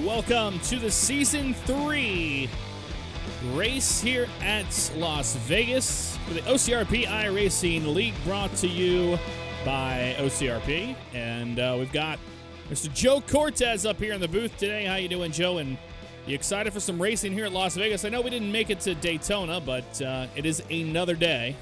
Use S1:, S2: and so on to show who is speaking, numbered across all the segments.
S1: Welcome to the Season 3 race here at Las Vegas for the OCRP iRacing League, brought to you by OCRP. And we've got Mr. Joe Cortez up here in the booth today. How you doing, Joe? And you excited for some racing here at Las Vegas? I know we didn't make it to Daytona, but it is another day.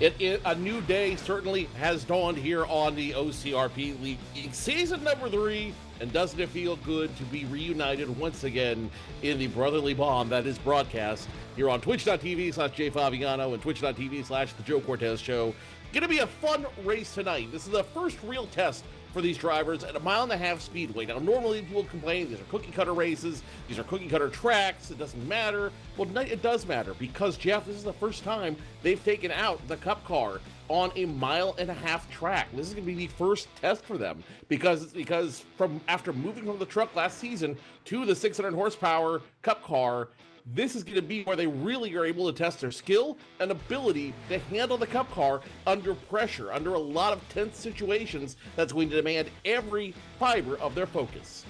S2: A new day certainly has dawned here on the OCRP League Season number 3, and doesn't it feel good to be reunited once again in the brotherly bond that is broadcast here on twitch.tv/jfavignano and twitch.tv/The Joe Cortez Show. Gonna be a fun race tonight. This is the first real test for these drivers at a 1.5 mile speedway. Now, normally people complain these are cookie cutter races, these are cookie cutter tracks, it doesn't matter. Well, tonight it does matter because, Jeff, this is the first time they've taken out the Cup car on a 1.5 mile track. This is going to be the first test for them because from after moving from the truck last season to the 600 horsepower Cup car, this is going to be where they really are able to test their skill and ability to handle the Cup car under pressure, under a lot of tense situations that's going to demand every fiber of their focus.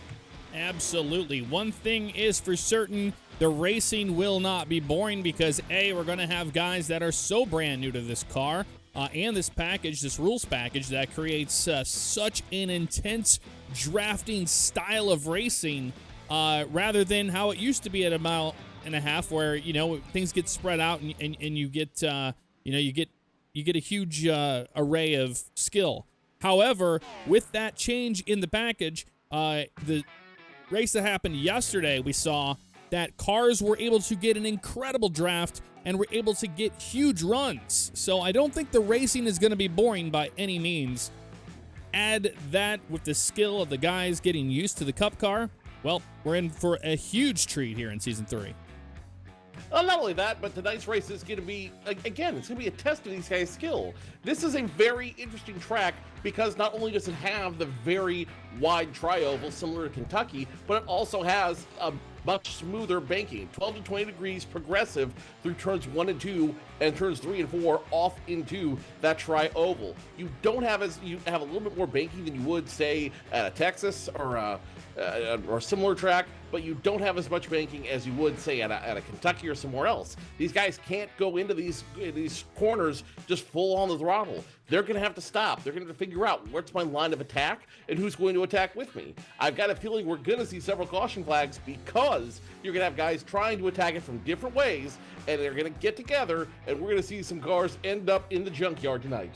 S1: Absolutely. One thing is for certain, the racing will not be boring because, A, we're going to have guys that are so brand new to this car and this package, this rules package, that creates such an intense drafting style of racing rather than how it used to be at 1.5 miles where, you know, things get spread out and you get, you get a huge array of skill. However, with that change in the package, the race that happened yesterday, we saw that cars were able to get an incredible draft and were able to get huge runs. So I don't think the racing is going to be boring by any means. Add that with the skill of the guys getting used to the Cup car, well, we're in for a huge treat here in Season 3.
S2: Not only that, but tonight's race is going to be, again, it's going to be a test of these guys' skill. This is a very interesting track because not only does it have the very wide tri-oval similar to Kentucky, but it also has a much smoother banking, 12 to 20 degrees progressive through turns 1 and 2 and turns 3 and 4 off into that tri-oval. You have a little bit more banking than you would, say, at a Texas or a similar track, but you don't have as much banking as you would, say, at a Kentucky or somewhere else. These guys can't go into these corners just full on the throttle. They're going to have to stop. They're going to figure out what's my line of attack and who's going to attack with me. I've got a feeling we're going to see several caution flags because you're going to have guys trying to attack it from different ways, and they're going to get together, and we're going to see some cars end up in the junkyard tonight.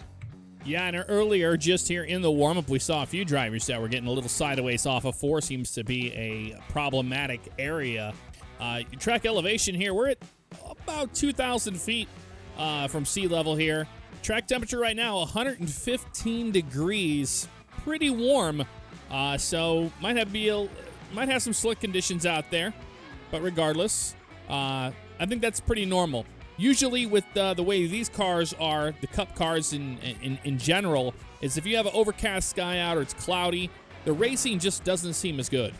S1: Yeah, and earlier, just here in the warm-up, we saw a few drivers that were getting a little sideways off of 4. Seems to be a problematic area. Track elevation here, we're at about 2,000 feet from sea level here. Track temperature right now, 115 degrees. Pretty warm, so might have some slick conditions out there. But regardless, I think that's pretty normal. Usually with the way these cars are, the Cup cars in general, is if you have an overcast sky out or it's cloudy, the racing just doesn't seem as good.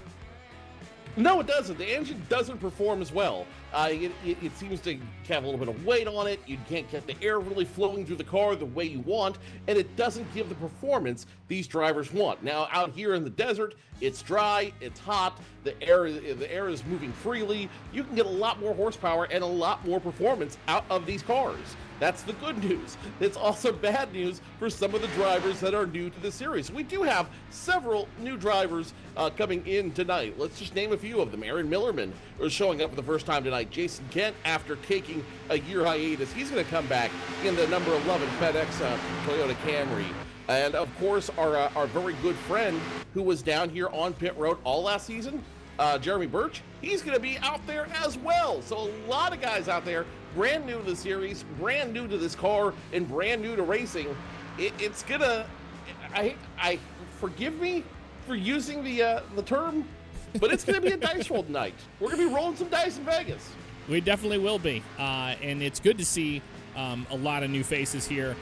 S2: No, it doesn't. The engine doesn't perform as well. It seems to have a little bit of weight on it. You can't get the air really flowing through the car the way you want, and it doesn't give the performance these drivers want. Now, out here in the desert, it's dry, it's hot, the air is moving freely. You can get a lot more horsepower and a lot more performance out of these cars. That's the good news. It's also bad news for some of the drivers that are new to the series. We do have several new drivers coming in tonight. Let's just name a few of them. Aaron Millerman is showing up for the first time tonight. Jason Kent, after taking a year hiatus, he's going to come back in the number 11 FedEx Toyota Camry. And, of course, our very good friend who was down here on pit road all last season, Jeremy Birch, he's going to be out there as well. So a lot of guys out there, brand new to the series, brand new to this car, and brand new to racing. It's going to, I forgive me for using the term, but it's going to be a dice roll tonight. We're going to be rolling some dice in Vegas.
S1: We definitely will be. And it's good to see a lot of new faces here.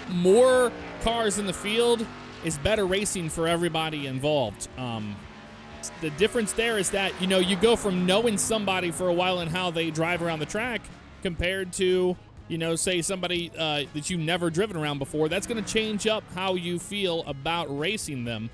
S1: More cars in the field is better racing for everybody involved. The difference there is that, you go from knowing somebody for a while and how they drive around the track compared to, say somebody that you've never driven around before. That's going to change up how you feel about racing them.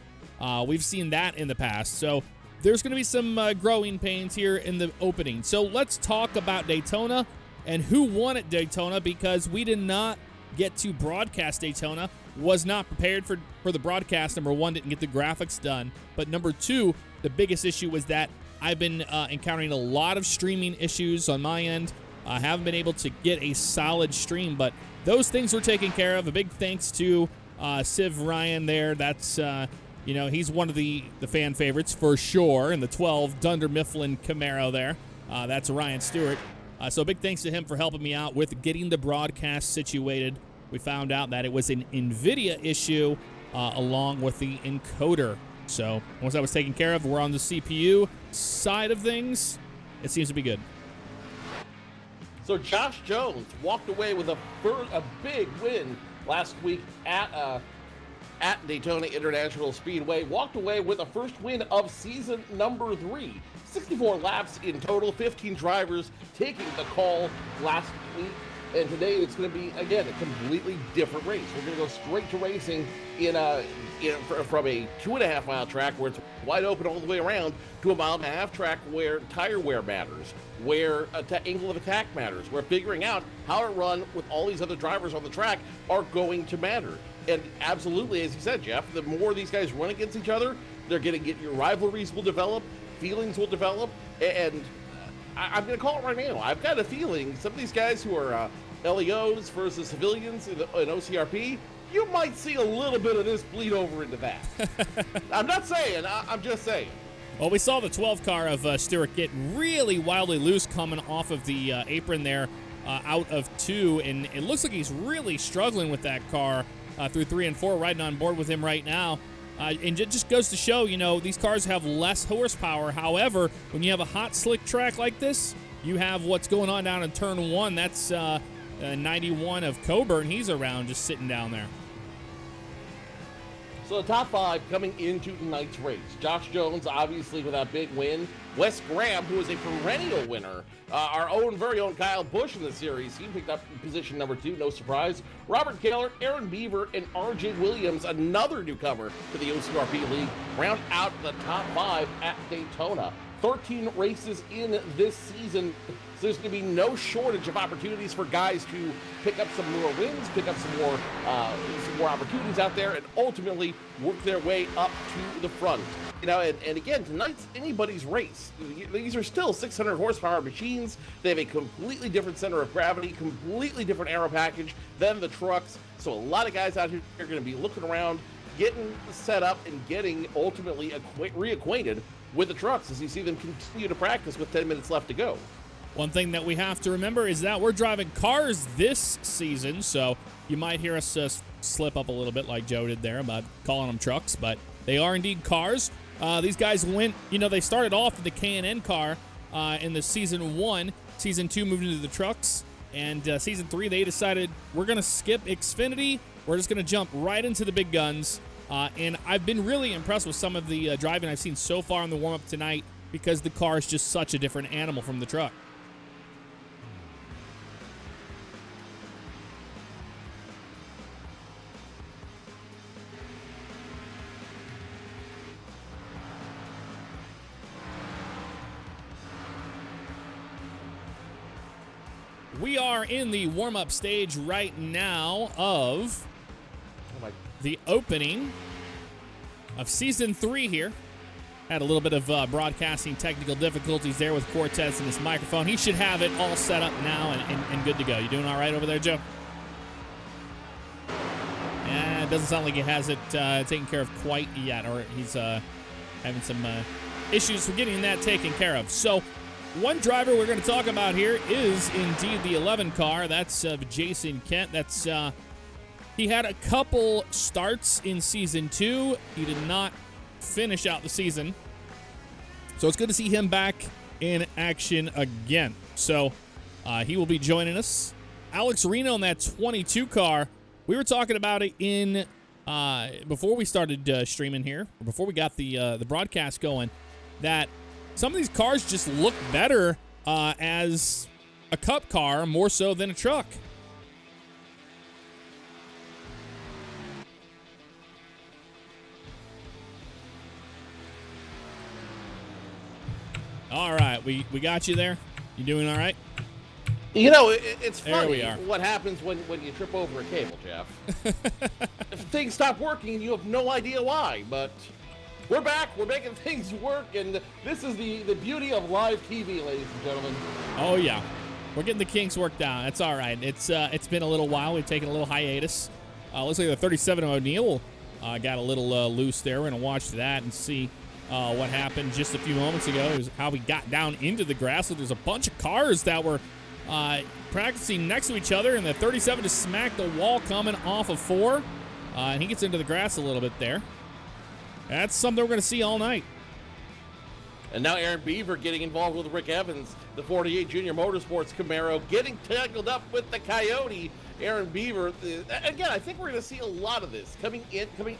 S1: We've seen that in the past. So there's going to be some growing pains here in the opening. So let's talk about Daytona and who won at Daytona, because we did not get to broadcast Daytona. Was not prepared for the broadcast. Number one, didn't get the graphics done. But number two, the biggest issue was that I've been encountering a lot of streaming issues on my end. I haven't been able to get a solid stream, but those things were taken care of. A big thanks to Civ Ryan there. That's, he's one of the fan favorites for sure in the 12 Dunder Mifflin Camaro there. That's Ryan Stewart. So big thanks to him for helping me out with getting the broadcast situated. We found out that it was an NVIDIA issue along with the encoder. So once that was taken care of, we're on the CPU side of things. It seems to be good.
S2: So Josh Jones walked away with a big win last week at Daytona International Speedway. Walked away with a first win of season number 3. 64 laps in total, 15 drivers taking the call last week. And today it's going to be, again, a completely different race. We're going to go straight to racing from a 2.5-mile track where it's wide open all the way around to a 1.5-mile track where tire wear matters, where angle of attack matters, where figuring out how to run with all these other drivers on the track are going to matter. And absolutely, as you said, Jeff, the more these guys run against each other, they're going to get your rivalries will develop, feelings will develop, and I'm going to call it right now. I've got a feeling some of these guys who are LEOs versus civilians in OCRP, you might see a little bit of this bleed over into that. I'm not saying, I'm just saying.
S1: Well, we saw the 12 car of Stewart get really wildly loose coming off of the apron there out of 2, and it looks like he's really struggling with that car through 3 and 4, riding on board with him right now. And it just goes to show, these cars have less horsepower. However, when you have a hot, slick track like this, you have what's going on down in turn 1. That's 91 of Coburn. He's around just sitting down there.
S2: So the top 5 coming into tonight's race. Josh Jones, obviously, with that big win. Wes Graham, who is a perennial winner. Our very own Kyle Busch in the series. He picked up position number 2, no surprise. Robert Kaler, Aaron Beaver, and R.J. Williams, another newcomer to the OCRP League, round out the top 5 at Daytona. 13 races in this season. So there's going to be no shortage of opportunities for guys to pick up some more wins, pick up some more opportunities out there, and ultimately work their way up to the front. And again, tonight's anybody's race. These are still 600 horsepower machines. They have a completely different center of gravity, completely different aero package than the trucks. So a lot of guys out here are going to be looking around, getting set up, and getting ultimately reacquainted with the trucks as you see them continue to practice with 10 minutes left to go.
S1: One thing that we have to remember is that we're driving cars this season, so you might hear us slip up a little bit like Joe did there about calling them trucks, but they are indeed cars. These guys went, they started off with the K&N car in the season 1. Season 2 moved into the trucks, and season 3 they decided we're going to skip Xfinity. We're just going to jump right into the big guns. And I've been really impressed with some of the driving I've seen so far in the warm-up tonight because the car is just such a different animal from the truck. We are in the warm-up stage right now of the opening of Season 3 here. Had a little bit of broadcasting technical difficulties there with Cortez and his microphone. He should have it all set up now and good to go. You doing all right over there, Joe? Yeah, it doesn't sound like he has it taken care of quite yet, or he's having some issues for getting that taken care of. So one driver we're going to talk about here is indeed the 11 car. That's Jason Kent. That's he had a couple starts in Season 2. He did not finish out the season. So it's good to see him back in action again. So he will be joining us. Alex Reno in that 22 car. We were talking about it in before we started streaming here, or before we got the broadcast going, that some of these cars just look better as a cup car more so than a truck. All right, we got you there. You doing all right?
S2: You know, it's
S1: There
S2: funny
S1: we are.
S2: what happens when you trip over a cable, Jeff. If things stop working, you have no idea why, but we're back. We're making things work, and this is the beauty of live TV, ladies and gentlemen.
S1: Oh, yeah. We're getting the kinks worked out. That's all right. It's been a little while. We've taken a little hiatus. Looks like the 37 of O'Neill got a little loose there. We're going to watch that and see what happened just a few moments ago. Is how we got down into the grass. So there's a bunch of cars that were practicing next to each other, and the 37 just smacked the wall coming off of 4, and he gets into the grass a little bit there. That's something we're going to see all night.
S2: And now Aaron Beaver getting involved with Rick Evans, the 48 Junior Motorsports Camaro, getting tangled up with the Coyote. Aaron Beaver, again, I think we're going to see a lot of this coming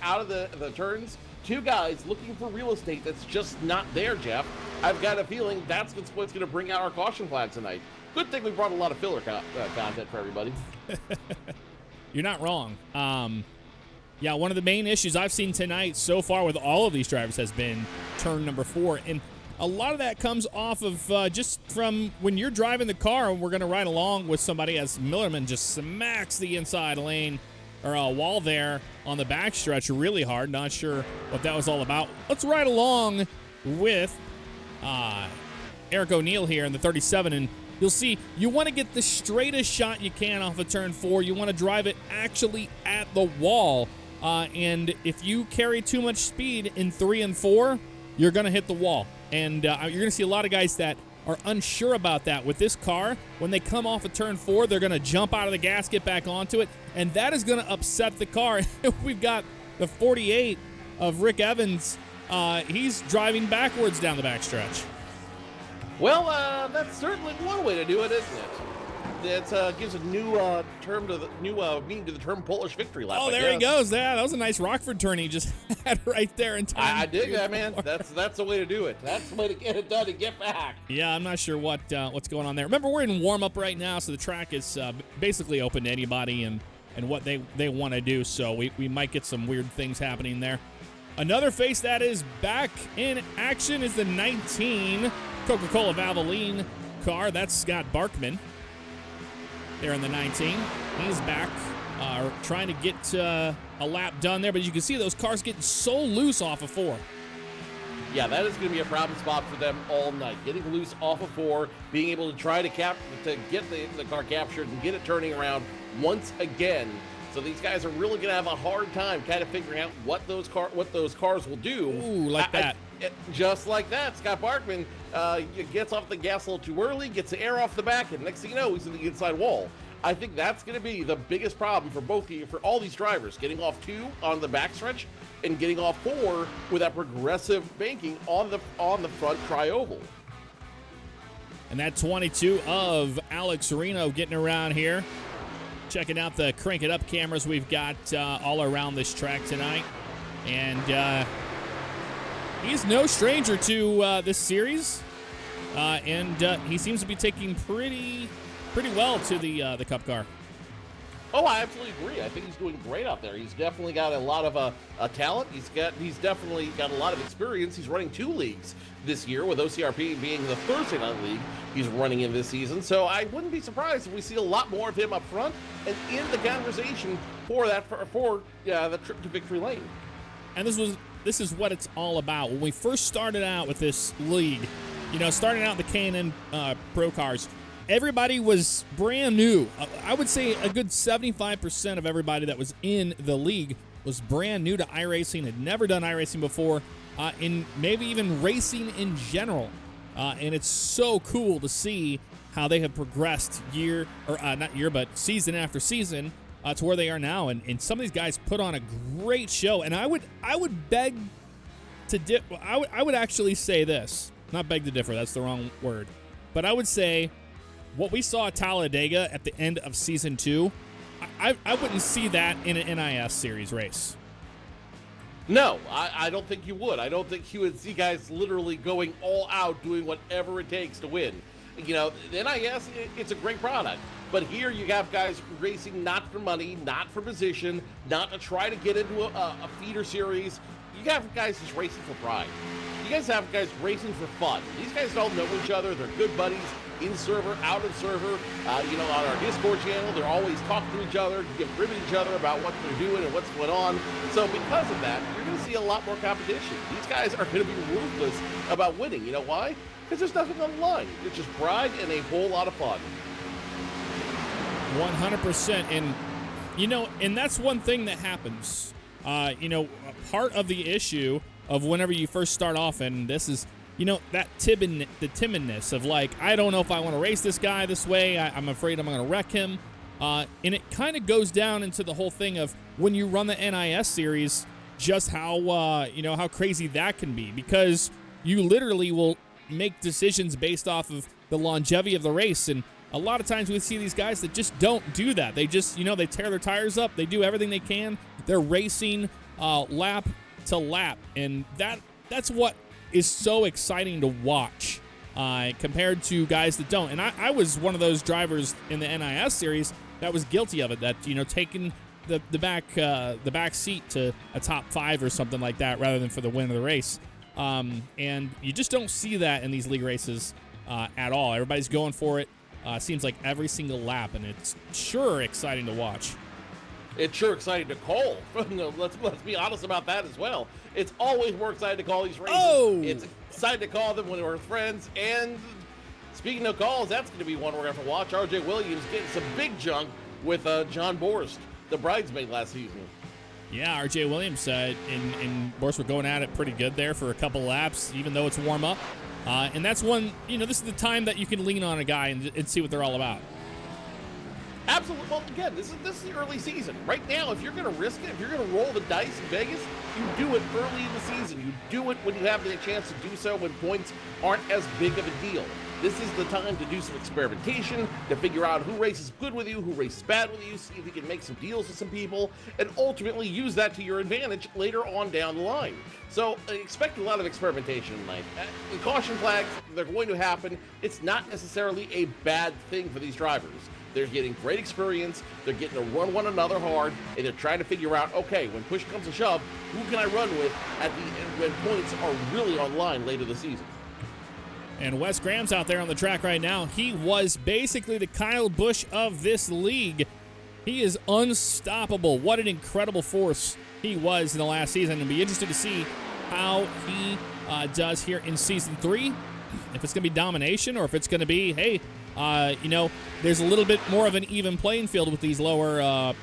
S2: out of the turns. Two guys looking for real estate that's just not there, Jeff. I've got a feeling that's what's going to bring out our caution flag tonight. Good thing we brought a lot of filler content for everybody.
S1: You're not wrong. Yeah, one of the main issues I've seen tonight so far with all of these drivers has been turn number 4. And a lot of that comes off of just from when you're driving the car and we're going to ride along with somebody as Millerman just smacks the inside lane or a wall there on the backstretch really hard. Not sure what that was all about. Let's ride along with Eric O'Neill here in the 37, and you'll see you want to get the straightest shot you can off of turn 4. You want to drive it actually at the wall. And if you carry too much speed in 3 and 4, you're going to hit the wall. And you're going to see a lot of guys that are unsure about that. With this car, when they come off of turn 4, they're going to jump out of the gas, get back onto it, and that is going to upset the car. We've got the 48 of Rick Evans. He's driving backwards down the backstretch.
S2: Well, that's certainly one way to do it, isn't it? It gives a new term to the new meaning to the term Polish victory lap.
S1: Oh, there he goes. That was a nice Rockford turn he just had right there in time.
S2: I dig that, man. That's the way to do it. That's the way to get it done and get back.
S1: Yeah, I'm not sure what's going on there. Remember, we're in warm up right now, so the track is basically open to anybody and what they want to do. So we might get some weird things happening there. Another face that is back in action is the 19 Coca-Cola Valvoline car. That's Scott Barkman there in the 19. He's back trying to get a lap done there, but you can see those cars getting so loose off of 4.
S2: Yeah, that is going to be a problem spot for them all night. Getting loose off of 4, being able to try to get the car captured and get it turning around once again. So these guys are really going to have a hard time kind of figuring out what those cars will do.
S1: Ooh, like that.
S2: Just like that. Scott Barkman gets off the gas a little too early, gets the air off the back, and next thing you know, he's in the inside wall. I think that's going to be the biggest problem for all these drivers, getting off 2 on the backstretch and getting off 4 with that progressive banking on the front tri-oval.
S1: And that 22 of Alex Reno getting around here. Checking out the Crank It Up cameras we've got all around this track tonight. And he's no stranger to this series. And he seems to be taking pretty well to the Cup car.
S2: Oh, I absolutely agree. I think he's doing great out there. He's definitely got a lot of talent. He's definitely got a lot of experience. He's running 2 leagues this year, with OCRP being the Thursday night league he's running in this season. So I wouldn't be surprised if we see a lot more of him up front and in the conversation for the trip to victory lane.
S1: And this is what it's all about. When we first started out with this league, starting out the K&N Pro cars, everybody was brand new. I would say a good 75% of everybody that was in the league was brand new to iRacing, had never done iRacing before, in maybe even racing in general. And it's so cool to see how they have progressed season after season to where they are now. And some of these guys put on a great show. And I would beg to I would actually say this. Not beg to differ, that's the wrong word. But I would say what we saw at Talladega at the end of season 2, I wouldn't see that in an NIS series race.
S2: No, I don't think you would. I don't think you would see guys literally going all out, doing whatever it takes to win. The NIS, it's a great product. But here you have guys racing not for money, not for position, not to try to get into a feeder series. You have guys just racing for pride. You guys have guys racing for fun. These guys don't know each other. They're good buddies, in server, out of server. On our Discord channel, they're always talking to each other, giving ribbon each other about what they're doing and what's going on. So because of that, you're going to see a lot more competition. These guys are going to be ruthless about winning. You know why? Because there's nothing on the line. It's just pride and a whole lot of fun.
S1: 100%. And that's one thing that happens. Part of the issue of whenever you first start off, and this is, that the timidness of like, I don't know if I want to race this guy this way. I'm afraid I'm going to wreck him. And it kind of goes down into the whole thing of when you run the NIS series, just how crazy that can be, because you literally will make decisions based off of the longevity of the race. And a lot of times we see these guys that just don't do that. They just, they tear their tires up. They do everything they can. They're racing lap to lap. And that's what is so exciting to watch compared to guys that don't. And I was one of those drivers in the NIS series that was guilty of it, that, taking the back seat to a top 5 or something like that rather than for the win of the race. And you just don't see that in these league races at all. Everybody's going for it. Seems like every single lap, and it's sure exciting to watch.
S2: It's sure exciting to call. Let's be honest about that as well. It's always more exciting to call these races.
S1: Oh!
S2: It's exciting to call them when we're friends. And speaking of calls, that's going to be one we're going to have to watch. RJ Williams getting some big junk with John Borst, the bridesmaid last season.
S1: Yeah, RJ Williams and Borst were going at it pretty good there for a couple laps, even though it's warm up. And that's one, this is the time that you can lean on a guy and see what they're all about.
S2: Absolutely. Well, again, this is the early season. Right now, if you're going to risk it, if you're going to roll the dice in Vegas, you do it early in the season. You do it when you have the chance to do so, when points aren't as big of a deal. This is the time to do some experimentation, to figure out who races good with you, who races bad with you, see if you can make some deals with some people, and ultimately use that to your advantage later on down the line. So expect a lot of experimentation tonight. The caution flags, they're going to happen. It's not necessarily a bad thing for these drivers. They're getting great experience, they're getting to run one another hard, and they're trying to figure out, okay, when push comes to shove, who can I run with at the end when points are really on line later this season?
S1: And Wes Graham's out there on the track right now. He was basically the Kyle Busch of this league. He is unstoppable. What an incredible force he was in the last season. It'll be interesting to see how he does here in Season 3. If it's going to be domination or if it's going to be, hey, there's a little bit more of an even playing field with these lower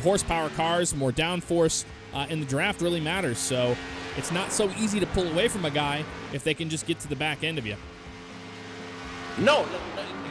S1: horsepower cars. More downforce in the draft really matters. So it's not so easy to pull away from a guy if they can just get to the back end of you.
S2: No,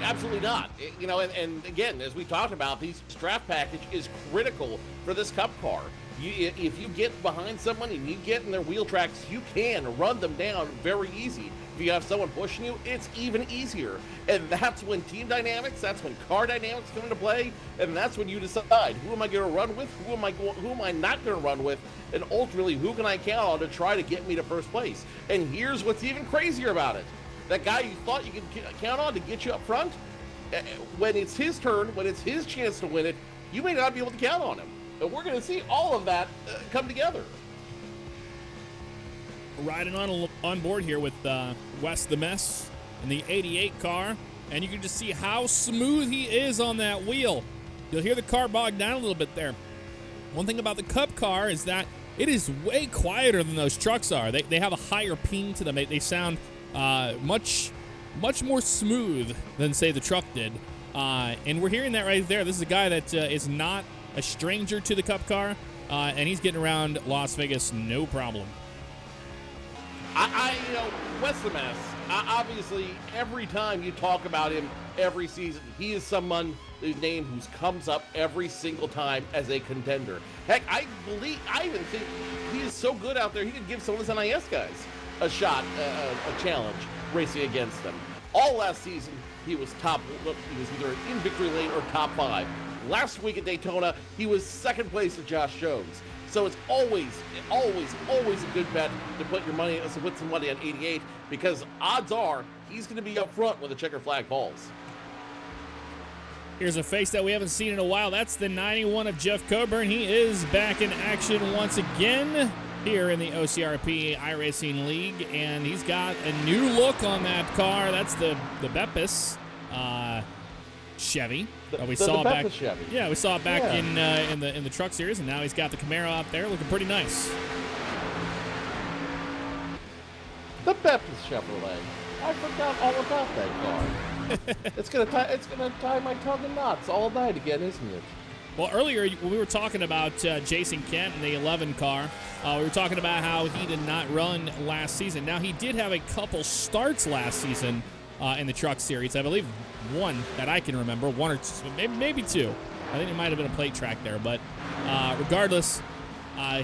S2: absolutely not. And again, as we talked about, this draft package is critical for this Cup car. If you get behind someone and you get in their wheel tracks, you can run them down very easy. If you have someone pushing you, it's even easier. And that's when team dynamics, that's when car dynamics come into play, and that's when you decide, who am I going to run with, who am I not going to run with, and ultimately, who can I count on to try to get me to first place? And here's what's even crazier about it. That guy you thought you could count on to get you up front, when it's his turn, when it's his chance to win it, you may not be able to count on him. And we're going to see all of that come together.
S1: Riding on board here with Wes the Mess in the 88 car, and you can just see how smooth he is on that wheel. You'll hear the car bog down a little bit there. One thing about the Cup car is that it is way quieter than those trucks are. They have a higher ping to them. They sound much more smooth than, say, the truck did. And we're hearing that right there. This is a guy that is not a stranger to the Cup car, and he's getting around Las Vegas no problem.
S2: Wes the Mess, obviously, every time you talk about him every season, he is someone whose name comes up every single time as a contender. Heck, I even think he is so good out there, he could give some of his NIS guys a shot, a challenge, racing against them. All last season, he was either in victory lane or top 5. Last week at Daytona, he was second place to Josh Jones. So it's always a good bet to put some money on 88, because odds are he's going to be up front when the checker flag falls.
S1: Here's a face that we haven't seen in a while. That's the 91 of Jeff Coburn. He is back in action once again. here in the OCRP iRacing League, and he's got a new look on that car. That's the Beppis Chevy. We saw it back.
S2: Chevy.
S1: Yeah, we saw it back in the Truck Series, and now he's got the Camaro out there, looking pretty nice.
S2: The Beppis Chevrolet. I forgot all about that car. It's gonna tie my tongue in knots all night again, isn't it?
S1: Well, earlier when we were talking about Jason Kent and the 11 car, we were talking about how he did not run last season. Now, he did have a couple starts last season in the Truck Series. I believe one that I can remember, one or two, maybe two. I think it might have been a plate track there. But regardless,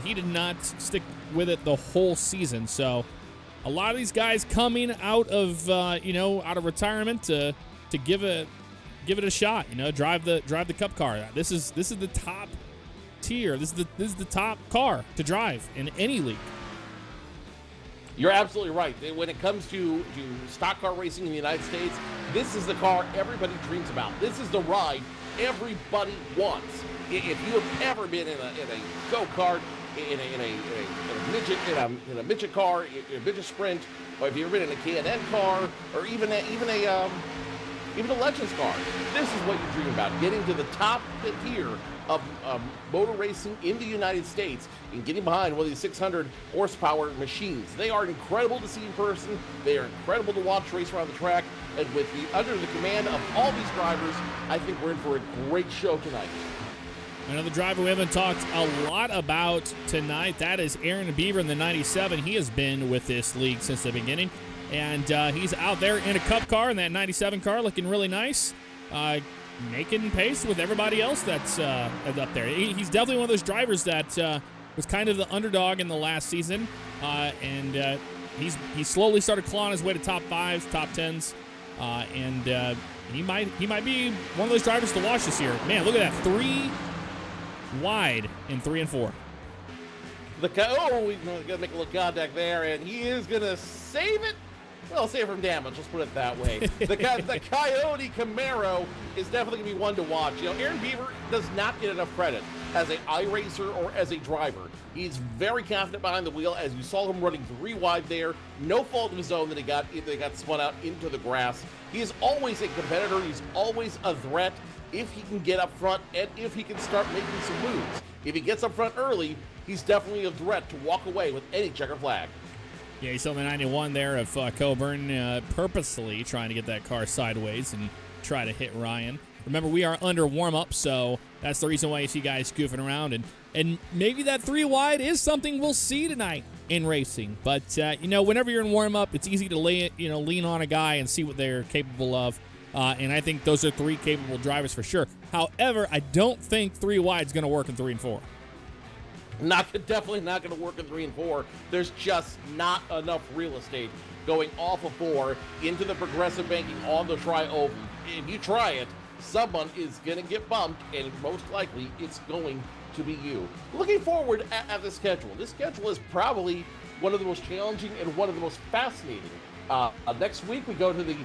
S1: he did not stick with it the whole season. So a lot of these guys coming out of out of retirement to give it a shot, drive the Cup car. This is the top tier. This is the top car to drive in any league.
S2: You're absolutely right. When it comes to stock car racing in the United States, this is the car everybody dreams about. This is the ride everybody wants. If you have ever been in a go-kart, in a midget car, in a midget sprint, or if you've ever been in a K&N car, or even a Legends car, this is what you dream about, getting to the top tier of motor racing in the United States and getting behind one of these 600 horsepower machines. They are incredible to see in person. They are incredible to watch race around the track. And under the command of all these drivers, I think we're in for a great show tonight.
S1: Another driver we haven't talked a lot about tonight, that is Aaron Beaver in the 97. He has been with this league since the beginning. And he's out there in a Cup car, in that 97 car, looking really nice, making pace with everybody else that's up there. He's definitely one of those drivers that was kind of the underdog in the last season, and he slowly started clawing his way to top 5s, top 10s, and he might be one of those drivers to watch this year. Man, look at that, 3 wide in 3 and 4.
S2: We're going to make a little contact there, and he is going to save it. Well, save from damage, let's put it that way. The Coyote Camaro is definitely going to be one to watch. Aaron Beaver does not get enough credit as an iRacer or as a driver. He's very confident behind the wheel, as you saw him running 3 wide there. No fault of his own that he got spun out into the grass. He is always a competitor. He's always a threat if he can get up front and if he can start making some moves. If he gets up front early, he's definitely a threat to walk away with any checkered flag.
S1: Yeah, you saw the 91 there of Coburn purposely trying to get that car sideways and try to hit Ryan. Remember, we are under warm-up, so that's the reason why you see guys goofing around. And maybe that 3 wide is something we'll see tonight in racing. But, whenever you're in warm-up, it's easy to lean on a guy and see what they're capable of. And I think those are 3 capable drivers for sure. However, I don't think 3 wide is going to work in 3 and 4.
S2: Definitely not going to work in 3 and 4. There's just not enough real estate going off of 4 into the progressive banking on the tri-oval. If you try it, someone is going to get bumped, and most likely it's going to be you. Looking forward at the schedule. This schedule is probably one of the most challenging and one of the most fascinating. Next week, we go to the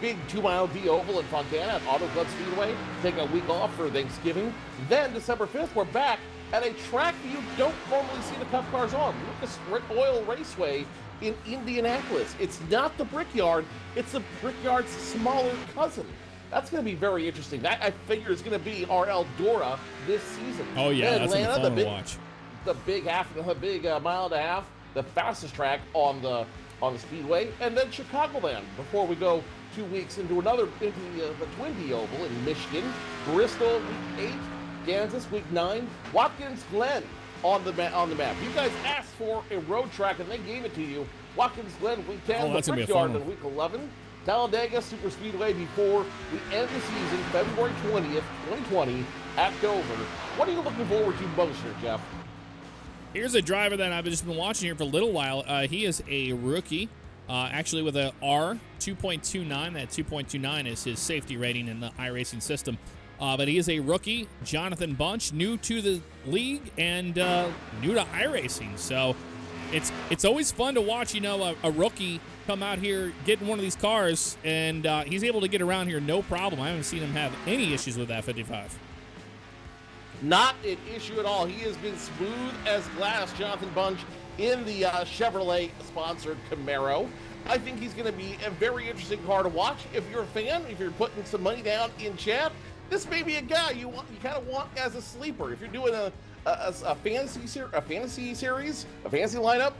S2: big 2-mile D-Oval in Fontana at Auto Club Speedway. Take a week off for Thanksgiving. Then, December 5th, we're back at a track that you don't normally see the Cup cars on. Lucas Oil Raceway in Indianapolis. It's not the Brickyard. It's the Brickyard's smaller cousin. That's going to be very interesting. That, I figure, is going to be our Eldora this season.
S1: Oh, yeah,
S2: and
S1: that's
S2: Atlanta,
S1: fun to watch.
S2: The big mile and a half, the fastest track on the Speedway, and then Chicagoland before we go 2 weeks into the Twin D Oval in Michigan, Bristol week 8, Kansas week 9, Watkins Glen on the map. You guys asked for a road track and they gave it to you. Watkins Glen week 10, the Brickyard in week 11, Talladega Super Speedway before we end the season February 20th, 2020 at Dover. What are you looking forward to most here, Jeff?
S1: Here's a driver that I've just been watching here for a little while. He is a rookie, actually with a R 2.29. That 2.29 is his safety rating in the iRacing system. But he is a rookie, Jonathan Bunch, new to the league and new to iRacing. So it's always fun to watch, a rookie come out here, get in one of these cars, and he's able to get around here no problem. I haven't seen him have any issues with that 55.
S2: Not an issue at all. He has been smooth as glass, Jonathan Bunch. in the Chevrolet-sponsored Camaro. I think he's going to be a very interesting car to watch. If you're a fan, if you're putting some money down in chat, this may be a guy you kind of want as a sleeper. If you're doing a fantasy series, a fantasy lineup,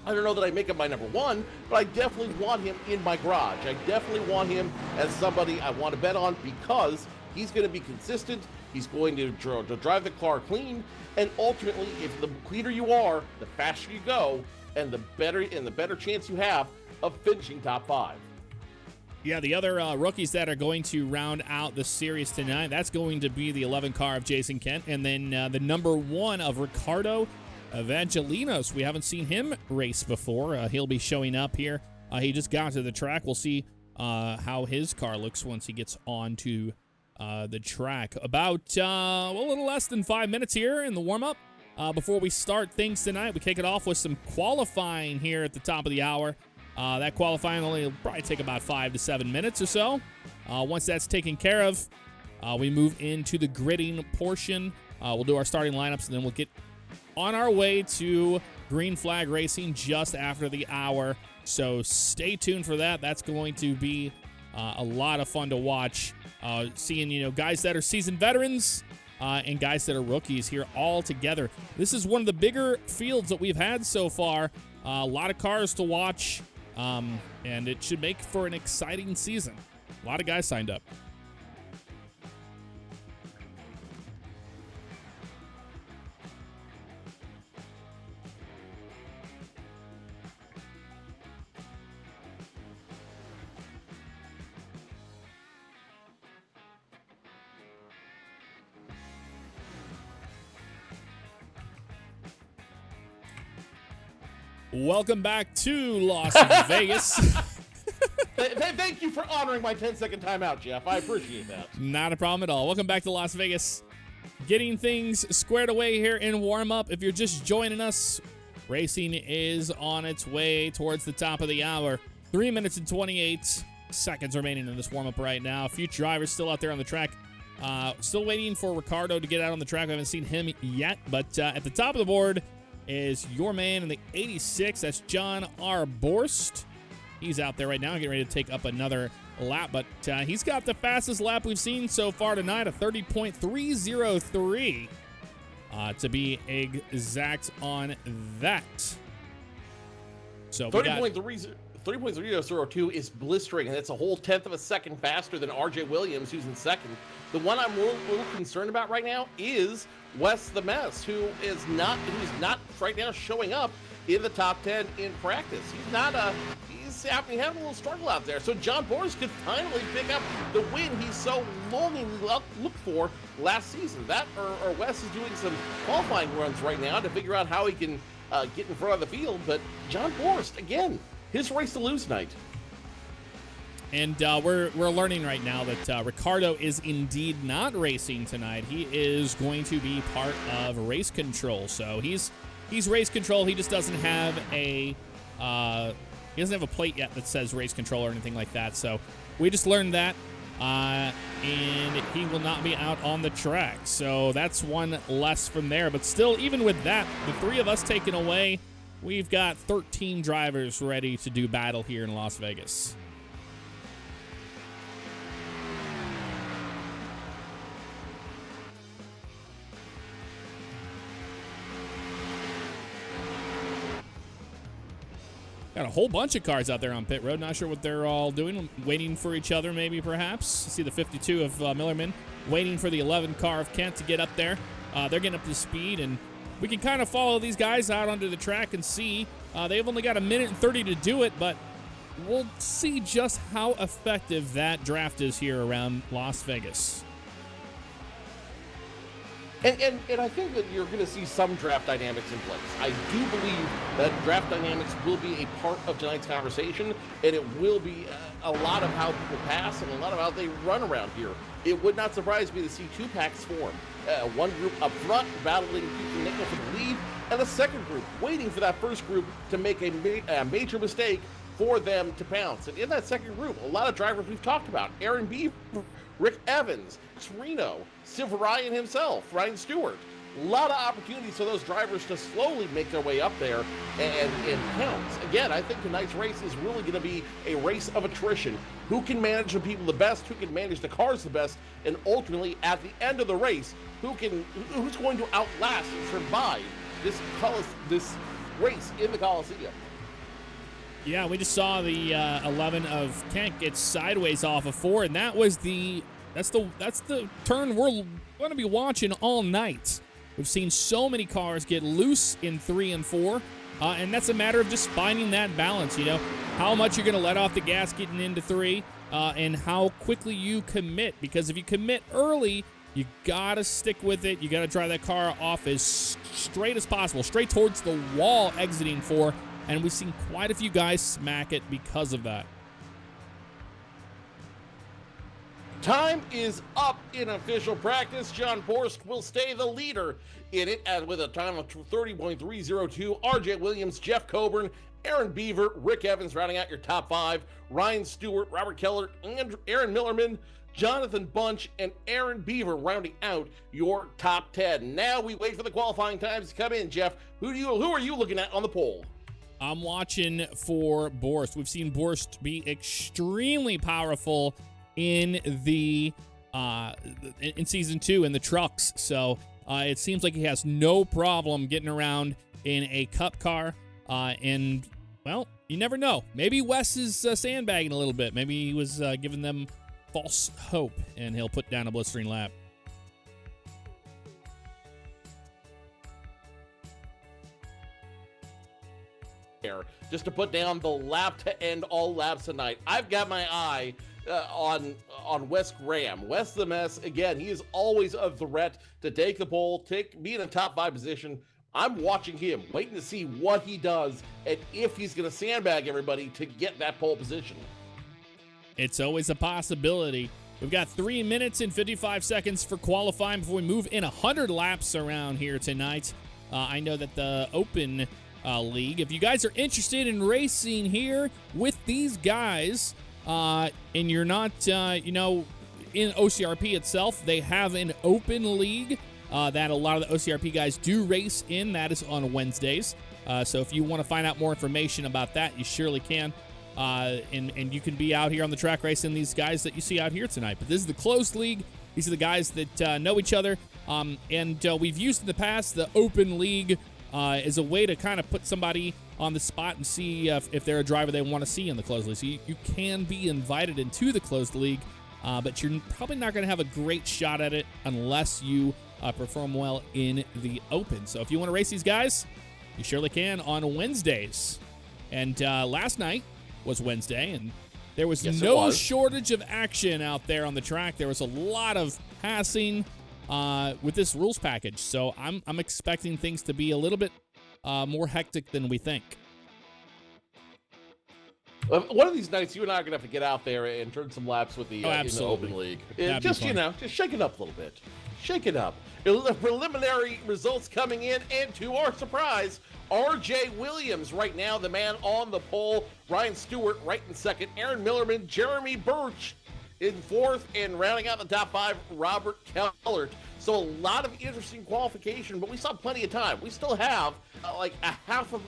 S2: I don't know that I make him my number one, but I definitely want him in my garage. I definitely want him as somebody I want to bet on because he's going to be consistent. He's going to drive the car clean, and ultimately, if the cleaner you are, the faster you go, and the better chance you have of finishing top 5.
S1: Yeah, the other rookies that are going to round out the series tonight, that's going to be the 11 car of Jason Kent, and then the number 1 of Ricardo Evangelinos. We haven't seen him race before. He'll be showing up here. He just got to the track. We'll see how his car looks once he gets onto the track. About a little less than 5 minutes here in the warm-up. Before we start things tonight, we kick it off with some qualifying here at the top of the hour. That qualifying will probably take about 5 to 7 minutes or so. Once that's taken care of, we move into the gridding portion. We'll do our starting lineups, and then we'll get on our way to green flag racing just after the hour. So stay tuned for that. That's going to be a lot of fun to watch. Seeing, guys that are seasoned veterans and guys that are rookies here all together. This is one of the bigger fields that we've had so far. A lot of cars to watch, and it should make for an exciting season. A lot of guys signed up. Welcome back to Las Vegas.
S2: Thank you for honoring my 10-second timeout, Jeff. I appreciate that.
S1: Not a problem at all. Welcome back to Las Vegas. Getting things squared away here in warm-up. If you're just joining us, racing is on its way towards the top of the hour. 3 minutes and 28 seconds remaining in this warm-up right now. A few drivers still out there on the track. Still waiting for Ricardo to get out on the track. I haven't seen him yet, but at the top of the board is your man in the 86. That's John R. Borst. He's out there right now getting ready to take up another lap, but he's got the fastest lap we've seen so far tonight, a 30.303 to be exact on that. So
S2: 30.302 is blistering, and that's a whole 1/10 of a second faster than RJ Williams, who's in second. The one I'm a little concerned about right now is Wes the Mess, who's not right now showing up in the top 10 in practice. He's having a little struggle out there. So John Borst could finally pick up the win he's so longingly looked for last season. That or Wes is doing some qualifying runs right now to figure out how he can get in front of the field. But John Borst, again, his race to lose night.
S1: And we're learning right now that Ricardo is indeed not racing tonight. He is going to be part of race control. So he's race control. He just doesn't have a plate yet that says race control or anything like that. So we just learned that, and he will not be out on the track. So that's one less from there. But still, even with that, the three of us taken away, we've got 13 drivers ready to do battle here in Las Vegas. Got a whole bunch of cars out there on pit road. Not sure what they're all doing. Waiting for each other, maybe, perhaps. See the 52 of Millerman waiting for the 11 car of Kent to get up there. They're getting up to speed, and we can kind of follow these guys out onto the track and see. They've only got 1:30 to do it, but we'll see just how effective that draft is here around Las Vegas.
S2: And I think that you're going to see some draft dynamics in place. I do believe that draft dynamics will be a part of tonight's conversation, and it will be a lot of how people pass and a lot of how they run around here. It would not surprise me to see two packs form. One group up front battling Pete Nickel for the lead, and a second group waiting for that first group to make a major mistake for them to pounce. And in that second group, a lot of drivers we've talked about. Aaron B., Rick Evans, Torino, Silver Ryan himself, Ryan Stewart. A lot of opportunities for those drivers to slowly make their way up there and count. Again, I think tonight's race is really going to be a race of attrition. Who can manage the people the best, who can manage the cars the best, and ultimately, at the end of the race, who's going to outlast and survive this race in the Coliseum.
S1: Yeah, we just saw the 11 of Kent get sideways off of 4, and that's the turn we're going to be watching all night. We've seen so many cars get loose in 3 and 4, and that's a matter of just finding that balance, how much you're going to let off the gas getting into 3, and how quickly you commit, because if you commit early, you got to stick with it. You got to drive that car off as straight as possible, straight towards the wall exiting 4, and we've seen quite a few guys smack it because of that.
S2: Time is up in official practice. John Borst will stay the leader in it with a time of 30.302. RJ Williams, Jeff Coburn, Aaron Beaver, Rick Evans rounding out your top 5. Ryan Stewart, Robert Keller, Aaron Millerman, Jonathan Bunch, and Aaron Beaver rounding out your top 10. Now we wait for the qualifying times to come in. Jeff, who are you looking at on the pole?
S1: I'm watching for Borst. We've seen Borst be extremely powerful in the in season 2 in the trucks. So it seems like he has no problem getting around in a cup car. And well, you never know. Maybe Wes is sandbagging a little bit. Maybe he was giving them false hope, and he'll put down a blistering lap.
S2: Just to put down the lap to end all laps tonight. I've got my eye on Wes Graham. Wes the Mess, again, he is always a threat to take the pole, be in a top 5 position. I'm watching him, waiting to see what he does and if he's going to sandbag everybody to get that pole position.
S1: It's always a possibility. We've got 3 minutes and 55 seconds for qualifying before we move in 100 laps around here tonight. I know that the Open League, if you guys are interested in racing here with these guys, and you're not, in OCRP itself, they have an Open League that a lot of the OCRP guys do race in. That is on Wednesdays. So if you want to find out more information about that, you surely can. And you can be out here on the track racing these guys that you see out here tonight. But this is the closed league. These are the guys that know each other. And we've used in the past the Open League as a way to kind of put somebody on the spot and see if they're a driver they want to see in the closed league. So you can be invited into the closed league, but you're probably not going to have a great shot at it unless you perform well in the Open. So if you want to race these guys, you surely can on Wednesdays. And last night was Wednesday, and there was no shortage of action out there on the track. There was a lot of passing with this rules package, so I'm expecting things to be a little bit more hectic than we think.
S2: One of these nights, you and I are gonna have to get out there and turn some laps with the in the Open League. Just just shake it up a little bit. Shake it up. The preliminary results coming in, and to our surprise, RJ Williams right now, the man on the pole. Ryan Stewart right in second. Aaron Millerman, Jeremy Birch in 4th, and rounding out the top 5, Robert Kellert. So a lot of interesting qualification, but we still have plenty of time. We still have like a half of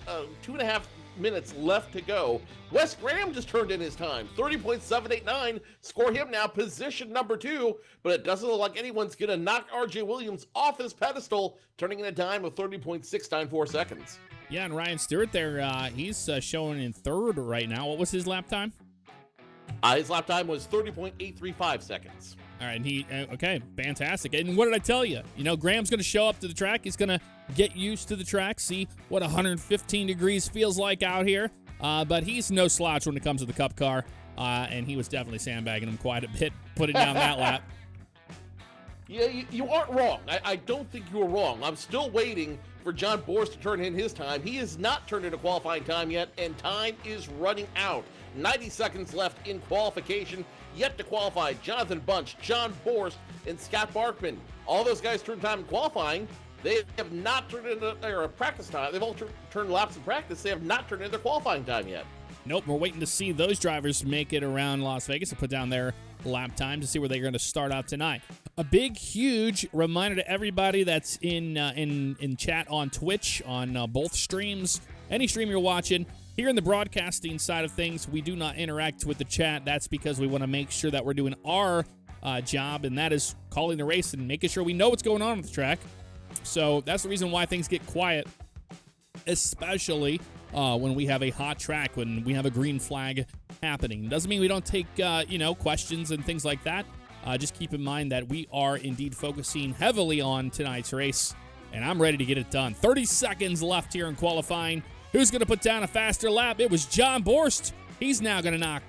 S2: 2.5 minutes left to go. Wes Graham just turned in his time, 30.789. Score him now, position number 2, but it doesn't look like anyone's going to knock RJ Williams off his pedestal, turning in a time of 30.694 seconds.
S1: Yeah, and Ryan Stewart there, he's showing in 3rd right now. What was his lap time?
S2: His lap time was 30.835 seconds.
S1: All right, and okay, fantastic. And what did I tell you? Graham's going to show up to the track. He's going to get used to the track, see what 115 degrees feels like out here. But he's no slouch when it comes to the Cup car, and he was definitely sandbagging him quite a bit, putting down that lap.
S2: Yeah, you aren't wrong. I don't think you were wrong. I'm still waiting for John Borst to turn in his time. He has not turned in a qualifying time yet, and time is running out. 90 seconds left in qualification. Yet to qualify, Jonathan Bunch, John Borst, and Scott Barkman. All those guys turned time in qualifying. They have not turned in their practice time. They've all turned laps in practice. They have not turned in their qualifying time yet.
S1: Nope, we're waiting to see those drivers make it around Las Vegas and put down their lap time to see where they're going to start out tonight. A big, huge reminder to everybody that's in chat on Twitch, on both streams, any stream you're watching. Here in the broadcasting side of things, we do not interact with the chat. That's because we want to make sure that we're doing our job, and that is calling the race and making sure we know what's going on with the track. So that's the reason why things get quiet, especially when we have a hot track, when we have a green flag happening. Doesn't mean we don't take questions and things like that. Just keep in mind that we are indeed focusing heavily on tonight's race, and I'm ready to get it done. 30 seconds left here in qualifying. Who's going to put down a faster lap? It was John Borst. He's now going to knock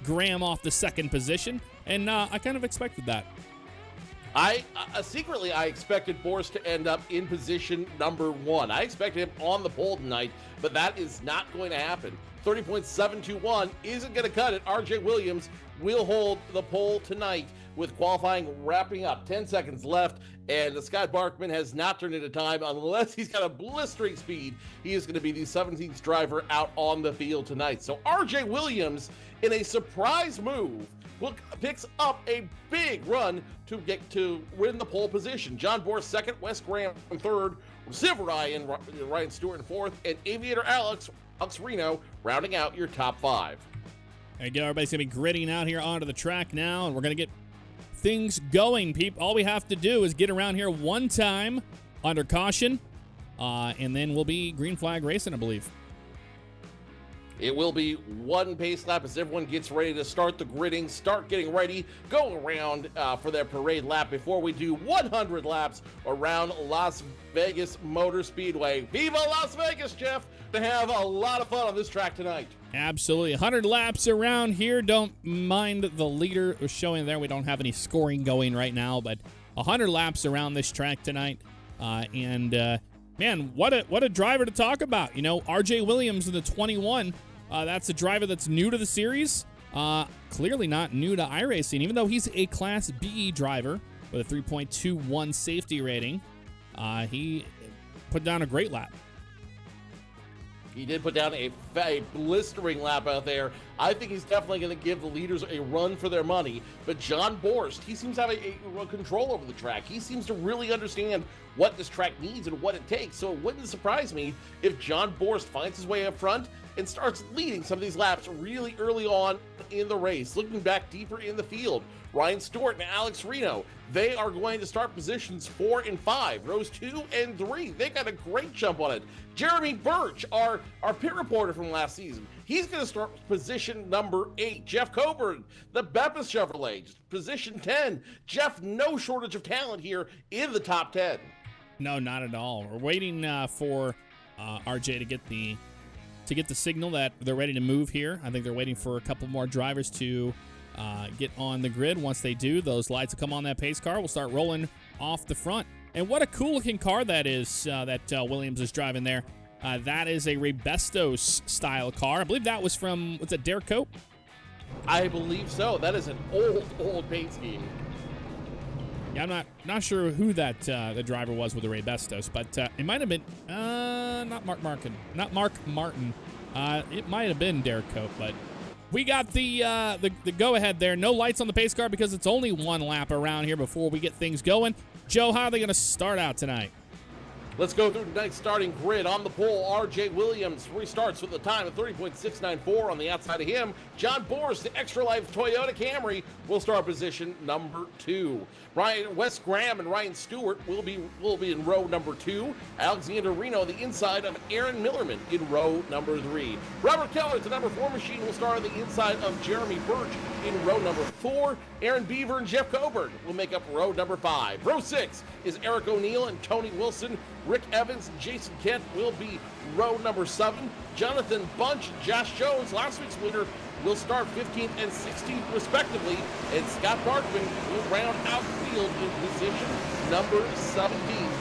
S1: Graham off the second position, and I kind of expected that.
S2: Secretly, I expected Borst to end up in position number 1. I expected him on the pole tonight, but that is not going to happen. 30.721 isn't going to cut it. RJ Williams will hold the pole tonight with qualifying wrapping up. 10 seconds left, and Scott Barkman has not turned into time unless he's got a blistering speed. He is going to be the 17th driver out on the field tonight. So RJ Williams, in a surprise move, picks up a big run to get to win the pole position. John Borst second, Wes Graham third, Ziv Ryan Stewart in fourth, and Aviator Alex Reno rounding out your top 5.
S1: Again, everybody's going to be gritting out here onto the track now, and we're going to get things going, people. All we have to do is get around here one time under caution, and then we'll be green flag racing, I believe.
S2: It will be one pace lap as everyone gets ready to start the gridding, start getting ready, go around for their parade lap before we do 100 laps around Las Vegas Motor Speedway. Viva Las Vegas, Jeff, to have a lot of fun on this track tonight.
S1: Absolutely. 100 laps around here. Don't mind the leader showing there. We don't have any scoring going right now, but 100 laps around this track tonight. Man, what a driver to talk about. You know, RJ Williams in the 21. That's a driver that's new to the series. Clearly not new to iRacing, even though he's a Class B driver with a 3.21 safety rating. He put down a great lap.
S2: He did put down a blistering lap out there. I think he's definitely going to give the leaders a run for their money. But John Borst, he seems to have a control over the track. He seems to really understand what this track needs and what it takes. So it wouldn't surprise me if John Borst finds his way up front and starts leading some of these laps really early on in the race. Looking back deeper in the field, Ryan Stewart and Alex Reno, they are going to start positions 4 and 5. Rows 2 and 3, they got a great jump on it. Jeremy Birch, our pit reporter from last season, he's going to start position number 8. Jeff Coburn, the Beppis Chevrolet, position 10. Jeff, no shortage of talent here in the top 10.
S1: No, not at all. We're waiting for RJ to get the signal that they're ready to move here. I think they're waiting for a couple more drivers to get on the grid. Once they do, those lights will come on that pace car. We'll start rolling off the front. And what a cool-looking car that is that Williams is driving there. That is a Rebestos-style car. I believe that was from, what's it, Derek Cope?
S2: I believe so. That is an old paint scheme.
S1: Yeah, I'm not sure who that the driver was with the Rebestos, but it might have been not Mark Martin. It might have been Derek Cope, but we got the go-ahead there. No lights on the pace car because it's only one lap around here before we get things going. Joe, how are they going to start out tonight?
S2: Let's go through tonight's starting grid. On the pole, RJ Williams restarts with a time of 30.694 on the outside of him. John Borst, the Extra Life Toyota Camry, will start position number 2. Wes Graham and Ryan Stewart will be in row number 2. Alexander Reno, the inside of Aaron Millerman, in row number 3. Robert Keller, the number 4 machine, will start on the inside of Jeremy Birch in row number 4. Aaron Beaver and Jeff Coburn will make up row number 5. Row 6 is Eric O'Neill and Tony Wilson. Rick Evans and Jason Kent will be row number 7. Jonathan Bunch and Josh Jones, last week's winner, will start 15th and 16th respectively. And Scott Barkman will round out the field in position number 17.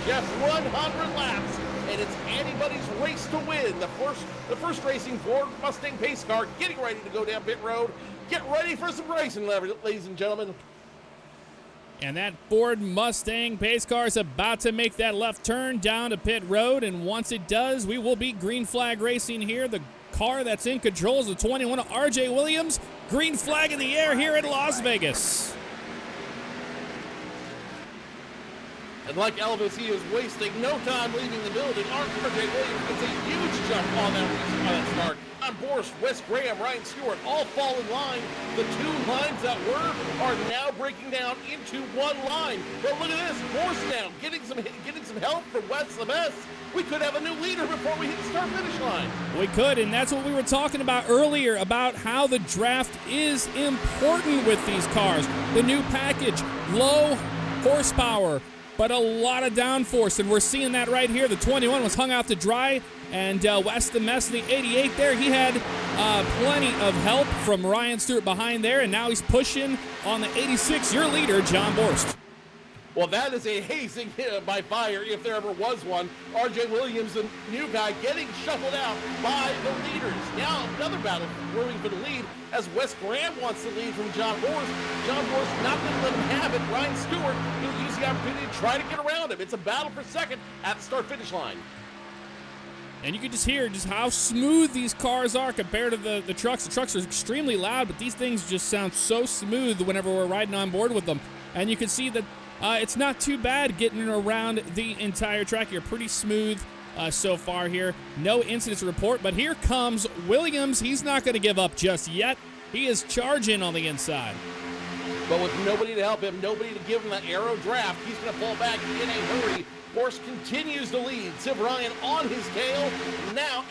S2: Jeff, 100 laps, and it's anybody's race to win. The first racing Ford Mustang pace car getting ready to go down pit road. Get ready for some racing, ladies and gentlemen.
S1: And that Ford Mustang pace car is about to make that left turn down to pit road. And once it does, we will be green flag racing here. The car that's in control is the 21 of RJ Williams. Green flag in the air here at Las Vegas.
S2: And like Elvis, he is wasting no time leaving the building. RJ Williams gets a huge jump on that start. On Borst, Wes Graham, Ryan Stewart all fall in line. The two lines that were are now breaking down into one line. But look at this, Borst now getting some help from Wes the Best. We could have a new leader before we hit the start-finish line.
S1: We could, and that's what we were talking about earlier, about how the draft is important with these cars. The new package, low horsepower, but a lot of downforce, and we're seeing that right here. The 21 was hung out to dry, and Wes the Mess in the 88 there, he had plenty of help from Ryan Stewart behind there, and now he's pushing on the 86, your leader, John Borst.
S2: Well, that is a hazing by fire, if there ever was one. RJ Williams, the new guy, getting shuffled out by the leaders. Now another battle brewing for the lead as Wes Graham wants the lead from John Borst. John Borst not going to let him have it. Ryan Stewart will use the opportunity to try to get around him. It's a battle for second at the start-finish line.
S1: And you can just hear just how smooth these cars are compared to the trucks. The trucks are extremely loud, but these things just sound so smooth whenever we're riding on board with them. And you can see that it's not too bad getting around the entire track here. Pretty smooth so far here. No incidents to report, but here comes Williams. He's not going to give up just yet. He is charging on the inside.
S2: But with nobody to help him, nobody to give him that arrow draft, he's going to fall back in a hurry. Borst continues to lead. Civ Ryan on his tail. Now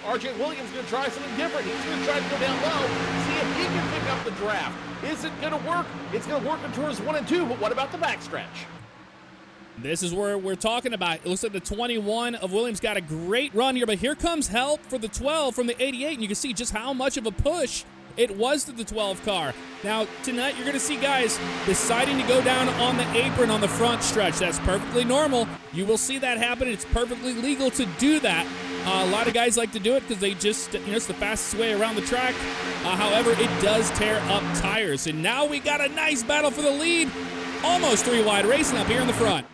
S2: RJ Williams is going to try something different. He's going to try to go down low, see if he can pick up the draft. Is it going to work? It's going to work in turns 1 and 2, but what about the backstretch?
S1: This is where we're talking about. It looks like the 21 of Williams got a great run here, but here comes help for the 12 from the 88, and you can see just how much of a push it was to the 12 car. Now, tonight, you're going to see guys deciding to go down on the apron on the front stretch. That's perfectly normal. You will see that happen. It's perfectly legal to do that. A lot of guys like to do it because they just, it's the fastest way around the track. However, it does tear up tires. And now we got a nice battle for the lead. Almost 3 wide racing up here in the front.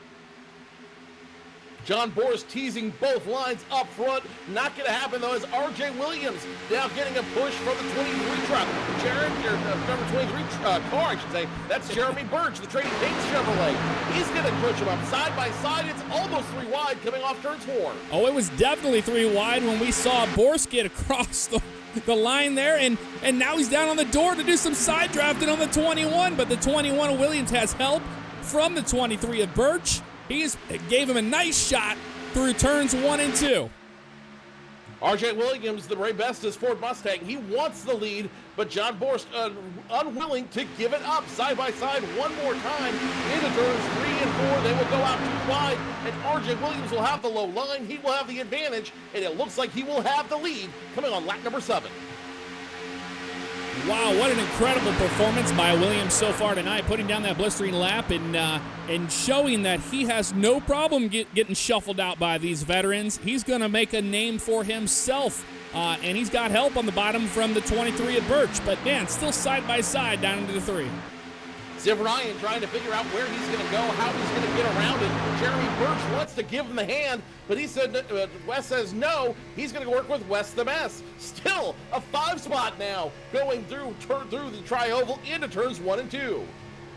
S2: John Borst teasing both lines up front. Not going to happen, though, as RJ Williams now getting a push from the 23 truck. Number 23 car, I should say. That's Jeremy Birch, the Trading Paints Chevrolet. He's going to push him up side by side. It's almost 3 wide coming off turns 4.
S1: Oh, it was definitely 3 wide when we saw Borst get across the line there, and now he's down on the door to do some side drafting on the 21, but the 21 of Williams has help from the 23 of Birch. He gave him a nice shot through turns 1 and 2.
S2: RJ Williams, the Ray Bestis Ford Mustang, he wants the lead, but John Borst unwilling to give it up. Side by side one more time into turns 3 and 4. They will go out 2 wide, and RJ Williams will have the low line. He will have the advantage, and it looks like he will have the lead coming on lap number 7.
S1: Wow, what an incredible performance by Williams so far tonight, putting down that blistering lap and showing that he has no problem getting shuffled out by these veterans. He's going to make a name for himself, and he's got help on the bottom from the 23 at Birch, but man, still side by side down into the 3.
S2: Civ Ryan trying to figure out where he's going to go, how he's going to get around it. Jeremy Birch wants to give him the hand, but he said, Wes says no. He's going to work with Wes the Mess. Still a 5 spot now going through the tri-oval into turns 1 and 2.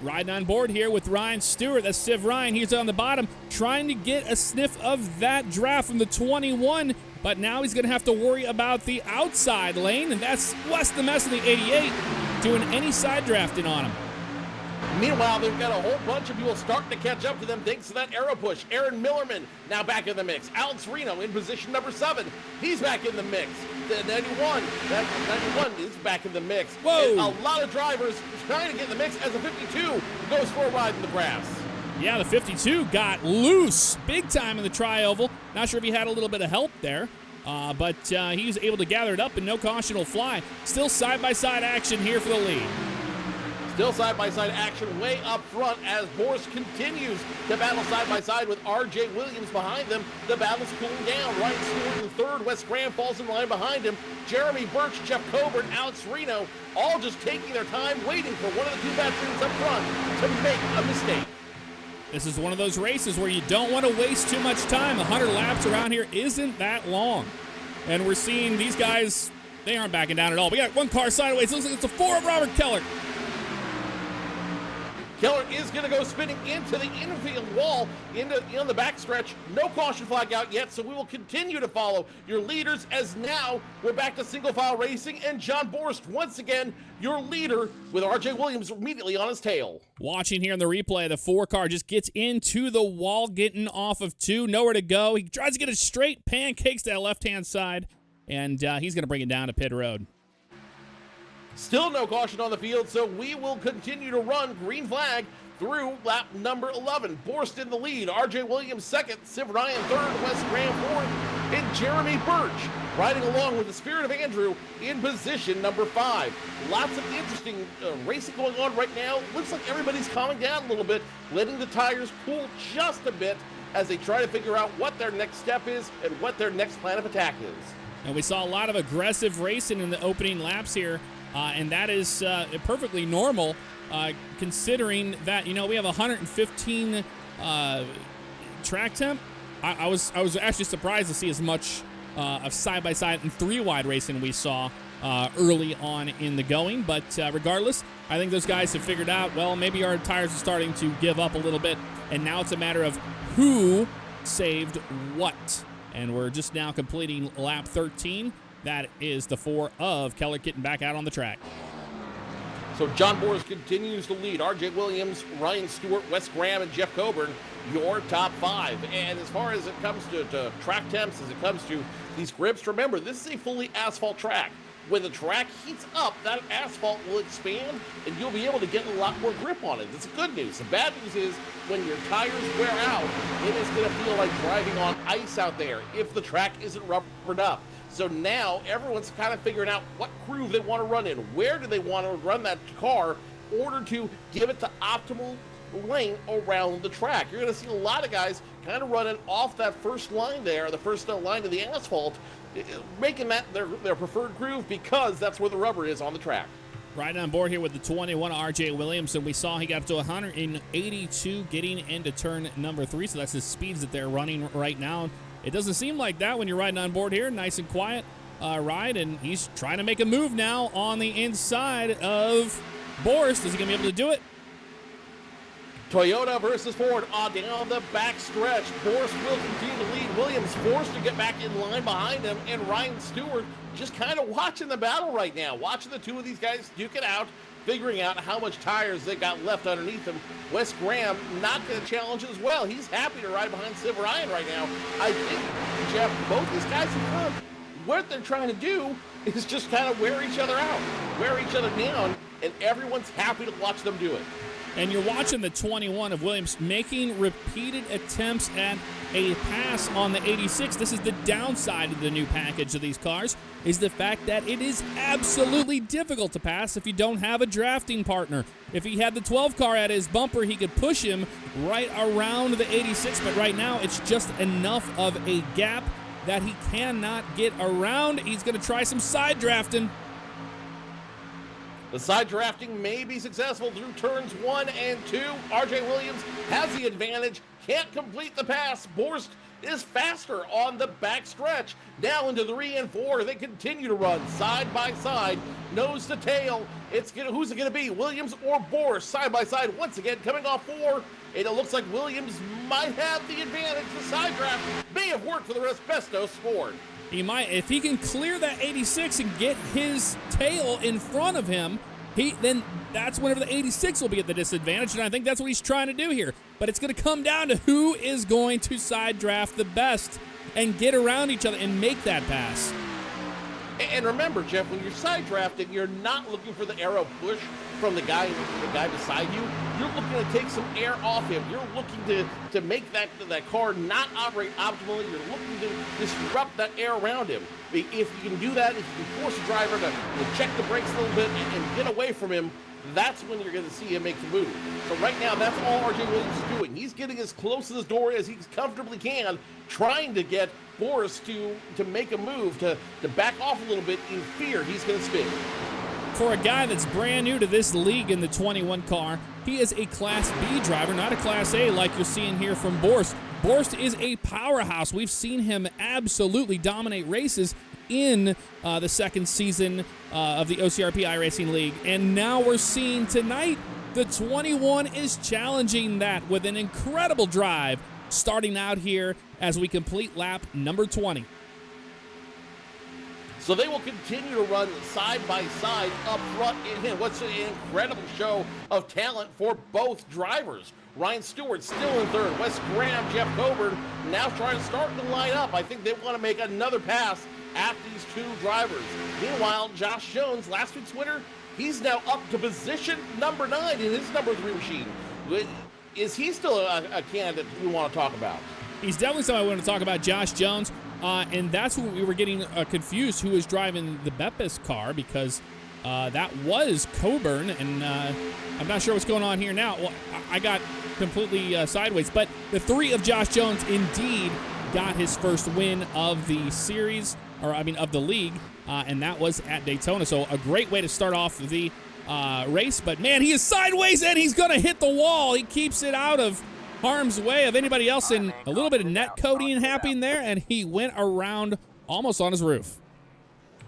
S1: Riding on board here with Ryan Stewart. That's Civ Ryan. He's on the bottom trying to get a sniff of that draft from the 21, but now he's going to have to worry about the outside lane, and that's Wes the Mess in the 88 doing any side drafting on him.
S2: Meanwhile, they've got a whole bunch of people starting to catch up to them thanks to that arrow push. Aaron Millerman now back in the mix. Alex Reno in position number 7. He's back in the mix. The 91 is back in the mix.
S1: Whoa!
S2: And a lot of drivers trying to get in the mix as the 52 goes for a ride in the grass.
S1: Yeah, the 52 got loose big time in the tri-oval. Not sure if he had a little bit of help there, but he was able to gather it up and no caution will fly. Still side-by-side action here for the lead.
S2: Still side-by-side action way up front as Borst continues to battle side-by-side with RJ Williams behind them. The battle's cooling down. Ryan Stewart in third. Wes Graham falls in line behind him. Jeremy Birch, Jeff Coburn, Alex Reno, all just taking their time waiting for one of the 2 veterans up front to make a mistake.
S1: This is one of those races where you don't want to waste too much time. 100 laps around here isn't that long. And we're seeing these guys, they aren't backing down at all. We got one car sideways. Looks like it's a 4 of Robert Keller.
S2: Keller is going to go spinning into the infield wall, on the backstretch. No caution flag out yet, so we will continue to follow your leaders as now we're back to single file racing, and John Borst, once again, your leader with RJ Williams immediately on his tail.
S1: Watching here in the replay, the 4 car just gets into the wall, getting off of 2, nowhere to go. He tries to get a straight, pancakes to that left-hand side, and he's going to bring it down to pit road.
S2: Still no caution on the field, so we will continue to run green flag through lap number 11. Borst in the lead, RJ Williams second, Siv Ryan third, Wes Graham fourth, and Jeremy Birch riding along with the Spirit of Andrew in position number 5. Lots of interesting racing going on right now. Looks like everybody's calming down a little bit, letting the tires cool just a bit as they try to figure out what their next step is and what their next plan of attack is.
S1: And we saw a lot of aggressive racing in the opening laps here. And that is perfectly normal, considering that, we have 115 track temp. I was actually surprised to see as much of side-by-side and 3-wide racing we saw early on in the going. But regardless, I think those guys have figured out, well, maybe our tires are starting to give up a little bit, and now it's a matter of who saved what. And we're just now completing lap 13. That is the 4 of Keller getting back out on the track.
S2: So John Borst continues to lead. RJ Williams, Ryan Stewart, Wes Graham, and Jeff Coburn, your top 5. And as far as it comes to track temps, as it comes to these grips, remember, this is a fully asphalt track. When the track heats up, that asphalt will expand, and you'll be able to get a lot more grip on it. That's good news. The bad news is when your tires wear out, it is going to feel like driving on ice out there if the track isn't rubbered up. So now everyone's kind of figuring out what groove they want to run in. Where do they want to run that car in order to give it the optimal lane around the track? You're going to see a lot of guys kind of running off that first line there, the first line of the asphalt, making that their preferred groove because that's where the rubber is on the track.
S1: Right on board here with the 21, RJ Williams, and we saw he got up to 182 getting into turn number 3, so that's the speeds that they're running right now. It doesn't seem like that when you're riding on board here. Nice and quiet ride, and he's trying to make a move now on the inside of Borst. Is he going to be able to do it?
S2: Toyota versus Ford down the back stretch. Borst will continue to lead. Williams forced to get back in line behind him, and Ryan Stewart just kind of watching the battle right now, watching the two of these guys duke it out, figuring out how much tires they got left underneath them. Wes Graham not going to challenge as well. He's happy to ride behind Siv Ryan right now. I think, Jeff, both these guys in front, what they're trying to do is just kind of wear each other out, wear each other down, and everyone's happy to watch them do it.
S1: And you're watching the 21 of Williams making repeated attempts at a pass on the 86. This is the downside of the new package of these cars, is the fact that it is absolutely difficult to pass if you don't have a drafting partner. If he had the 12 car at his bumper, he could push him right around the 86, but right now it's just enough of a gap that he cannot get around. He's going to try some side drafting.
S2: The side drafting may be successful through turns 1 and 2. RJ Williams has the advantage, can't complete the pass. Borst is faster on the back stretch. Now into 3 and 4. They continue to run side by side, nose to tail. Who's it going to be, Williams or Borst? Side by side once again, coming off 4. And it looks like Williams might have the advantage. The side draft may have worked for the Respetos Ford.
S1: He might, if he can clear that 86 and get his tail in front of him, then that's whenever the 86 will be at the disadvantage, and I think that's what he's trying to do here. But it's going to come down to who is going to side draft the best and get around each other and make that pass.
S2: And remember, Jeff, when you're side drafting, you're not looking for the arrow push from the guy beside you. You're looking to take some air off him. You're looking to make that car not operate optimally. You're looking to disrupt that air around him. If you can do that, if you can force the driver to check the brakes a little bit and get away from him, that's when you're going to see him make the move. So right now, that's all RJ Williams is doing. He's getting as close to this door as he comfortably can, trying to get Borst to make a move, to back off a little bit in fear he's going to spin.
S1: For a guy that's brand new to this league in the 21 car, he is a Class B driver, not a Class A like you're seeing here from Borst. Borst is a powerhouse. We've seen him absolutely dominate races in the second season of the OCRP iRacing League. And now we're seeing tonight The 21 is challenging that with an incredible drive starting out here as we complete lap number 20.
S2: So they will continue to run side by side up front in him. What's an incredible show of talent for both drivers. Ryan Stewart still in third. Wes Graham, Jeff Coburn now trying to start to line up. I think they want to make another pass at these two drivers. Meanwhile, Josh Jones, last week's winner, he's now up to position number 9 in his number 3 machine. Is he still a candidate we want to talk about?
S1: He's definitely somebody I want to talk about, Josh Jones. And that's what we were getting confused who was driving the Beppis car, because that was Coburn, and I'm not sure what's going on here now. Well, I got completely sideways, but the 3 of Josh Jones indeed got his first win of the series, of the league, and that was at Daytona. So a great way to start off the race, but man, he is sideways and he's going to hit the wall. He keeps it out of harm's way of anybody else, and a little bit of net coating happening there, and he went around almost on his roof.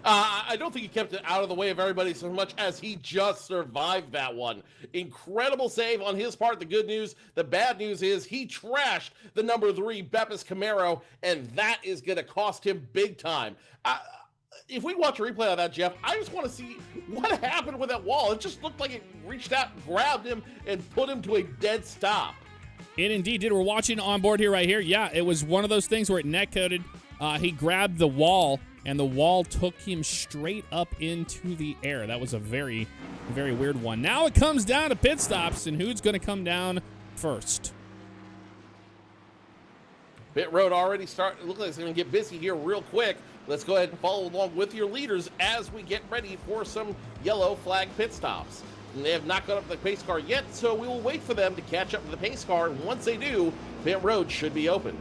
S2: I don't think he kept it out of the way of everybody so much as he just survived that one. Incredible save on his part. The good news, the bad news is he trashed the number 3 Beppis Camaro, and that is going to cost him big time. If we watch a replay of that, Jeff, I just want to see what happened with that wall. It just looked like it reached out, grabbed him, and put him to a dead stop.
S1: It indeed did. We're watching on board here right here. Yeah, it was one of those things where it net coated. He grabbed the wall, and the wall took him straight up into the air. That was a very, very weird one. Now it comes down to pit stops, and who's going to come down first?
S2: Pit road already starting. Looks like it's going to get busy here real quick. Let's go ahead and follow along with your leaders as we get ready for some yellow flag pit stops. And they have not got up to the pace car yet, so we will wait for them to catch up to the pace car. And once they do, pit road should be open.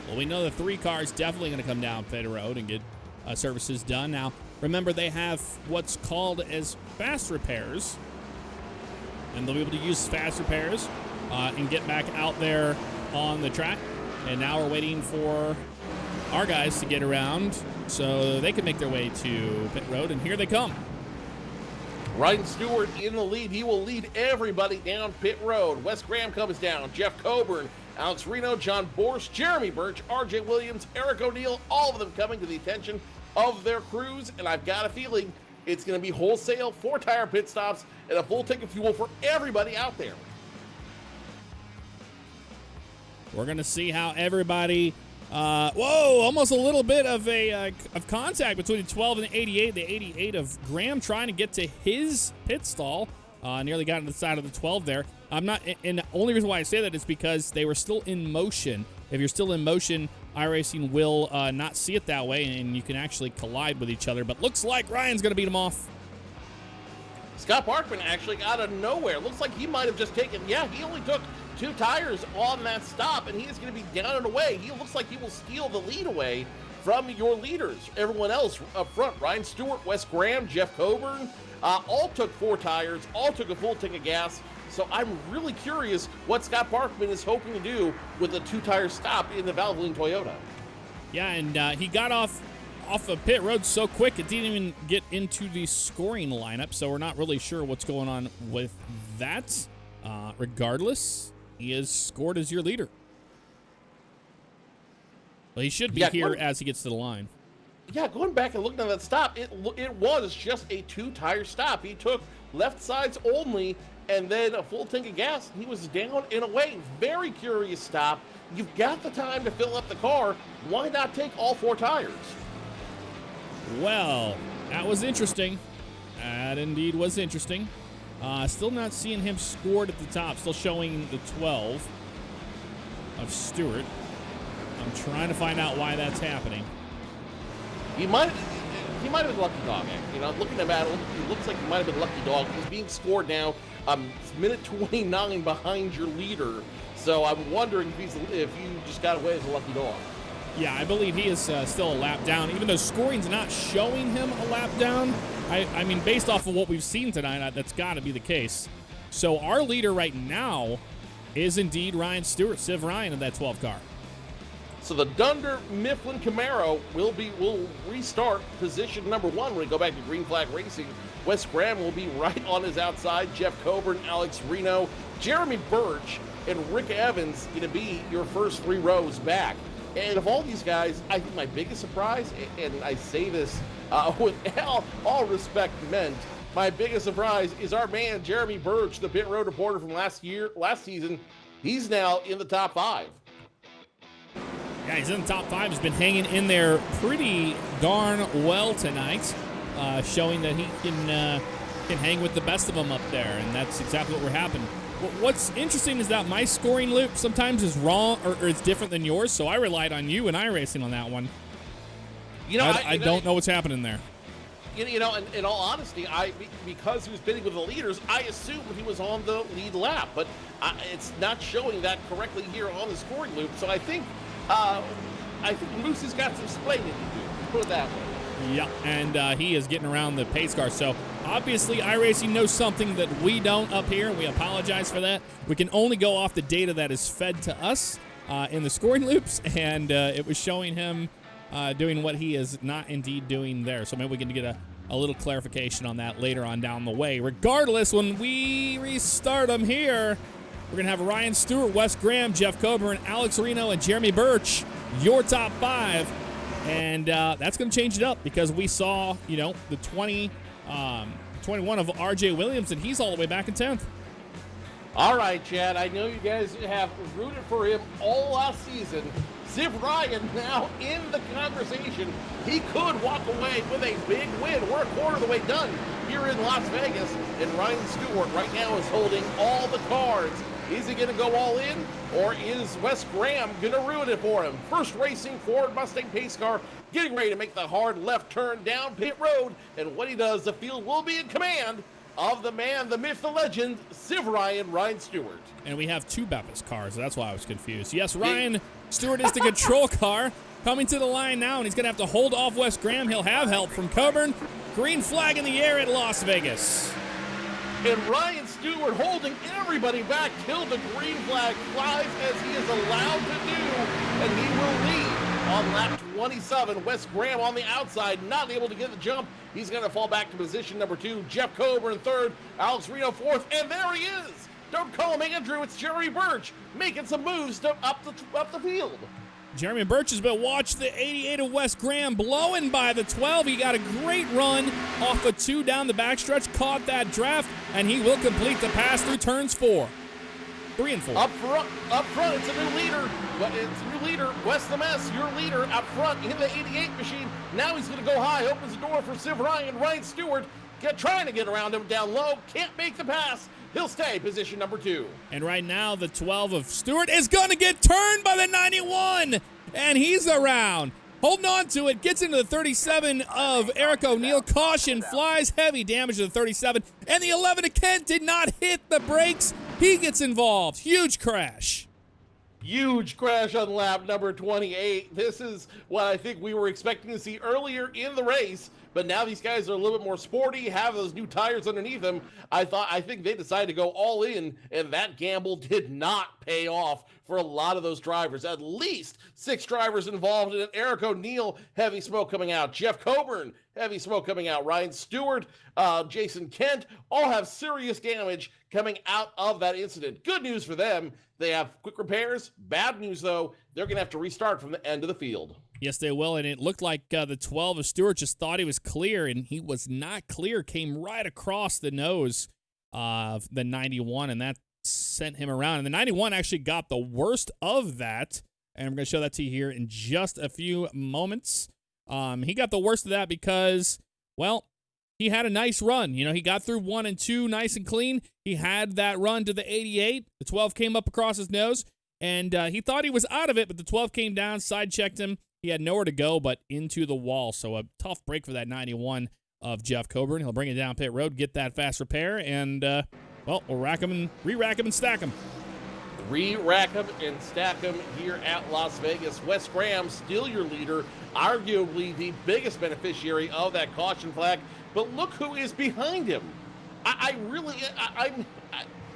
S1: Well, we know the 3 cars definitely going to come down pit road and get services done. Now, remember, they have what's called as fast repairs, and they'll be able to use fast repairs and get back out there on the track. And now we're waiting for our guys to get around so they can make their way to pit road, and here they come.
S2: Ryan Stewart in the lead. He will lead everybody down pit road. Wes Graham comes down. Jeff Coburn, Alex Reno, John Borst, Jeremy Birch, RJ Williams, Eric O'Neill, all of them coming to the attention of their crews. And I've got a feeling it's going to be wholesale 4-tire pit stops and a full tank of fuel for everybody out there.
S1: We're going to see how everybody... almost a little bit of of contact between the 12 and the 88. The 88 of Graham trying to get to his pit stall. Nearly got on the side of the 12 there. And the only reason why I say that is because they were still in motion. If you're still in motion, iRacing will not see it that way, and you can actually collide with each other. But looks like Ryan's going to beat him off.
S2: Scott Barkman actually out of nowhere. Looks like he might have just taken, he only took 2 tires on that stop, and he is going to be down and away. He looks like he will steal the lead away from your leaders. Everyone else up front, Ryan Stewart, Wes Graham, Jeff Coburn, all took 4 tires, all took a full tank of gas. So I'm really curious what Scott Barkman is hoping to do with a 2-tire stop in the Valvoline Toyota.
S1: Yeah, and he got off of pit road so quick it didn't even get into the scoring lineup, so we're not really sure what's going on with that. Regardless, he is scored as your leader. Well, he should be here as he gets to the line.
S2: Yeah, going back and looking at that stop, it was just a 2-tire stop. He took left sides only and then a full tank of gas. He was down and away. Very curious stop. You've got the time to fill up the car. Why not take all 4 tires?
S1: Well, that was interesting. That indeed was interesting. Still not seeing him scored at the top. Still showing the 12 of Stewart. I'm trying to find out why that's happening.
S2: He might have been lucky dog. Looking at him, it looks like he might have been lucky dog. He's being scored now. Minute 29 behind your leader. So I'm wondering if you just got away as a lucky dog.
S1: Yeah, I believe he is still a lap down, even though scoring's not showing him a lap down. I mean, based off of what we've seen tonight, that's got to be the case. So our leader right now is indeed Ryan Stewart, Civ Ryan, in that 12 car.
S2: So the Dunder Mifflin Camaro will restart position number 1 when we go back to green flag racing. Wes Graham will be right on his outside. Jeff Coburn, Alex Reno, Jeremy Birch, and Rick Evans going to be your first 3 rows back. And of all these guys, I think my biggest surprise, and I say this with all respect meant, my biggest surprise is our man Jeremy Birch, the pit road reporter from last season. He's now in the top 5.
S1: Yeah, he's in the top 5. He's been hanging in there pretty darn well tonight, showing that he can hang with the best of them up there, and that's exactly what we're happening. What's interesting is that my scoring loop sometimes is wrong or it's different than yours, so I relied on you and iRacing on that one. I don't know what's happening there.
S2: In all honesty, because he was bidding with the leaders, I assumed he was on the lead lap, but it's not showing that correctly here on the scoring loop. So I think Lucy's got some explaining to do. Put it that way.
S1: Yeah, and he is getting around the pace car. So obviously, iRacing knows something that we don't up here, and we apologize for that. We can only go off the data that is fed to us in the scoring loops, and it was showing him doing what he is not indeed doing there. So maybe we can get a little clarification on that later on down the way. Regardless, when we restart them here, we're going to have Ryan Stewart, Wes Graham, Jeff Coburn, Alex Reno, and Jeremy Birch, your top 5. And that's going to change it up because we saw, the 21 of R.J. Williams, and he's all the way back in 10th.
S2: All right, Chad, I know you guys have rooted for him all last season. Ziv Ryan now in the conversation. He could walk away with a big win. We're a quarter of the way done here in Las Vegas, and Ryan Stewart right now is holding all the cards. Is he going to go all in, or is Wes Graham going to ruin it for him? First racing Ford Mustang pace car, getting ready to make the hard left turn down pit road, and when he does, the field will be in command of the man, the myth, the legend, Ziv Ryan Stewart.
S1: And we have 2 Bevis cars. That's why I was confused. Yes, Ryan Stewart is the control car, coming to the line now, and he's going to have to hold off Wes Graham. He'll have help from Coburn. Green flag in the air at Las Vegas.
S2: And Ryan Stewart holding everybody back till the green flag flies as he is allowed to do, and he will lead on lap 27. Wes Graham on the outside, not able to get the jump. He's going to fall back to position number 2. Jeff Coburn 3rd, Alex Reno 4th, and there he is. Don't call him Andrew, it's Jeremy Birch making some moves up the field.
S1: Jeremy Birch has been watched the 88 of Wes Graham blowing by the 12. He got a great run off the 2 down the backstretch, caught that draft, and he will complete the pass through turns 3 and 4.
S2: Up front, it's a new leader. But it's a new leader, Wes the Mess, your leader up front in the 88 machine. Now he's going to go high, opens the door for Ziv Ryan. Ryan Stewart trying to get around him down low, can't make the pass. He'll stay position number 2.
S1: And right now, the 12 of Stewart is going to get turned by the 91. And he's around. Holding on to it. Gets into the 37 of Eric O'Neill. Caution flies. Heavy damage to the 37. And the 11 of Kent did not hit the brakes. He gets involved. Huge crash.
S2: Huge crash on lap number 28. This is what I think we were expecting to see earlier in the race. But now these guys are a little bit more sporty, have those new tires underneath them. I think they decided to go all in, and that gamble did not pay off for a lot of those drivers. At least 6 drivers involved in it. Eric O'Neill, heavy smoke coming out. Jeff Coburn, heavy smoke coming out. Ryan Stewart, Jason Kent, all have serious damage coming out of that incident. Good news for them. They have quick repairs. Bad news, though, they're going to have to restart from the end of the field.
S1: Yes, they will, and it looked like the 12 of Stewart just thought he was clear, and he was not clear. Came right across the nose of the 91, and that sent him around. And the 91 actually got the worst of that, and I'm going to show that to you here in just a few moments. He got the worst of that because, well, he had a nice run. He got through 1 and 2 nice and clean. He had that run to the 88. The 12 came up across his nose, and he thought he was out of it, but the 12 came down, side-checked him. He had nowhere to go but into the wall, so a tough break for that 91 of Jeff Coburn. He'll bring it down pit road, get that fast repair, and, well, we'll re-rack him and stack him.
S2: Re-rack him and stack him here at Las Vegas. Wes Graham, still your leader, arguably the biggest beneficiary of that caution flag, but look who is behind him.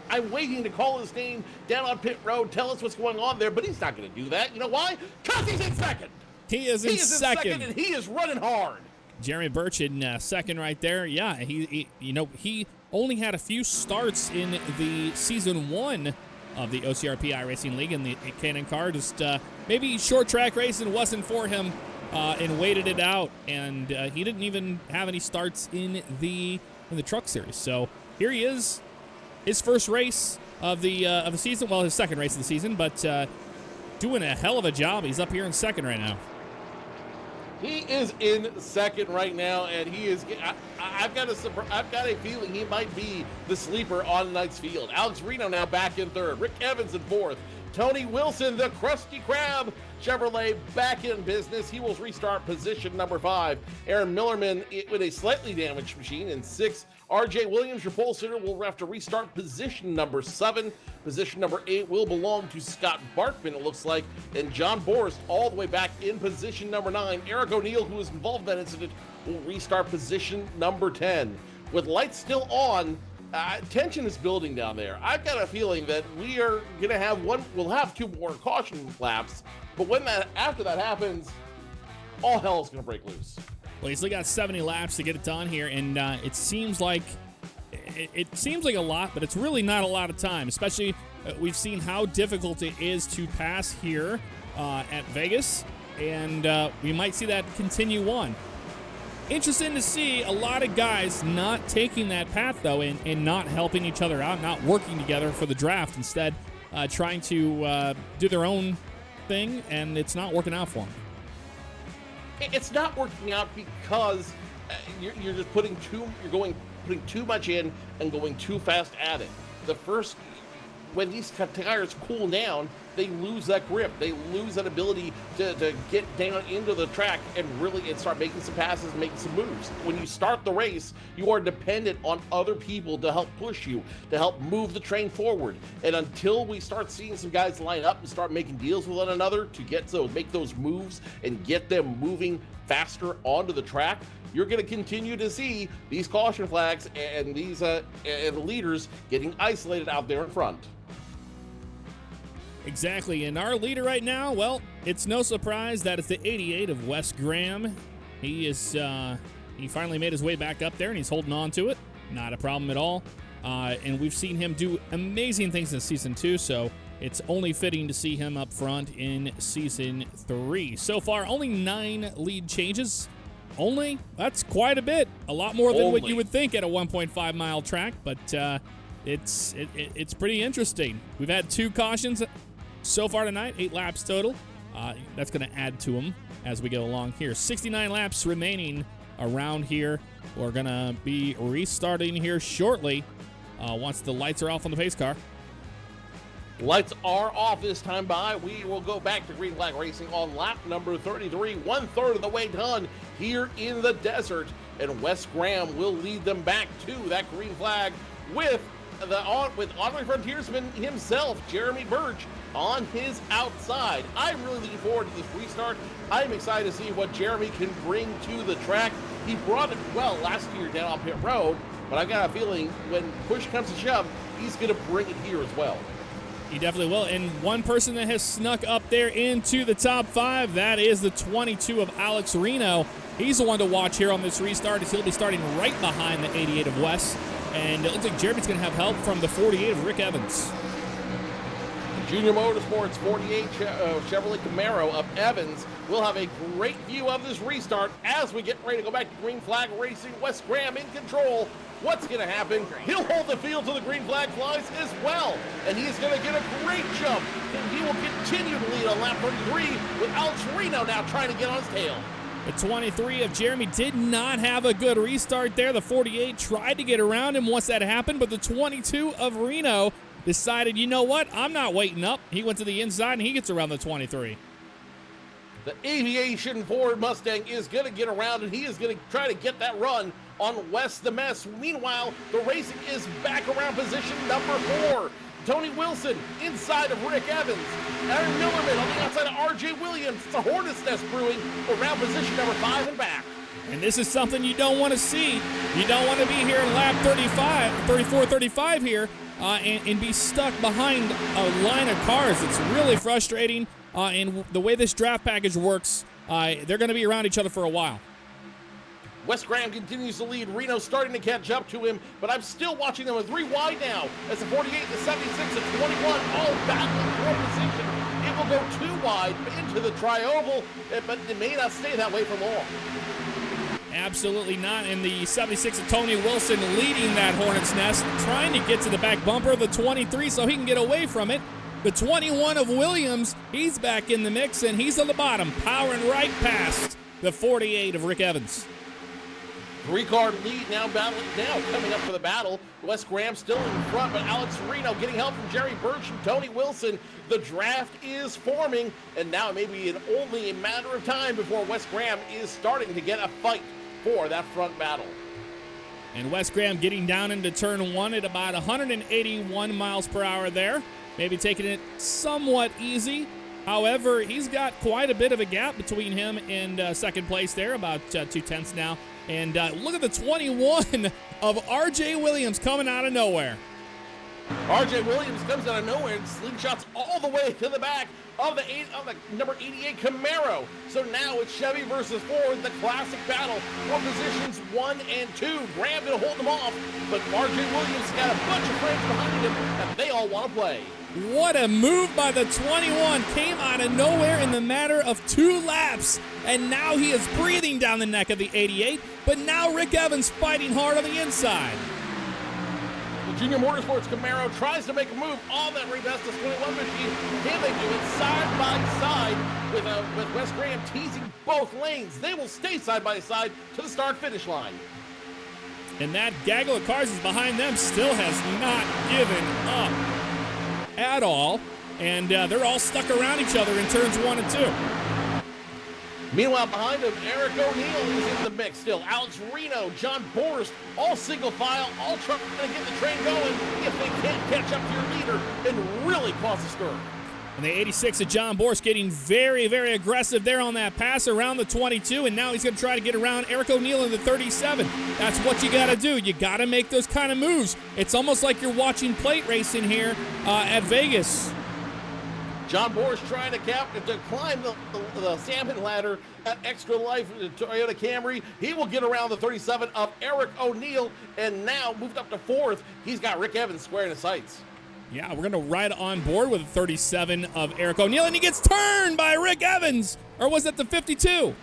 S2: I'm waiting to call his name down on pit road, tell us what's going on there, but he's not going to do that. You know why? Because he's in second.
S1: He is in second,
S2: and he is running hard.
S1: Jeremy Birch in second right there. Yeah, he only had a few starts in the season 1 of the OCRP iRacing League in the Cannon car. Just maybe short track racing wasn't for him, and waited it out. And he didn't even have any starts in the truck series. So here he is, his first race of the season. Well, his second race of the season, but doing a hell of a job. He's up here in second right now.
S2: He is in second right now, and he is. I've got a feeling he might be the sleeper on tonight's field. Alex Reno now back in third. Rick Evans in fourth. Tony Wilson, the Krusty Krab Chevrolet, back in business. He will restart position number 5. Aaron Millerman with a slightly damaged machine in 6th. RJ Williams, your pole sitter, will have to restart position number 7. Position number 8 will belong to Scott Barkman, it looks like. And John Borst all the way back in position number 9. Eric O'Neill, who was involved in that incident, will restart position number 10. With lights still on, tension is building down there. I've got a feeling that we are going to have we'll have 2 more caution laps, but after that happens, all hell is going to break loose.
S1: Well, he's only got 70 laps to get it done here, and it seems like a lot, but it's really not a lot of time. Especially, we've seen how difficult it is to pass here at Vegas, and we might see that continue on. Interesting to see a lot of guys not taking that path, though, and not helping each other out, not working together for the draft. Instead, trying to do their own thing, and it's not working out for them.
S2: It's not working out because you're just putting too much in and going too fast at it. When these tires cool down, they lose that grip. They lose that ability to get down into the track and start making some passes, making some moves. When you start the race, you are dependent on other people to help push you, to help move the train forward. And until we start seeing some guys line up and start making deals with one another to make those moves and get them moving faster onto the track, you're going to continue to see these caution flags and these and leaders getting isolated out there in front.
S1: Exactly, and our leader right now, well, it's no surprise that it's the 88 of Wes Graham. He finally made his way back up there, and he's holding on to it. Not a problem at all. And we've seen him do amazing things in Season 2, so it's only fitting to see him up front in Season 3. So far, only 9 lead changes. Only? That's quite a bit. A lot more than what you would think at a 1.5-mile track, but it's pretty interesting. We've had 2 cautions so far tonight, 8 laps total. That's going to add to them as we go along here. 69 laps remaining around here. We're going to be restarting here shortly once the lights are off on the pace car.
S2: Lights are off this time by. We will go back to green flag racing on lap number 33, 1/3 of the way done here in the desert. And Wes Graham will lead them back to that green flag with honorary frontiersman himself, Jeremy Birch, on his outside. I'm really looking forward to this restart. I'm excited to see what Jeremy can bring to the track. He brought it well last year down on pit road, but I got a feeling when push comes to shove, he's going to bring it here as well.
S1: He definitely will. And one person that has snuck up there into the top 5, that is the 22 of Alex Reno. He's the one to watch here on this restart, as he'll be starting right behind the 88 of Wes. And it looks like Jeremy's going to have help from the 48 of Rick Evans.
S2: Junior Motorsports 48 Chevrolet Camaro of Evans will have a great view of this restart as we get ready to go back to green flag racing. Wes Graham in control. What's going to happen? He'll hold the field till the green flag flies as well. And he's going to get a great jump. And he will continue to lead on lap 33 with Alex Reno now trying to get on his tail.
S1: The 23 of Jeremy did not have a good restart there. The 48 tried to get around him once that happened, but the 22 of Reno decided, you know what? I'm not waiting up. He went to the inside, and he gets around the 23.
S2: The Aviation Ford Mustang is going to get around, and he is going to try to get that run on Wes the Mess. Meanwhile, the racing is back around position number 4. Tony Wilson inside of Rick Evans. Aaron Millerman on the outside of RJ Williams. It's a hornet's nest brewing around position number 5 and back.
S1: And this is something you don't want to see. You don't want to be here in lap 34, 35 here and be stuck behind a line of cars. It's really frustrating, and the way this draft package works, they're going to be around each other for a while.
S2: Wes Graham continues to lead. Reno starting to catch up to him, but I'm still watching them with 3 wide now as the 48, the 76, and 21 all battling for position. It will go 2 wide into the tri-oval, but it may not stay that way for long.
S1: Absolutely not. And the 76 of Tony Wilson leading that Hornet's Nest, trying to get to the back bumper of the 23 so he can get away from it. The 21 of Williams, he's back in the mix, and he's on the bottom, powering right past the 48 of Rick Evans.
S2: 3-car lead now coming up for the battle. Wes Graham still in front, but Alex Reno getting help from Jerry Birch and Tony Wilson. The draft is forming, and now it may be only a matter of time before Wes Graham is starting to get a fight for that front battle.
S1: And Wes Graham getting down into turn 1 at about 181 miles per hour there. Maybe taking it somewhat easy. However, he's got quite a bit of a gap between him and second place there, about 2/10 now. And look at the 21 of R.J. Williams coming out of nowhere.
S2: R.J. Williams comes out of nowhere and slingshots all the way to the back of the number 88 Camaro. So now it's Chevy versus Ford, the classic battle for positions 1 and 2. Graham gonna hold them off, but R.J. Williams got a bunch of friends behind him, and they all want to play.
S1: What a move by the 21. Came out of nowhere in the matter of 2 laps. And now he is breathing down the neck of the 88. But now Rick Evans fighting hard on the inside.
S2: The Junior Motorsports Camaro tries to make a move on that Rebestos 21 machine. Can they do it side by side with Wes Graham teasing both lanes? They will stay side by side to the start-finish line.
S1: And that gaggle of cars is behind them still has not given up at all, and they're all stuck around each other in turns 1 and 2.
S2: Meanwhile, behind him, Eric O'Neill is in the mix still. Alex Reno, John Borst, all single file, all trying to get the train going if they can't catch up to your leader and really cause a stir.
S1: And the 86 of John Borst getting very, very aggressive there on that pass around the 22, and now he's going to try to get around Eric O'Neill in the 37. That's what you got to do. You got to make those kind of moves. It's almost like you're watching plate racing here at Vegas.
S2: John Borst trying to climb the salmon ladder at Extra Life Toyota Camry. He will get around the 37 of Eric O'Neill, and now moved up to 4th. He's got Rick Evans squaring his sights.
S1: Yeah, we're going to ride on board with the 37 of Eric O'Neill, and he gets turned by Rick Evans. Or was that the 52?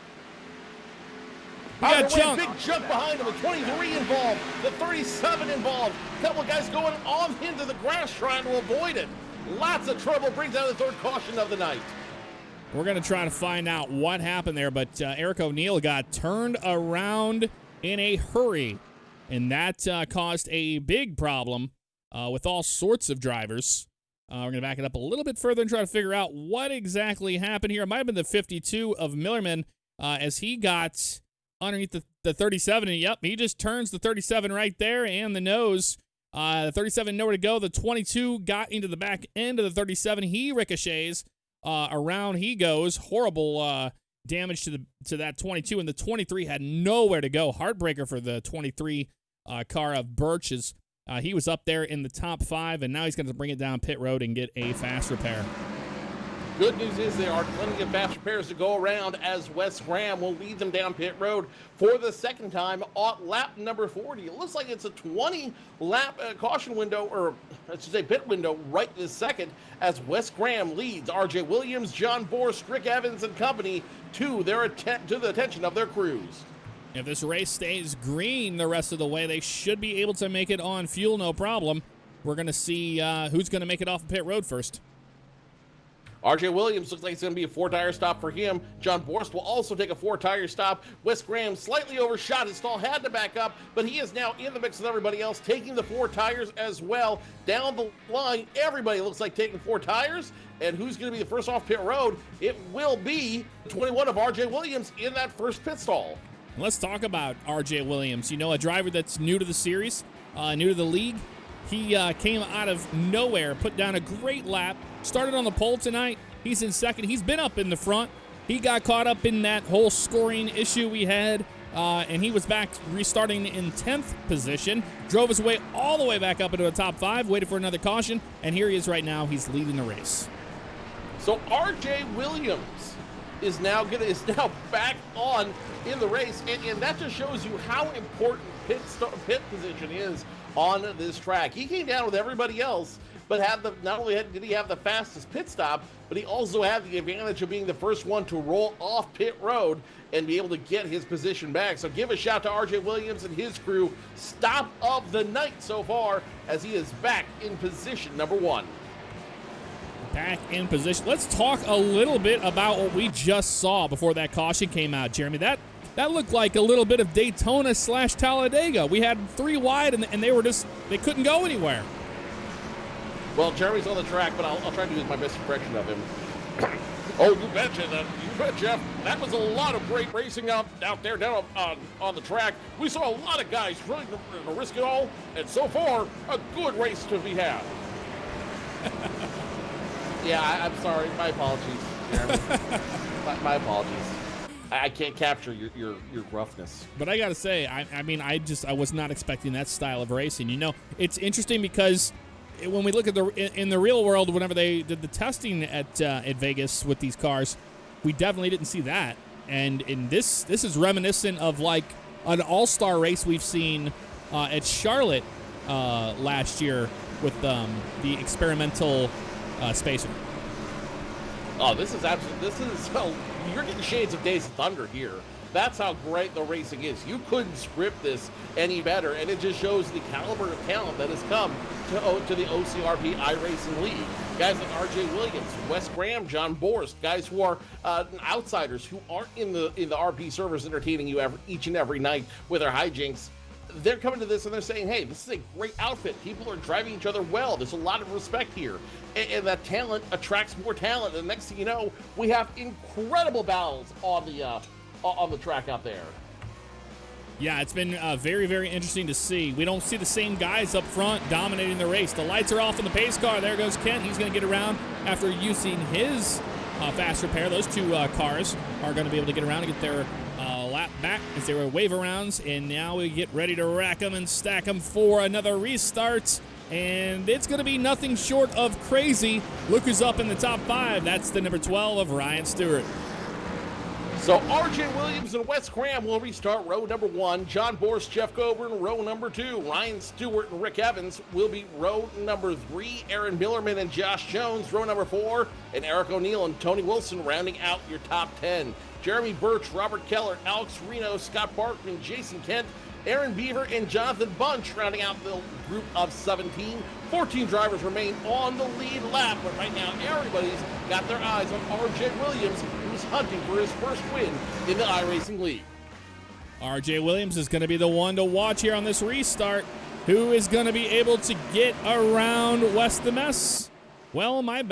S2: Big jump behind him. The 23 involved. The 37 involved. A couple of guys going on into the grass trying to avoid it. Lots of trouble. Brings out the 3rd caution of the night.
S1: We're going to try to find out what happened there, but Eric O'Neill got turned around in a hurry, and that caused a big problem with all sorts of drivers. We're going to back it up a little bit further and try to figure out what exactly happened here. It might have been the 52 of Millerman as he got underneath the 37. And yep, he just turns the 37 right there and the nose. The 37 nowhere to go. The 22 got into the back end of the 37. He ricochets. Around he goes. Horrible damage to that 22. And the 23 had nowhere to go. Heartbreaker for the 23 car of Birch's. He was up there in the top 5, and now he's going to bring it down pit road and get a fast repair.
S2: Good news is there are plenty of fast repairs to go around as Wes Graham will lead them down pit road for the second time on lap number 40. It looks like it's a 20-lap caution window, or I should say pit window, right this second as Wes Graham leads R.J. Williams, John Borst, Rick Evans, and company to the attention of their crews.
S1: If this race stays green the rest of the way, they should be able to make it on fuel, no problem. We're going to see who's going to make it off the pit road first.
S2: R.J. Williams looks like it's going to be a 4-tire stop for him. John Borst will also take a 4-tire stop. Wes Graham slightly overshot. His stall had to back up, but he is now in the mix with everybody else, taking the 4 tires as well. Down the line, everybody looks like taking 4 tires. And who's going to be the first off pit road? It will be 21 of R.J. Williams in that first pit stall.
S1: Let's talk about R.J. Williams. You know, a driver that's new to the series, new to the league. He came out of nowhere, put down a great lap, started on the pole tonight. He's in second. He's been up in the front. He got caught up in that whole scoring issue we had and he was back restarting in 10th position, drove his way all the way back up into the top 5, waited for another caution, and here he is right now. He's leading the race.
S2: So R.J. Williams is now back on in the race, and that just shows you how important pit position is on this track. He came down with everybody else, but not only did he have the fastest pit stop, but he also had the advantage of being the first one to roll off pit road and be able to get his position back. So give a shout to R.J. Williams and his crew. Stop of the night so far, as he is back in position number 1.
S1: Back in position. Let's talk a little bit about what we just saw before that caution came out, Jeremy. That looked like a little bit of Daytona / Talladega. We had 3 wide, and they couldn't go anywhere.
S2: Well, Jeremy's on the track, but I'll try to do my best impression of him. Oh, you betcha, Jeff. That was a lot of great racing out there down on the track. We saw a lot of guys really to risk it all, and so far, a good race to be had. Yeah, I'm sorry. My apologies, Jeremy. my apologies. I can't capture your gruffness.
S1: But I gotta say, I was not expecting that style of racing. You know, it's interesting because when we look at in the real world, whenever they did the testing at Vegas with these cars, we definitely didn't see that. And in this is reminiscent of like an all-star race we've seen at Charlotte last year with the experimental spacer.
S2: Oh, you're getting shades of Days of Thunder here. That's how great the racing is. You couldn't script this any better, and it just shows the caliber of talent that has come to the OCRP iRacing League. Guys like R.J. Williams, Wes Graham, John Borst, guys who are outsiders who aren't in the RP servers entertaining you each and every night with their hijinks. They're coming to this and they're saying, hey, this is a great outfit. People are driving each other well. There's a lot of respect here. And that talent attracts more talent. And the next thing you know, we have incredible battles on the track out there.
S1: Yeah, it's been very, very interesting to see. We don't see the same guys up front dominating the race. The lights are off in the pace car. There goes Kent. He's going to get around after using his fast repair. Those 2 cars are going to be able to get around and get their lap back as they were wave arounds, and now we get ready to rack them and stack them for another restart, and it's going to be nothing short of crazy. Look who's up in the top 5. That's the number 12 of Ryan Stewart.
S2: So R.J. Williams and Wes Graham will restart row number 1. John Borst, Jeff Coburn, row number 2. Ryan Stewart and Rick Evans will be row number 3. Aaron Millerman and Josh Jones, row number 4. And Eric O'Neill and Tony Wilson rounding out your top 10. Jeremy Birch, Robert Keller, Alex Reno, Scott Barkman, Jason Kent, Aaron Beaver, and Jonathan Bunch rounding out the group of 17. 14 drivers remain on the lead lap, but right now everybody's got their eyes on R.J. Williams, who's hunting for his first win in the iRacing League.
S1: R.J. Williams is going to be the one to watch here on this restart. Who is going to be able to get around West the Mess? Well, my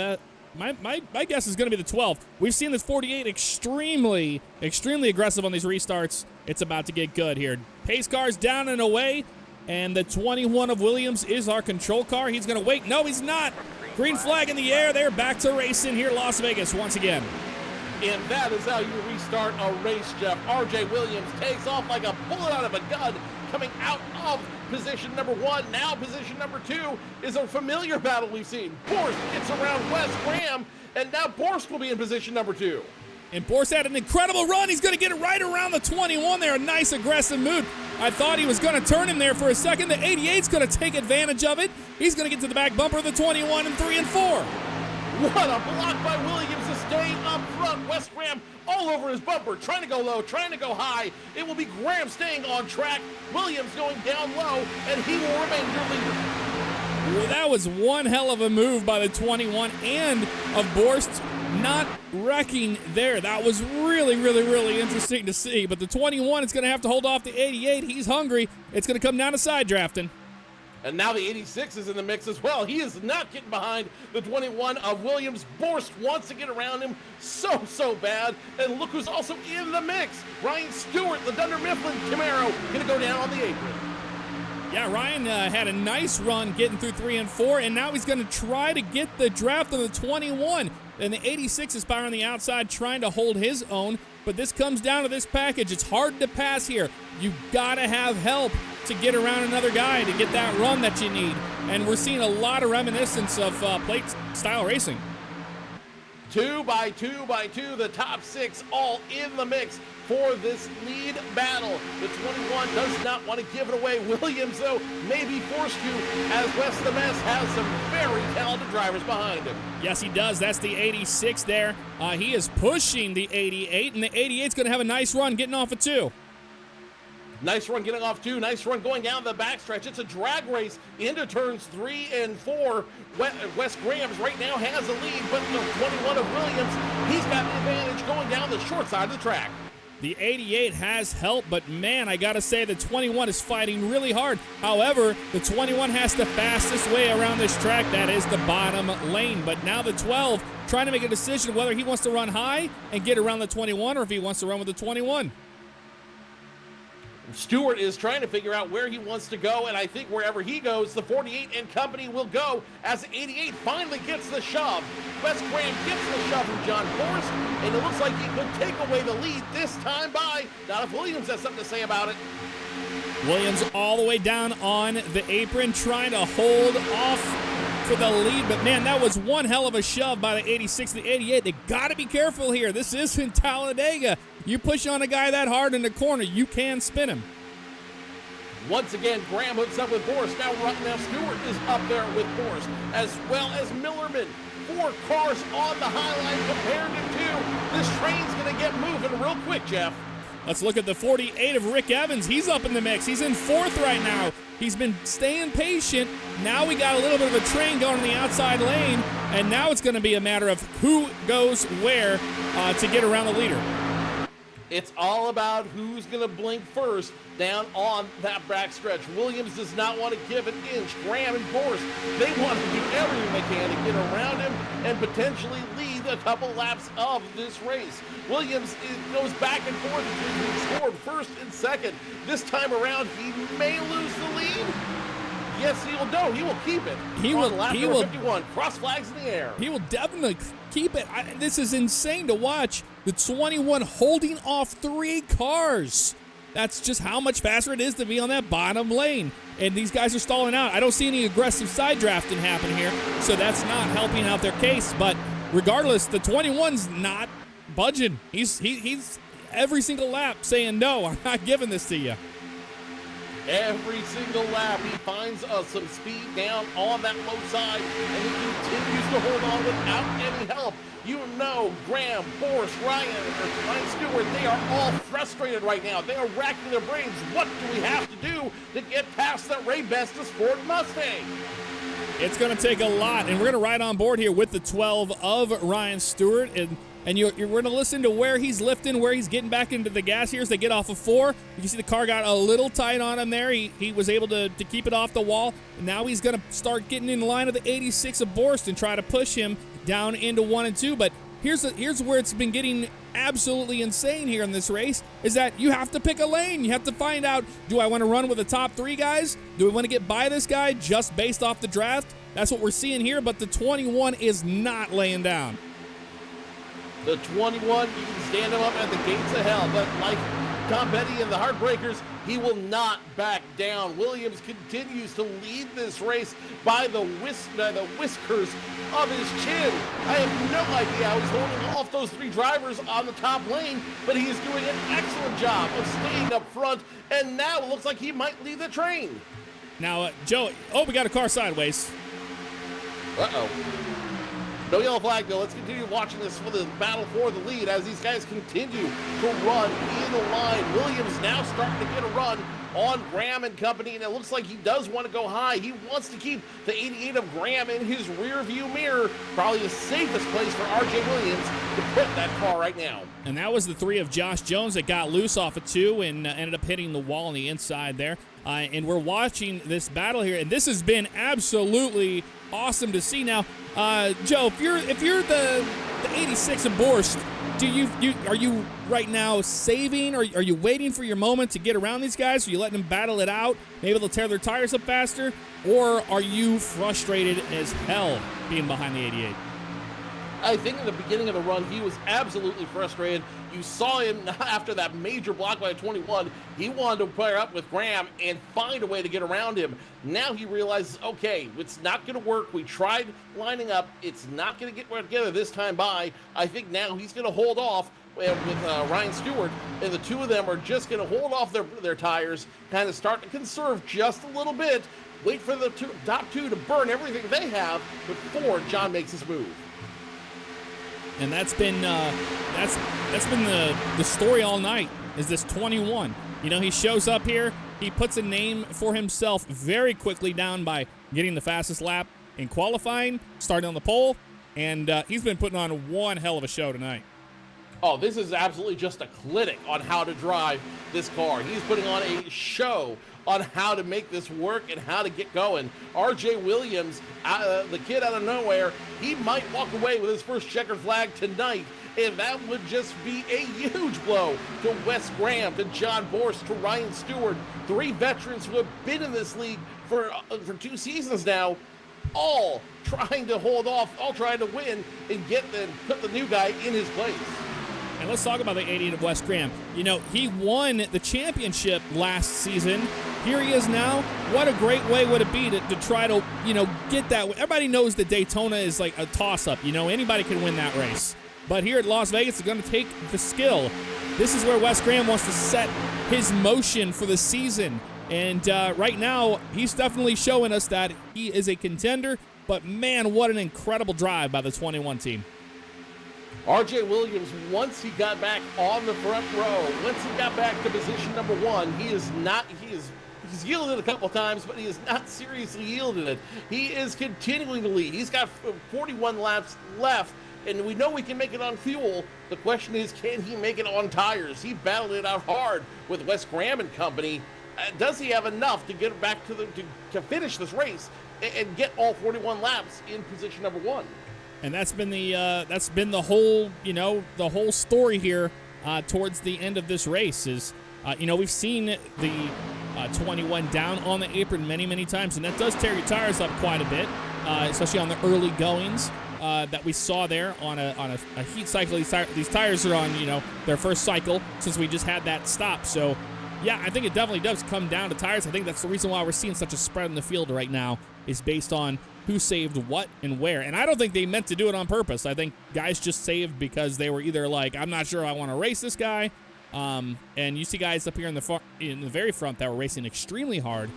S1: guess is going to be the 12. We've seen this 48 extremely aggressive on these restarts. It's about to get good here. Pace car's down and away, and the 21 of Williams is our control car. He's going to wait. No, he's not. Green flag in the air. They're back to racing here, Las Vegas, once again.
S2: And that is how you restart a race, Jeff. R.J. Williams takes off like a bullet out of a gun, coming out of position number 1. Now position number 2 is a familiar battle we've seen. Borst gets around Wes Graham, and now Borst will be in position number 2.
S1: And Borst had an incredible run. He's going to get it right around the 21 there. A nice aggressive move. I thought he was going to turn him there for a second. The 88's going to take advantage of it. He's going to get to the back bumper of the 21 and 3 and 4.
S2: What a block by Williams to stay up front. Wes Graham all over his bumper, trying to go low, trying to go high. It will be Graham staying on track, Williams going down low, and he will remain your leader.
S1: Well, that was one hell of a move by the 21 and of Borst not wrecking there. That was really interesting to see. But the 21 is going to have to hold off the 88. He's hungry. It's going to come down to side drafting.
S2: And now the 86 is in the mix as well. He is not getting behind the 21 of Williams. Borst wants to get around him so bad. And look who's also in the mix. Ryan Stewart, the Dunder Mifflin Camaro, going to go down on the apron.
S1: Yeah, Ryan had a nice run getting through 3 and 4, and now he's going to try to get the draft on the 21. And the 86 is power on the outside, trying to hold his own. But this comes down to this package. It's hard to pass here. You got to have help to get around another guy to get that run that you need. And we're seeing a lot of reminiscence of plate-style racing.
S2: 2 by 2 by 2, the top 6 all in the mix for this lead battle. The 21 does not want to give it away. Williams, though, may be forced to, as West the Mess has some very talented drivers behind him.
S1: Yes, he does. That's the 86 there. He is pushing the 88, and the 88's going to have a nice run getting off of 2.
S2: Nice run getting off 2. Nice run going down the backstretch. It's a drag race into turns 3 and 4. Wes Grahams right now has the lead, but the 21 of Williams, he's got the advantage going down the short side of the track.
S1: The 88 has help, but man, I gotta say the 21 is fighting really hard. However, the 21 has the fastest way around this track. That is the bottom lane. But now the 12 trying to make a decision whether he wants to run high and get around the 21 or if he wants to run with the 21.
S2: Stewart is trying to figure out where he wants to go, and I think wherever he goes, the 48 and company will go as the 88 finally gets the shove. Wes Graham gets the shove from John Forrest, and it looks like he could take away the lead this time by. Not if Williams has something to say about it.
S1: Williams all the way down on the apron, trying to hold off for the lead, but man, that was one hell of a shove by the 86, the 88. They got to be careful here. This is in Talladega. You push on a guy that hard in the corner, you can spin him.
S2: Once again, Graham hooks up with Forrest. Now Stewart is up there with Forrest, as well as Millerman. 4 cars on the high line compared to 2. This train's going to get moving real quick, Jeff.
S1: Let's look at the 48 of Rick Evans. He's up in the mix. He's in 4th right now. He's been staying patient. Now we got a little bit of a train going in the outside lane, and now it's going to be a matter of who goes where to get around the leader.
S2: It's all about who's going to blink first down on that backstretch. Williams does not want to give an inch. Graham and Forrest, they want to do everything they can to get around him and potentially lead a couple laps of this race. Williams goes back and forth between being scored first and second. This time around, he may lose the lead. Yes, he will. No, he will keep it. He will. Lap he will. 51. Cross flags in the air.
S1: He will definitely keep it. This is insane to watch. The 21 holding off 3 cars. That's just how much faster it is to be on that bottom lane. And these guys are stalling out. I don't see any aggressive side drafting happen here, so that's not helping out their case. But regardless, the 21's not budging. He's every single lap saying, no, I'm not giving this to you.
S2: Every single lap, he finds some speed down on that low side, and he continues to hold on without any help. You know, Graham, Forrest, Ryan Stewart, they are all frustrated right now. They are racking their brains. What do we have to do to get past that Ray Bestis Ford Mustang?
S1: It's going to take a lot, and we're going to ride on board here with the 12 of Ryan Stewart, and you're going to listen to where he's lifting, where he's getting back into the gas here as they get off of 4. You can see the car got a little tight on him there. He was able to keep it off the wall. And now he's going to start getting in line of the 86 of Borst and try to push him down into 1 and 2. But here's where it's been getting absolutely insane here in this race, is that you have to pick a lane. You have to find out, do I want to run with the top 3 guys? Do we want to get by this guy just based off the draft? That's what we're seeing here, but the 21 is not laying down.
S2: The 21, you can stand him up at the gates of hell, but like Tom Petty and the Heartbreakers, he will not back down. Williams continues to lead this race by the whiskers of his chin. I have no idea how he's holding off those 3 drivers on the top lane, but he is doing an excellent job of staying up front, and now it looks like he might lead the train.
S1: Now, Joe, we got a car sideways.
S2: Uh-oh. No yellow flag, though. Let's continue watching this for the battle for the lead as these guys continue to run in the line. Williams now starting to get a run on Graham and company, and it looks like he does want to go high. He wants to keep the 88 of Graham in his rear view mirror. Probably the safest place for R.J. Williams to put that car right now.
S1: And that was the 3 of Josh Jones that got loose off of 2 and ended up hitting the wall on the inside there. And we're watching this battle here, and this has been absolutely awesome to see. Now, Joe, if you're the the 86 in Borst, are you right now saving, or are you waiting for your moment to get around these guys? Are you letting them battle it out? Maybe they'll tear their tires up faster? Or are you frustrated as hell being behind the 88?
S2: I think in the beginning of the run, he was absolutely frustrated. You saw him after that major block by 21. He wanted to pair up with Graham and find a way to get around him. Now he realizes, okay, it's not going to work. We tried lining up. It's not going to get together this time by. I think now he's going to hold off with Ryan Stewart, and the two of them are just going to hold off their tires, kind of start to conserve just a little bit, wait for the top two to burn everything they have before John makes his move.
S1: And that's been the story all night, is this 21. You know, he shows up here, he puts a name for himself very quickly down by getting the fastest lap in qualifying, starting on the pole, and he's been putting on one hell of a show tonight.
S2: Oh, this is absolutely just a clinic on how to drive this car. He's putting on a show on how to make this work and how to get going. RJ Williams, the kid out of nowhere, he might walk away with his first checkered flag tonight, and that would just be a huge blow to Wes Graham, to John Borst, to Ryan Stewart, three veterans who have been in this league for 2 seasons now, all trying to hold off, all trying to win and put the new guy in his place.
S1: And let's talk about the 88 of Wes Graham. You know, he won the championship last season. Here he is now. What a great way would it be to try to, get that. Everybody knows that Daytona is like a toss-up. Anybody can win that race. But here at Las Vegas, it's going to take the skill. This is where Wes Graham wants to set his motion for the season. And right now, he's definitely showing us that he is a contender. But, man, what an incredible drive by the 21 team.
S2: RJ Williams, once he got back on the front row, once he got back to position number 1, he's yielded a couple times, but he is not seriously yielded it. He is continuing to lead. He's got 41 laps left, and we know we can make it on fuel. The question is, can he make it on tires? He battled it out hard with Wes Graham and company. Does he have enough to get back to finish this race and get all 41 laps in position number 1?
S1: And that's been the whole the whole story here towards the end of this race is we've seen the 21 down on the apron many times, and that does tear your tires up quite a bit, especially on the early goings that we saw there on a heat cycle. These tires are on their first cycle since we just had that stop. So yeah, I think it definitely does come down to tires. I think that's the reason why we're seeing such a spread in the field right now, is based on who saved what and where. And I don't think they meant to do it on purpose. I think guys just saved because they were either like, I'm not sure I want to race this guy. And you see guys up here in the very front that were racing extremely hard.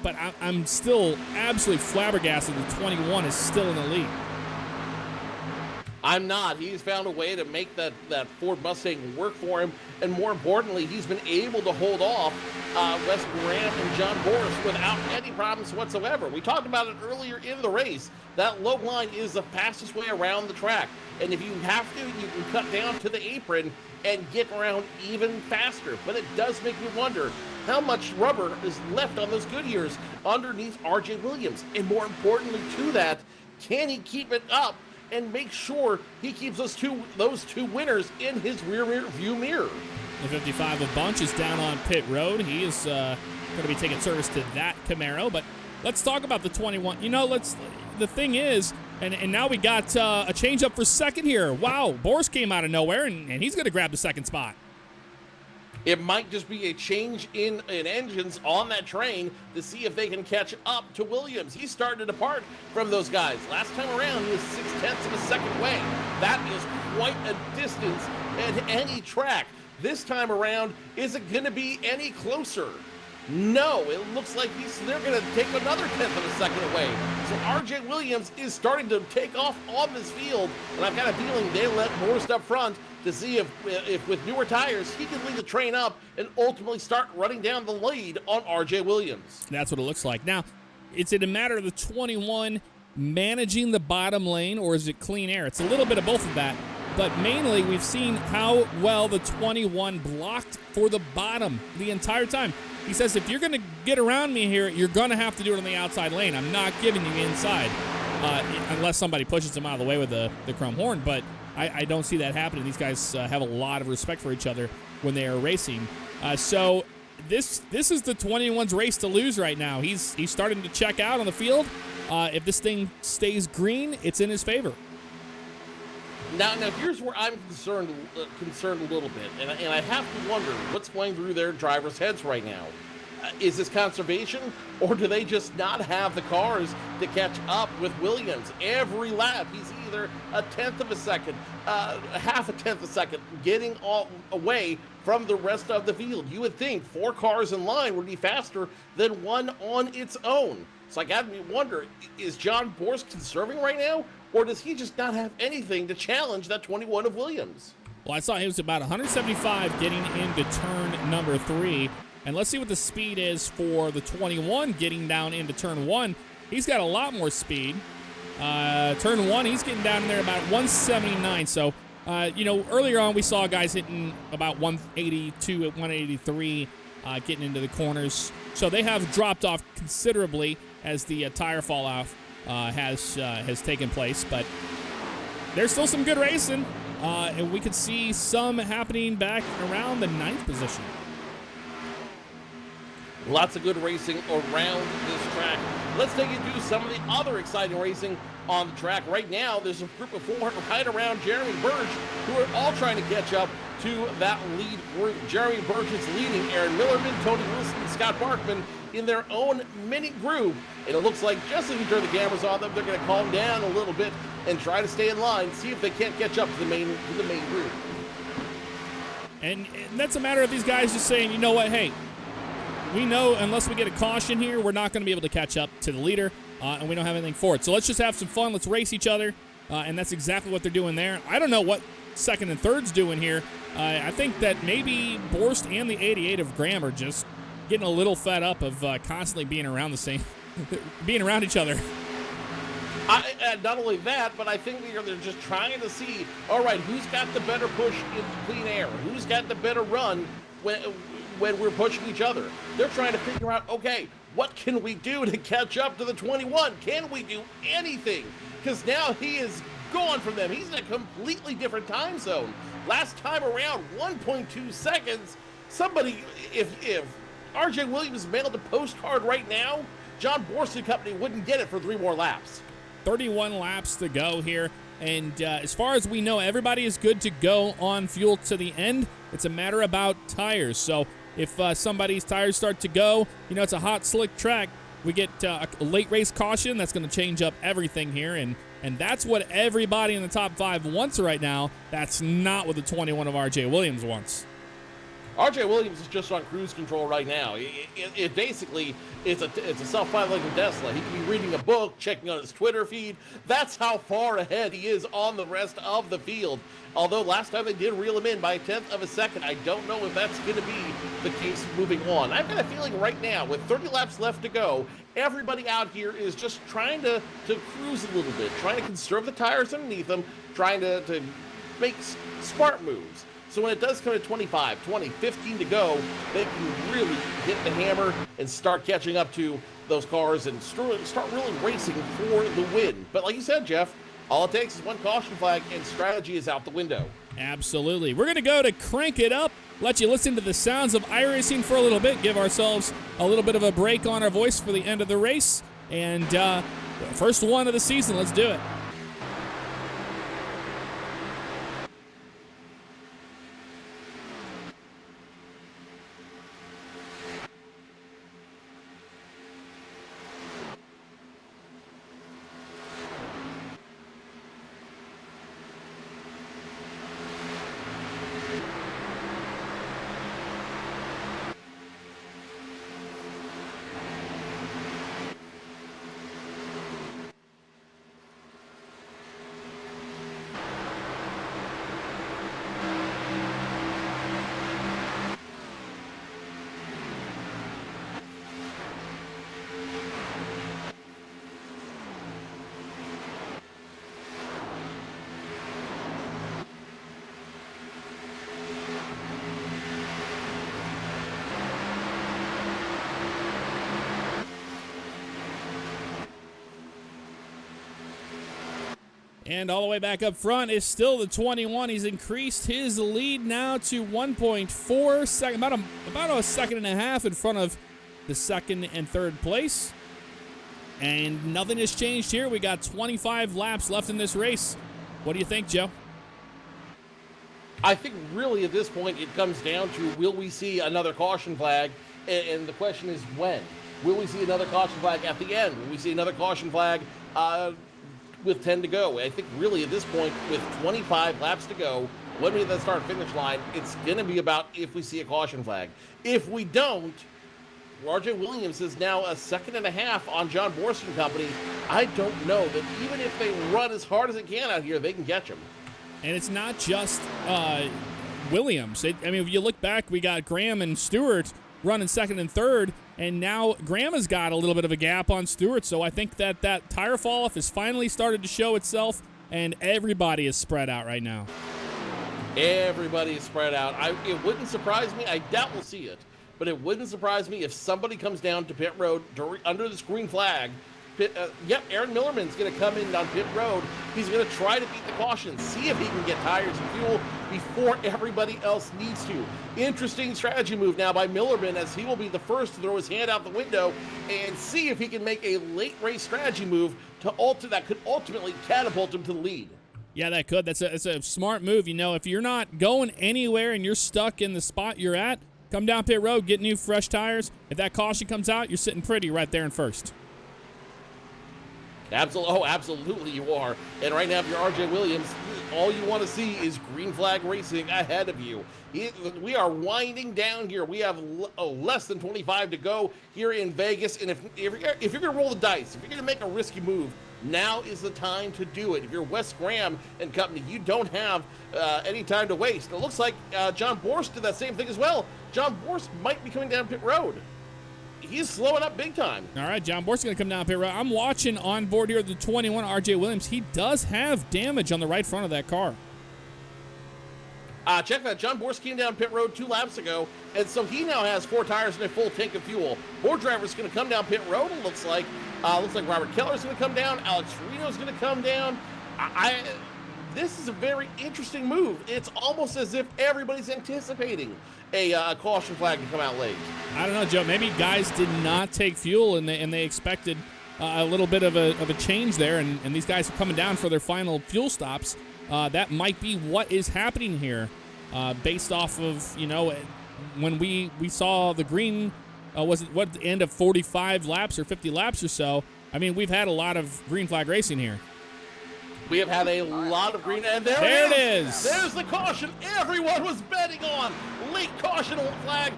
S1: But I'm still absolutely flabbergasted that 21 is still in the lead.
S2: I'm not. He's found a way to make that Ford Mustang work for him, and more importantly, he's been able to hold off Wes Graham and John Borst without any problems whatsoever. We talked about it earlier in the race. That low line is the fastest way around the track, and if you have to, you can cut down to the apron and get around even faster. But it does make me wonder how much rubber is left on those Goodyears underneath RJ Williams, and more importantly to that, can he keep it up and make sure he keeps those two winners in his rear view mirror?
S1: The 55 of Bunch is down on pit road. He is going to be taking service to that Camaro. But let's talk about the 21. The thing is, and now we got a change up for second here. Wow, Borst came out of nowhere, and he's going to grab the second spot.
S2: It might just be a change in engines on that train to see if they can catch up to Williams. He's starting to depart from those guys. Last time around, he was 0.6 of a second away. That is quite a distance at any track. This time around, is it going to be any closer? No, it looks like they're going to take another 0.1 of a second away. So RJ Williams is starting to take off on this field, and I've got a feeling they let Borst up front to see if with newer tires, he can lead the train up and ultimately start running down the lead on RJ Williams.
S1: That's what it looks like. Now, is it a matter of the 21 managing the bottom lane, or is it clean air? It's a little bit of both of that. But mainly, we've seen how well the 21 blocked for the bottom the entire time. He says, if you're going to get around me here, you're going to have to do it on the outside lane. I'm not giving you inside. unless somebody pushes him out of the way with the chrome horn. But I don't see that happening. These guys have a lot of respect for each other when they are racing. So this is the 21's race to lose right now. He's starting to check out on the field. If this thing stays green, it's in his favor.
S2: Now here's where I'm concerned a little bit, and I have to wonder what's going through their drivers' heads right now. Is this conservation, or do they just not have the cars to catch up with Williams? Every lap, he's either a tenth of a second, half a tenth of a second, getting all away from the rest of the field. You would think 4 cars in line would be faster than one on its own. So I got to wonder, is John Borst conserving right now, or does he just not have anything to challenge that 21 of Williams?
S1: Well, I saw he was about 175 getting into turn number 3. And let's see what the speed is for the 21 getting down into turn 1. He's got a lot more speed. Turn 1, he's getting down in there about 179. So, earlier on we saw guys hitting about 182 at 183 getting into the corners. So they have dropped off considerably as the tire fall off has taken place. But there's still some good racing. And we could see some happening back around the 9th position.
S2: Lots of good racing around this track. Let's take you through some of the other exciting racing on the track. Right now, there's a group of 4 right around Jeremy Burge who are all trying to catch up to that lead group. Jeremy Burge is leading Aaron Millerman, Tony Wilson, and Scott Barkman in their own mini group. And it looks like just as we turn the cameras on them, they're going to calm down a little bit and try to stay in line, see if they can't catch up to the main group.
S1: And that's a matter of these guys just saying, you know what, hey, we know unless we get a caution here, we're not going to be able to catch up to the leader, and we don't have anything for it. So let's just have some fun. Let's race each other, and that's exactly what they're doing there. I don't know what second and third's doing here. I think that maybe Borst and the 88 of Graham are just getting a little fed up of constantly being around being around each other.
S2: Not only that, but I think they're just trying to see, all right, who's got the better push into clean air? Who's got the better run when we're pushing each other? They're trying to figure out, okay, what can we do to catch up to the 21? Can we do anything? Because now he is gone from them. He's in a completely different time zone. Last time around, 1.2 seconds. Somebody, if RJ Williams mailed a postcard right now, John Borst and company wouldn't get it for 3 more laps.
S1: 31 laps to go here. And as far as we know, everybody is good to go on fuel to the end. It's a matter about tires. So if somebody's tires start to go, it's a hot, slick track. We get a late race caution. That's going to change up everything here. And that's what everybody in the top 5 wants right now. That's not what the 21 of RJ Williams wants.
S2: RJ Williams is just on cruise control right now. It basically it's a self-piloting Tesla. He can be reading a book, checking on his Twitter feed. That's how far ahead he is on the rest of the field. Although last time they did reel him in by 1/10 of a second, I don't know if that's going to be the case moving on. I've got a feeling right now, with 30 laps left to go, everybody out here is just trying to cruise a little bit, trying to conserve the tires underneath them, trying to make smart moves. So when it does come to 25, 20, 15 to go, they can really hit the hammer and start catching up to those cars and start really racing for the win. But like you said, Jeff, all it takes is one caution flag and strategy is out the window.
S1: Absolutely. We're going to go to Crank It Up, let you listen to the sounds of iRacing for a little bit, give ourselves a little bit of a break on our voice for the end of the race. And first one of the season, let's do it. And all the way back up front is still the 21. He's increased his lead now to 1.4 seconds, about a second and a half in front of the second and third place. And nothing has changed here. We got 25 laps left in this race. What do you think, Joe?
S2: I think really at this point it comes down to, will we see another caution flag? And the question is when. Will we see another caution flag at the end? Will we see another caution flag with 10 to go? I think really at this point, with 25 laps to go, when we hit that start-finish line, it's going to be about if we see a caution flag. If we don't, RJ Williams is now a second and a half on John Borsten Company. I don't know that even if they run as hard as they can out here, they can catch him.
S1: And it's not just Williams. I mean, if you look back, we got Graham and Stewart running second and third, and now Graham has got a little bit of a gap on Stewart. So I think that tire fall-off has finally started to show itself, and everybody is spread out right now.
S2: Everybody is spread out. It wouldn't surprise me. I doubt we'll see it. But it wouldn't surprise me if somebody comes down to pit road under this green flag. Aaron Millerman's going to come in on pit road. He's going to try to beat the caution, see if he can get tires and fuel before everybody else needs to. Interesting strategy move now by Millerman, as he will be the first to throw his hand out the window and see if he can make a late race strategy move that could ultimately catapult him to the lead.
S1: Yeah, that could. It's a smart move. You know, if you're not going anywhere and you're stuck in the spot you're at, come down pit road, get new fresh tires. If that caution comes out, you're sitting pretty right there in first.
S2: Absolutely you are. And right now, if you're RJ Williams, all you want to see is green flag racing ahead of you. We are winding down here. We have less than 25 to go here in Vegas. And if you're going to roll the dice, if you're going to make a risky move, now is the time to do it. If you're Wes Graham and company, you don't have any time to waste. It looks like John Borst did that same thing as well. John Borst might be coming down pit road. He's slowing up big time.
S1: All right, John Borst is going to come down pit road. I'm watching on board here the 21, RJ Williams. He does have damage on the right front of that car.
S2: Check that. John Borst came down pit road 2 laps ago, and so he now has 4 tires and a full tank of fuel. More drivers going to come down pit road, it looks like. Looks like Robert Keller's going to come down. Alex Reno's going to come down. This is a very interesting move. It's almost as if everybody's anticipating a caution flag to come out late.
S1: I don't know, Joe. Maybe guys did not take fuel, and they expected a little bit of a change there, and these guys are coming down for their final fuel stops. That might be what is happening here, based off of, you know, when we saw the green, was it the end of 45 laps or 50 laps or so? I mean, we've had a lot of green flag racing here.
S2: We have had a lot of green, and there it is. There's the caution everyone was betting on. Late caution flag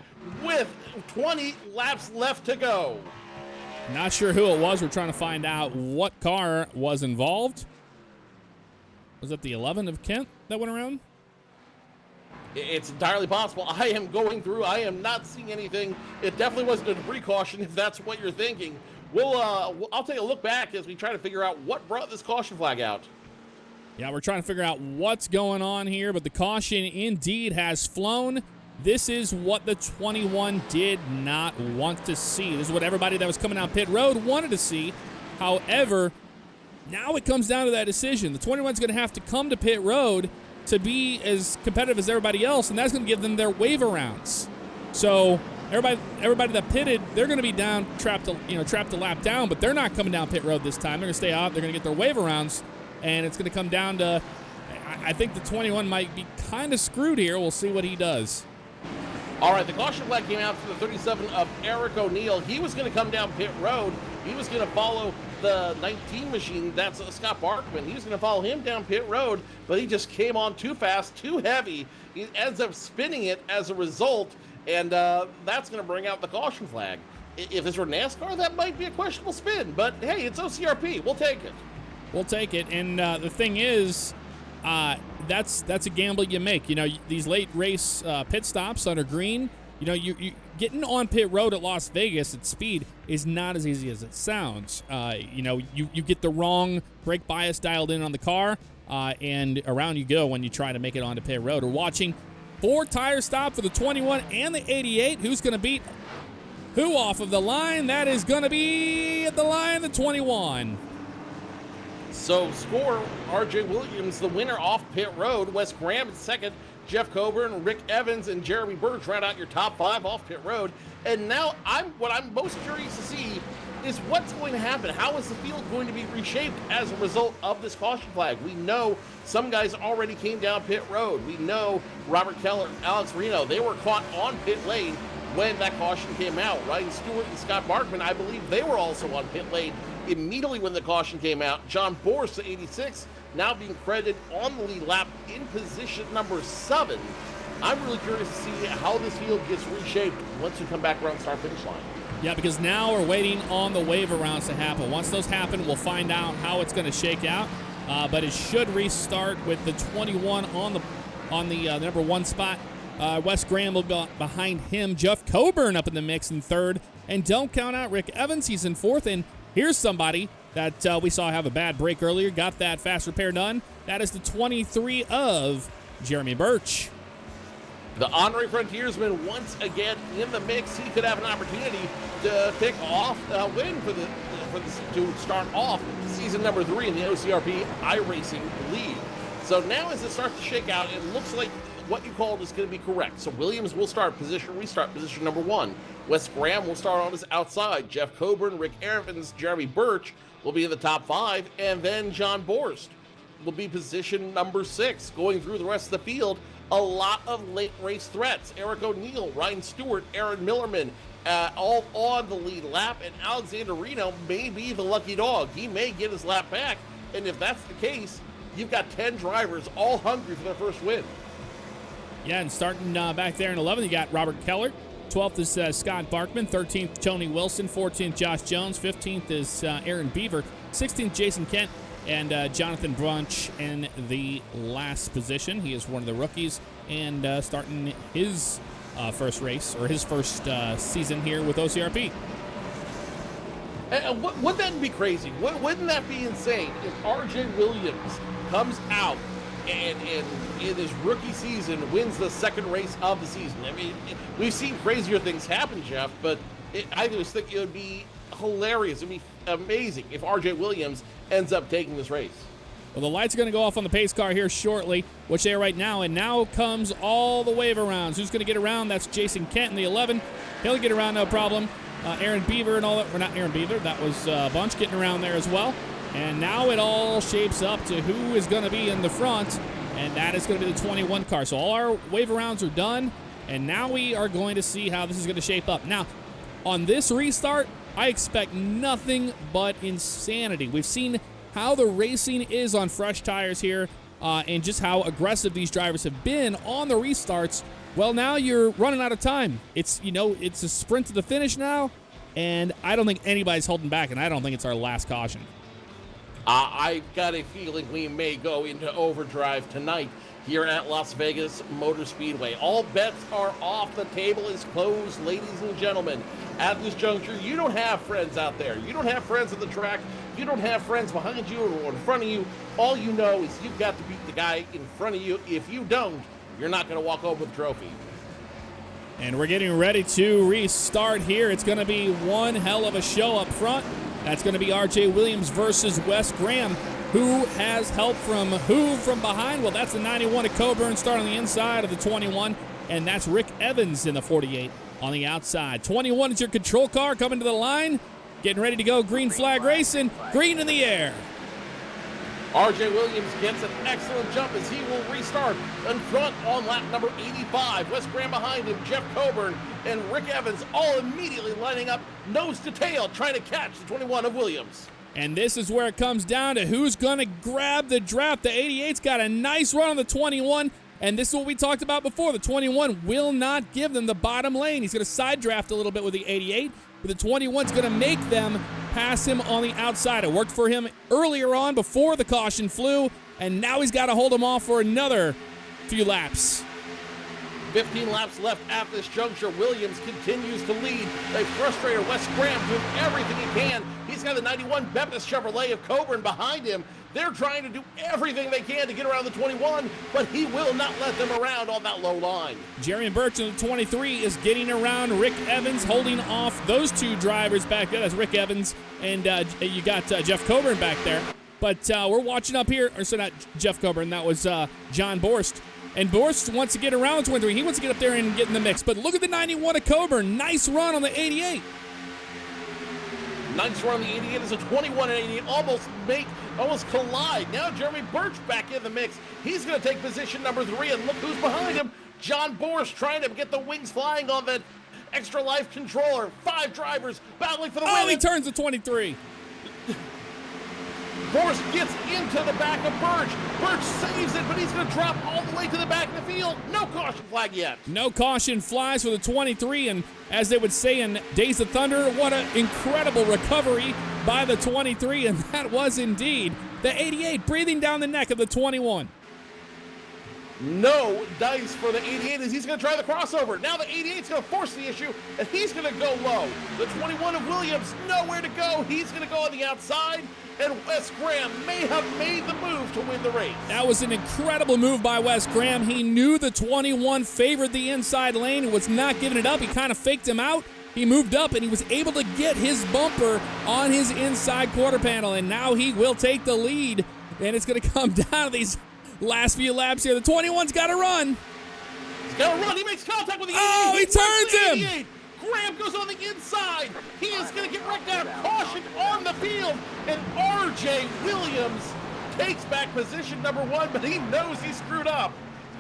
S2: with 20 laps left to go.
S1: Not sure who it was. We're trying to find out what car was involved. Was it the 11 of Kent that went around?
S2: It's entirely possible. I am going through. I am not seeing anything. It definitely wasn't a debris caution, if that's what you're thinking. I'll take a look back as we try to figure out what brought this caution flag out.
S1: Yeah, we're trying to figure out what's going on here, but the caution indeed has flown. This is what the 21 did not want to see. This is what everybody that was coming out pit road wanted to see. However, now it comes down to that decision. The 21's going to have to come to pit road to be as competitive as everybody else, and that's going to give them their waiver rounds. So everybody that pitted, they're going to be down, trapped a lap down, but they're not coming down pit road this time. They're going to stay out. They're going to get their waiver rounds, and it's going to come down to, I think the 21 might be kind of screwed here. We'll see what he does.
S2: All right, the caution flag came out for the 37 of Eric O'Neill. He was going to come down pit road. He was going to follow the 19 machine. That's Scott Barkman. He was going to follow him down pit road, but he just came on too fast, too heavy. He ends up spinning it as a result, and that's going to bring out the caution flag. If this were NASCAR, that might be a questionable spin, but hey, it's OCRP. We'll take it.
S1: We'll take it, and the thing is, that's a gamble you make. You know, these late race pit stops under green, you know, you getting on pit road at Las Vegas at speed is not as easy as it sounds. You know, you get the wrong brake bias dialed in on the car, and around you go when you try to make it onto pit road. We're watching 4 tire stop for the 21 and the 88. Who's going to beat who off of the line? That is going to be at the line, the 21.
S2: So score, R.J. Williams, the winner off pit road. Wes Graham in second. Jeff Coburn, Rick Evans, and Jeremy Burge round out your top 5 off pit road. And now what I'm most curious to see is what's going to happen. How is the field going to be reshaped as a result of this caution flag? We know some guys already came down pit road. We know Robert Keller, Alex Reno, they were caught on pit lane when that caution came out. Ryan Stewart and Scott Barkman, I believe they were also on pit lane immediately when the caution came out. John Boris, the 86, now being credited on the lead lap in position number 7. I'm really curious to see how this field gets reshaped once we come back around the start-finish line.
S1: Yeah, because now we're waiting on the waiver rounds to happen. Once those happen, we'll find out how it's going to shake out. But it should restart with the 21 on the number 1 spot. Wes Graham will be behind him. Jeff Coburn up in the mix in 3rd. And don't count out Rick Evans. He's in 4th. And here's somebody that we saw have a bad break earlier. Got that fast repair done. That is the 23 of Jeremy Burch.
S2: The honorary frontiersman once again in the mix. He could have an opportunity to pick off a win to start off season number 3 in the OCRP iRacing League. So now as it starts to shake out, it looks like what you called is going to be correct. So Williams will restart position number 1. Wes Graham will start on his outside. Jeff Coburn, Rick Evans, Jeremy Burch will be in the top 5. And then John Borst will be position number 6. Going through the rest of the field, a lot of late race threats. Eric O'Neill, Ryan Stewart, Aaron Millerman, all on the lead lap. And Alexander Reno may be the lucky dog. He may get his lap back. And if that's the case, you've got 10 drivers all hungry for their first win.
S1: Yeah, and starting back there in 11th, you got Robert Keller. 12th is Scott Barkman. 13th, Tony Wilson. 14th, Josh Jones. 15th is Aaron Beaver. 16th, Jason Kent. And Jonathan Brunch in the last position. He is one of the rookies and starting his first race, or his first season here with OCRP.
S2: Wouldn't that be crazy? Wouldn't that be insane if R.J. Williams comes out and in his rookie season wins the second race of the season? I mean, we've seen crazier things happen, Jeff, but I just think it would be hilarious. It would be amazing if R.J. Williams ends up taking this race.
S1: Well, the lights are going to go off on the pace car here shortly, which they are right now, and now comes all the waiver rounds. Who's going to get around? That's Jason Kent in the 11. He'll get around, no problem. Aaron Beaver and all that. Or not Aaron Beaver. That was Bunch getting around there as well. And now it all shapes up to who is going to be in the front, and that is going to be the 21 car. So all our waiver rounds are done, and now we are going to see how this is going to shape up. Now, on this restart, I expect nothing but insanity. We've seen how the racing is on fresh tires here and just how aggressive these drivers have been on the restarts. Well, now you're running out of time. It's a sprint to the finish now, and I don't think anybody's holding back, and I don't think it's our last caution.
S2: I've got a feeling we may go into overdrive tonight here at Las Vegas Motor Speedway. All bets are off. The table is closed, ladies and gentlemen. At this juncture, you don't have friends out there. You don't have friends at the track. You don't have friends behind you or in front of you. All you know is you've got to beat the guy in front of you. If you don't, you're not going to walk home with a trophy.
S1: And we're getting ready to restart here. It's going to be one hell of a show up front. That's going to be R.J. Williams versus Wes Graham. Who has help from who from behind? Well, that's the 91 of Coburn starting on the inside of the 21, and that's Rick Evans in the 48 on the outside. 21 is your control car coming to the line. Getting ready to go. Green flag racing. Green in the air.
S2: R.J. Williams gets an excellent jump as he will restart in front on lap number 85. Wes Graham behind him, Jeff Coburn and Rick Evans all immediately lining up nose to tail trying to catch the 21 of Williams.
S1: And this is where it comes down to who's going to grab the draft. The 88's got a nice run on the 21, and this is what we talked about before. The 21 will not give them the bottom lane. He's going to side draft a little bit with the 88, but the 21's going to make them pass him on the outside. It worked for him earlier on before the caution flew, and now he's got to hold him off for another few laps.
S2: 15 laps left at this juncture. Williams continues to lead. A frustrated Wes Graham doing everything he can. He's got the 91 Bepis Chevrolet of Coburn behind him. They're trying to do everything they can to get around the 21, but he will not let them around on that low line.
S1: Jeremy Burch in the 23 is getting around Rick Evans, holding off those two drivers back there. That's Rick Evans, and you got Jeff Coburn back there. But we're watching up here, or so not Jeff Coburn, that was John Borst. And Borst wants to get around 23. He wants to get up there and get in the mix. But look at the 91 of Coburn. Nice run on the 88.
S2: Nice run on the 88 as a 21 and 88 almost collide. Now Jeremy Birch back in the mix. He's going to take position number 3, and look who's behind him. John Borst trying to get the wings flying on that extra life controller. 5 drivers battling for the win.
S1: Oh, he turns to 23.
S2: Borst gets into the back of Birch. Birch saves it, but he's going to drop all the way to the back of the field. No caution flag yet.
S1: No caution flies for the 23, and as they would say in Days of Thunder, what an incredible recovery by the 23, and that was indeed the 88 breathing down the neck of the 21.
S2: No dice for the 88 as he's going to try the crossover. Now the 88's going to force the issue, and he's going to go low. The 21 of Williams, nowhere to go. He's going to go on the outside, and Wes Graham may have made the move to win the race.
S1: That was an incredible move by Wes Graham. He knew the 21 favored the inside lane and was not giving it up. He kind of faked him out. He moved up, and he was able to get his bumper on his inside quarter panel, and now he will take the lead, and it's going to come down to these last few laps here. The 21's got to run.
S2: He's got to run. He makes contact with the 88.
S1: Oh, he turns him.
S2: Graham goes on the inside. He is going to get right down. Caution on the field. And R.J. Williams takes back position number 1, but he knows he screwed up.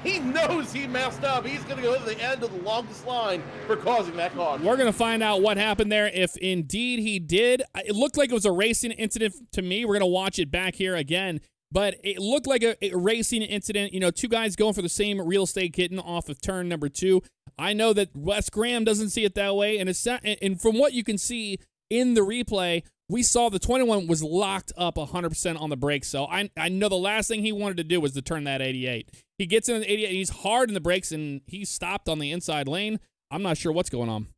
S2: He knows he messed up. He's going to go to the end of the longest line for causing that caution.
S1: We're going to find out what happened there, if indeed he did. It looked like it was a racing incident to me. We're going to watch it back here again. But it looked like a racing incident. You know, 2 guys going for the same real estate kitten off of turn number 2. I know that Wes Graham doesn't see it that way. And from what you can see in the replay, we saw the 21 was locked up 100% on the brakes. So I know the last thing he wanted to do was to turn that 88. He gets in the 88, he's hard in the brakes, and he stopped on the inside lane. I'm not sure what's going on.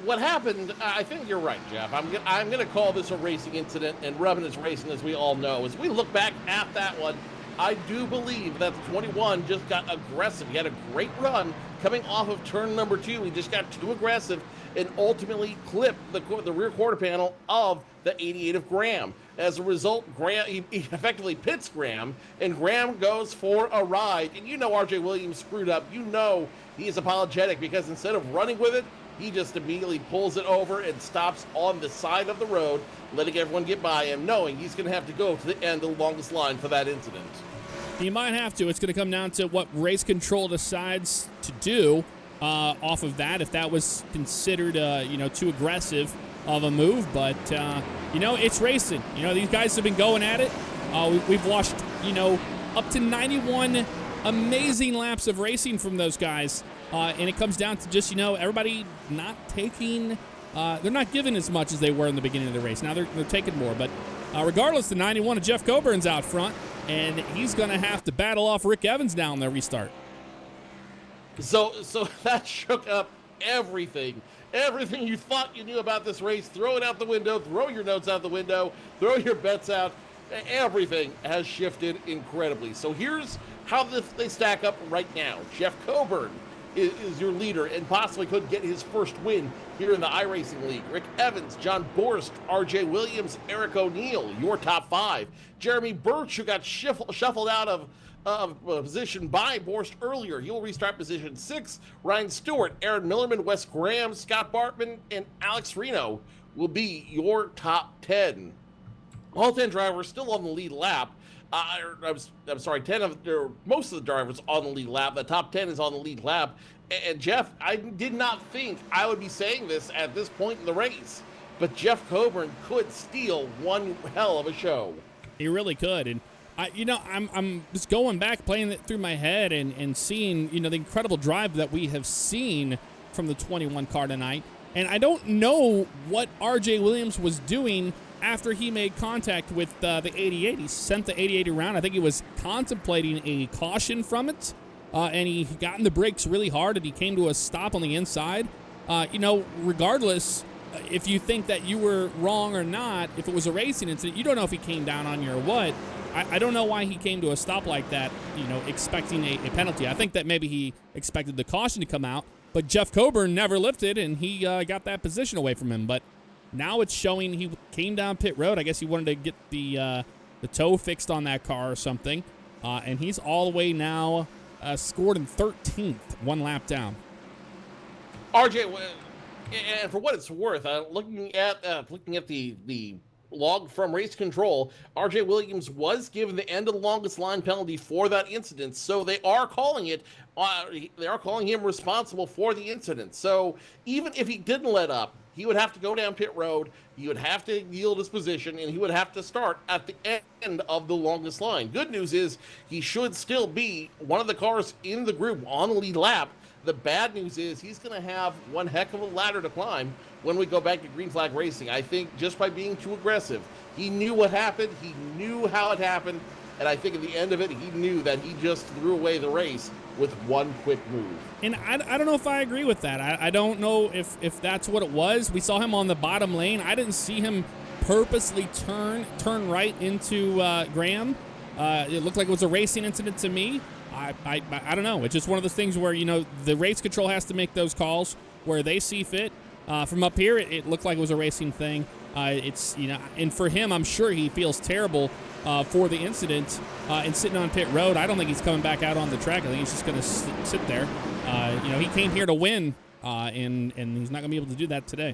S2: What happened, I think you're right, Jeff. I'm gonna call this a racing incident, and Rubbin is racing, as we all know. As we look back at that one, I do believe that the 21 just got aggressive. He had a great run coming off of turn number 2. He just got too aggressive and ultimately clipped the rear quarter panel of the 88 of Graham. As a result, Graham he effectively pits Graham, and Graham goes for a ride. And you know R.J. Williams screwed up. You know he is apologetic, because instead of running with it, he just immediately pulls it over and stops on the side of the road, letting everyone get by him, knowing he's going to have to go to the end of the longest line for that incident.
S1: He might have to. It's going to come down to what race control decides to do off of that, if that was considered, too aggressive of a move. But, it's racing. These guys have been going at it. We've watched, up to 91 amazing laps of racing from those guys. And it comes down to just, everybody not taking, they're not giving as much as they were in the beginning of the race. Now they're taking more. But regardless, the 91 of Jeff Coburn's out front, and he's going to have to battle off Rick Evans down the restart.
S2: So that shook up everything. Everything you thought you knew about this race, throw it out the window, throw your notes out the window, throw your bets out. Everything has shifted incredibly. So here's how they stack up right now. Jeff Coburn is your leader and possibly could get his first win here in the iRacing League. Rick Evans, John Borst, R.J. Williams, Eric O'Neill, your top 5. Jeremy Birch, who got shuffled out of position by Borst earlier. He'll restart position 6. Ryan Stewart, Aaron Millerman, Wes Graham, Scott Barkman, and Alex Reno will be your top 10. All 10 drivers still on the lead lap. I'm sorry, most of the drivers on the lead lap. The top 10 is on the lead lap. And Jeff, I did not think I would be saying this at this point in the race, but Jeff Coburn could steal one hell of a show.
S1: He really could. And I'm just going back, playing it through my head and seeing, the incredible drive that we have seen from the 21 car tonight. And I don't know what R.J. Williams was doing after he made contact with the 88. He sent the 88 around. I think he was contemplating a caution from it, and he got in the brakes really hard, and he came to a stop on the inside. Regardless, if you think that you were wrong or not, if it was a racing incident, you don't know if he came down on you or what. I don't know why he came to a stop like that, expecting a penalty. I think that maybe he expected the caution to come out, but Jeff Coburn never lifted, and he got that position away from him. But Now it's showing he came down pit road. I guess he wanted to get the toe fixed on that car or something. And he's all the way now scored in 13th, 1 lap down.
S2: RJ, and for what it's worth, looking at the log from race control, RJ Williams was given the end of the longest line penalty for that incident, so they are calling him responsible for the incident. So even if he didn't let up, he would have to go down pit road, he would have to yield his position, and he would have to start at the end of the longest line. Good news is he should still be one of the cars in the group on the lead lap. The bad news is he's going to have one heck of a ladder to climb when we go back to green flag racing. I think just by being too aggressive, he knew what happened, he knew how it happened, and I think at the end of it, he knew that he just threw away the race with one quick move.
S1: And I don't know if I agree with that. I don't know if that's what it was. We saw him on the bottom lane. I didn't see him purposely turn right into Graham. It looked like it was a racing incident to me. I don't know. It's just one of those things where, the race control has to make those calls where they see fit. From up here, it looked like it was a racing thing. And for him, I'm sure he feels terrible for the incident and sitting on pit road. I don't think he's coming back out on the track. I think he's just going to sit there. He came here to win, and he's not going to be able to do that today.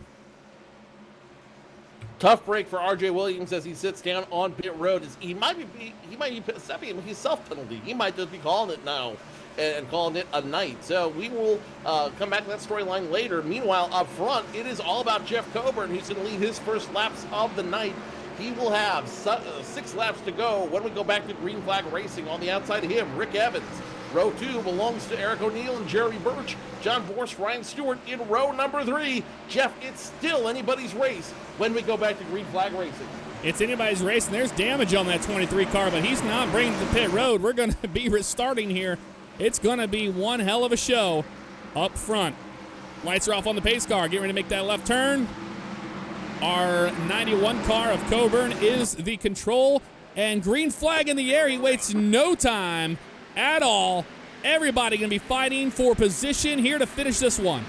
S2: Tough break for RJ Williams as he sits down on pit road. He might be stepping his self penalty. He might just be calling it now and calling it a night. So we will come back to that storyline later. Meanwhile, up front, it is all about Jeff Coburn, who's going to lead his first laps of the night. He will have 6 laps to go when we go back to green flag racing. On the outside of him, Rick Evans. Row 2 belongs to Eric O'Neill and Jeremy Birch. John Borst, Ryan Stewart in row number 3. Jeff, it's still anybody's race when we go back to green flag racing.
S1: It's anybody's race, and there's damage on that 23 car, but he's not bringing it to pit road. We're going to be restarting here. It's going to be one hell of a show up front. Lights are off on the pace car. Getting ready to make that left turn. Our 91 car of Coburn is the control, and green flag in the air. He waits no time at all. Everybody going to be fighting for position here to finish this one.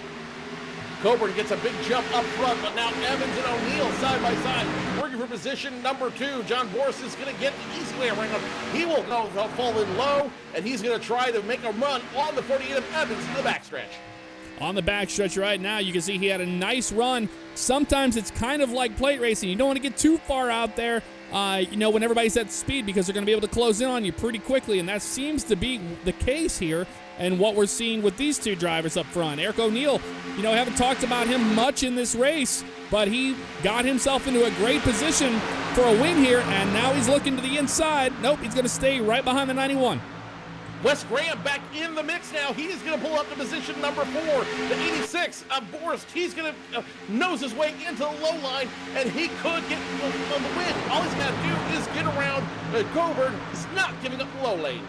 S2: Coburn gets a big jump up front, but now Evans and O'Neill side by side, working for position number 2. John Borst is going to get the easy way around. He will fall in low, and he's going to try to make a run on the 48 of Evans in the backstretch.
S1: On the backstretch right now, you can see he had a nice run. Sometimes it's kind of like plate racing. You don't want to get too far out there, when everybody's at speed, because they're going to be able to close in on you pretty quickly, and that seems to be the case here and what we're seeing with these two drivers up front. Eric O'Neill, haven't talked about him much in this race, but he got himself into a great position for a win here, and now he's looking to the inside. Nope, he's going to stay right behind the 91.
S2: Wes Graham back in the mix now. He is going to pull up to position number 4. The 86 of Borst. He's going to nose his way into the low line, and he could get on the win. All he's got to do is get around. Coburn is not giving up the low lane.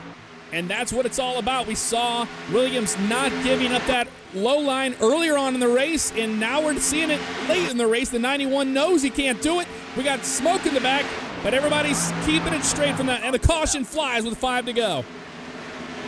S1: And that's what it's all about. We saw Williams not giving up that low line earlier on in the race, and now we're seeing it late in the race. The 91 knows he can't do it. We got smoke in the back, but everybody's keeping it straight from that, and the caution flies with 5 to go.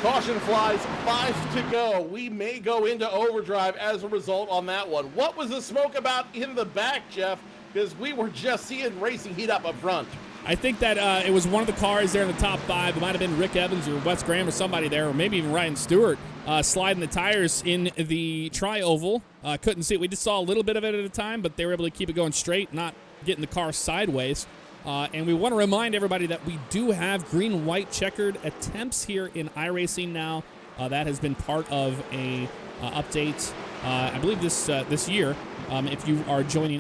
S2: Caution flies, 5 to go. We may go into overdrive as a result on that one. What was the smoke about in the back, Jeff? Because we were just seeing racing heat up front.
S1: I think that it was one of the cars there in the top 5. It might have been Rick Evans or Wes Graham or somebody there, or maybe even Ryan Stewart, sliding the tires in the tri-oval. Couldn't see it. We just saw a little bit of it at a time, but they were able to keep it going straight, not getting the car sideways. And we want to remind everybody that we do have green-white checkered attempts here in iRacing now. That has been part of a update, I believe, this year. If you are joining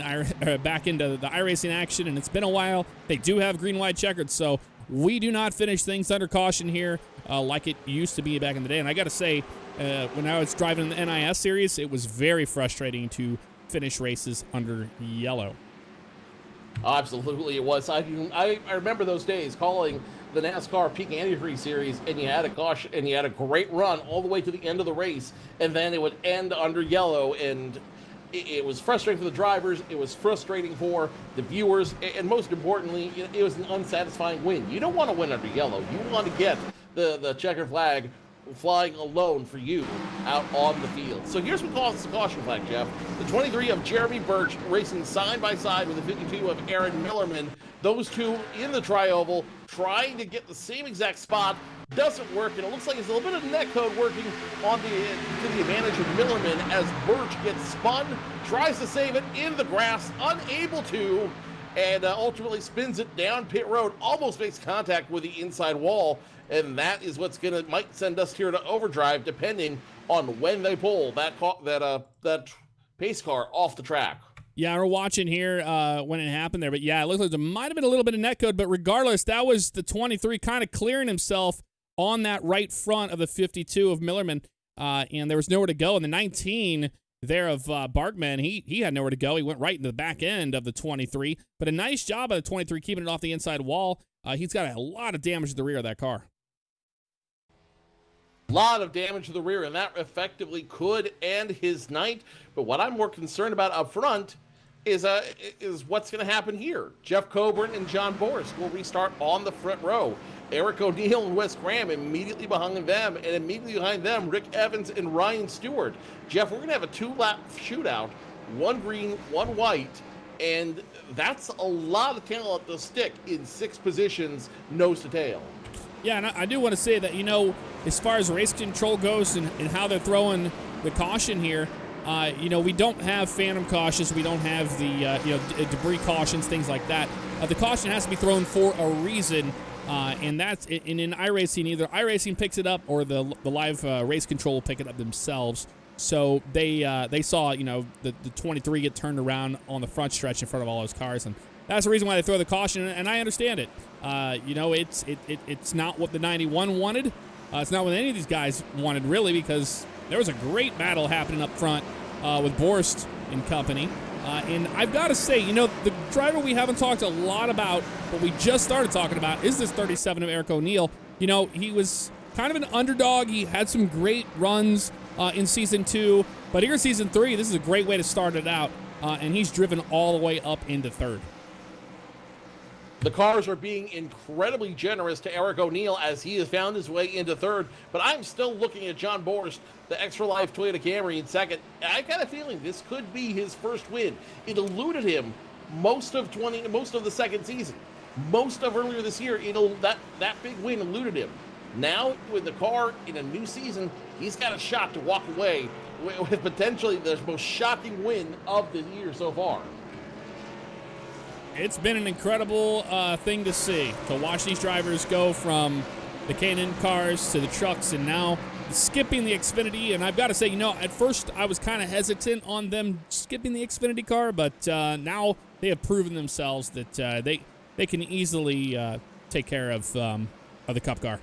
S1: back into the iRacing action, and it's been a while, they do have green-white checkered. So we do not finish things under caution here like it used to be back in the day. And I got to say, when I was driving the NIS series, it was very frustrating to finish races under yellow.
S2: Absolutely, it was. I remember those days calling the NASCAR Peak Antifreeze Series, and you had a caution, and you had a great run all the way to the end of the race, and then it would end under yellow, and it was frustrating for the drivers. It was frustrating for the viewers, and most importantly, it was an unsatisfying win. You don't want to win under yellow. You want to get the checker flag flying alone for you out on the field. So here's what causes the caution flag, Jeff. The 23 of Jeremy Birch racing side by side with the 52 of Aaron Millerman. Those two in the tri-oval trying to get the same exact spot. Doesn't work, and it looks like it's a little bit of netcode working on to the advantage of Millerman as Birch gets spun, tries to save it in the grass, unable to, and ultimately spins it down pit road, almost makes contact with the inside wall, and that is what's might send us here to overdrive, depending on when they pull that pace car off the track.
S1: Yeah, we're watching here when it happened there, but yeah, it looks like there might have been a little bit of netcode, but regardless, that was the 23 kind of clearing himself on that right front of the 52 of Millerman, and there was nowhere to go. And the 19 there of Barkman, he had nowhere to go. He went right into the back end of the 23, but a nice job by the 23 keeping it off the inside wall. He's got a lot of damage to the rear of that car.
S2: A lot of damage to the rear, and that effectively could end his night. But what I'm more concerned about up front is what's going to happen here. Jeff Coburn and John Boris will restart on the front row. Eric O'Neill and Wes Graham immediately behind them, and immediately behind them, Rick Evans and Ryan Stewart. Jeff, we're going to have a 2-lap shootout, one green, one white, and that's a lot of talent to stick in 6 positions, nose to tail.
S1: Yeah, and I do want to say that, as far as race control goes and how they're throwing the caution here, we don't have phantom cautions. We don't have the, debris cautions, things like that. The caution has to be thrown for a reason. And that's in iRacing, either iRacing picks it up or the live race control will pick it up themselves. So they saw the 23 get turned around on the front stretch in front of all those cars, and that's the reason why they throw the caution. And I understand it. It's not what the 91 wanted. It's not what any of these guys wanted really, because there was a great battle happening up front with Borst and company. And I've got to say, the driver we haven't talked a lot about, but we just started talking about, is this 37 of Eric O'Neill. He was kind of an underdog. He had some great runs in Season 2. But here in Season 3, this is a great way to start it out. And he's driven all the way up into 3rd.
S2: The cars are being incredibly generous to Eric O'Neill as he has found his way into 3rd, but I'm still looking at John Borst, the Extra Life Toyota Camry, in 2nd. I got a feeling this could be his first win. It eluded him most of the 2nd season. Most of earlier this year, that big win eluded him. Now, with the car in a new season, he's got a shot to walk away with potentially the most shocking win of the year so far.
S1: It's been an incredible thing to see, to watch these drivers go from the K&N cars to the trucks and now skipping the Xfinity. And I've got to say, at first I was kind of hesitant on them skipping the Xfinity car, but now they have proven themselves that they can easily take care of the Cup car.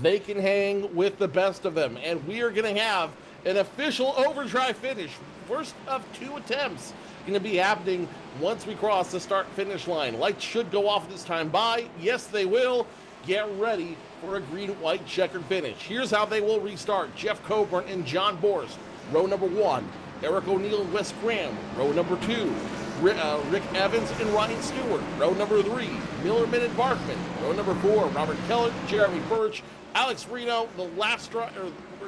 S2: They can hang with the best of them, and we are going to have an official overdrive finish. First of 2 attempts going to be happening once we cross the start-finish line. Lights should go off this time by. Yes, they will. Get ready for a green-white checkered finish. Here's how they will restart. Jeff Coburn and John Borst. Row number 1, Eric O'Neill and Wes Graham. Row number 2, Rick Evans and Ryan Stewart. Row number 3, Millerman and Barkman. Row number 4, Robert Keller, Jeremy Birch, Alex Reno,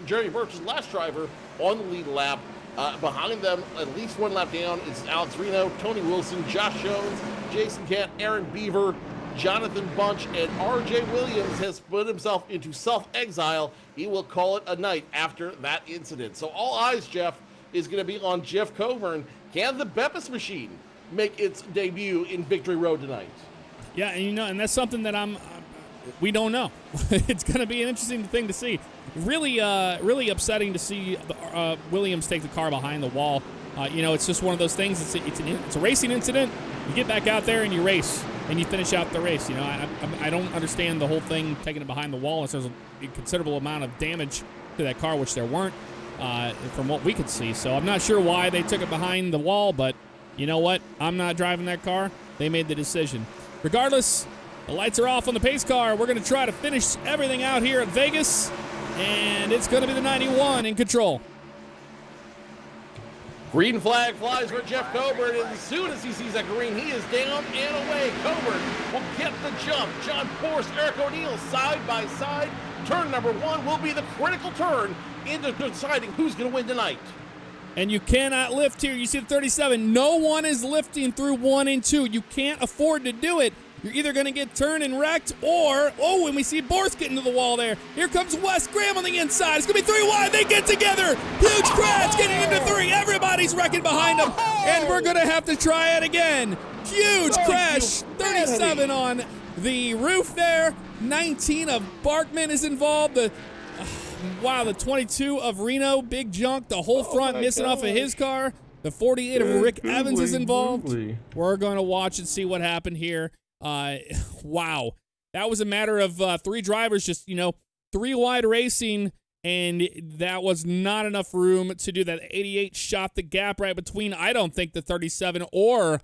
S2: Jeremy Birch's last driver on the lead lap. Behind them, at least 1 lap down, is Alex Reno, Tony Wilson, Josh Jones, Jason Kent, Aaron Beaver, Jonathan Bunch, and R.J. Williams has put himself into self-exile. He will call it a night after that incident. So all eyes, Jeff, is going to be on Jeff Coburn. Can the Beppis machine make its debut in Victory Road tonight?
S1: Yeah, and that's something that we don't know. It's going to be an interesting thing to see. Really upsetting to see Williams take the car behind the wall. It's just one of those things. It's a racing incident. You get back out there and you race and you finish out the race. I don't understand the whole thing, taking it behind the wall unless there's a considerable amount of damage to that car, which there weren't from what we could see. So I'm not sure why they took it behind the wall, but you know what? I'm not driving that car. They made the decision. Regardless, the lights are off on the pace car. We're going to try to finish everything out here at Vegas, and it's going to be the 91 in control.
S2: Green flag flies for Jeff Coburn, and as soon as he sees that green, he is down and away. Coburn will get the jump. John Force, Eric O'Neill, side by side. Turn number 1 will be the critical turn into deciding who's going to win tonight.
S1: And you cannot lift here. You see the 37. No one is lifting through 1 and 2. You can't afford to do it. You're either going to get turned and wrecked or, and we see Borst get into the wall there. Here comes Wes Graham on the inside. It's going to be 3 wide. They get together. Huge crash getting into 3. Everybody's wrecking behind them. And we're going to have to try it again. Huge crash. 37 on the roof there. 19 of Barkman is involved. The 22 of Reno, big junk. The whole front missing off of his car. The 48 of Rick Evans is involved. We're going to watch and see what happened here. Wow. That was a matter of 3 drivers just, 3 wide racing, and that was not enough room to do that. 88 shot the gap right between, I don't think the 37 or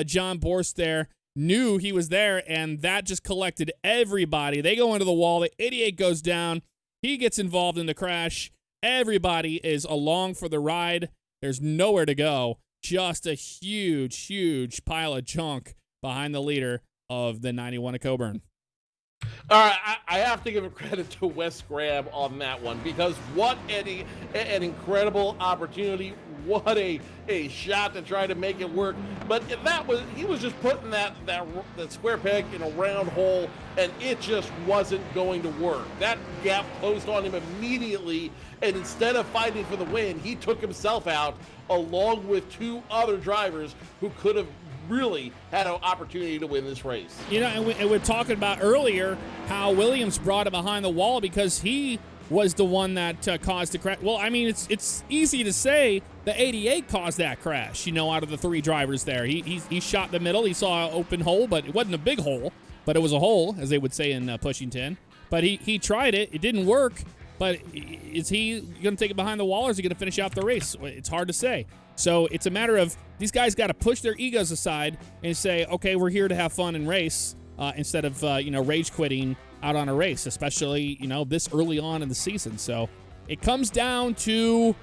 S1: John Borst there knew he was there, and that just collected everybody. They go into the wall. The 88 goes down. He gets involved in the crash. Everybody is along for the ride. There's nowhere to go. Just a huge, huge pile of junk behind the leader of the 91 of Coburn.
S2: All right, I have to give a credit to Wes Graham on that one, because what an incredible opportunity. What a shot to try to make it work. But he was just putting that square peg in a round hole, and it just wasn't going to work. That gap closed on him immediately, and instead of fighting for the win, he took himself out along with 2 other drivers who could have really had an opportunity to win this race.
S1: And we're talking about earlier how Williams brought it behind the wall because he was the one that caused the crash. Well, I mean, it's easy to say the 88 caused that crash, out of the 3 drivers there. He shot the middle. He saw an open hole, but it wasn't a big hole, but it was a hole, as they would say in Pushington. But he tried it. It didn't work. But is he going to take it behind the wall, or is he going to finish out the race? It's hard to say. So it's a matter of these guys got to push their egos aside and say, okay, we're here to have fun and race instead of, rage quitting out on a race, especially, this early on in the season. So it comes down to,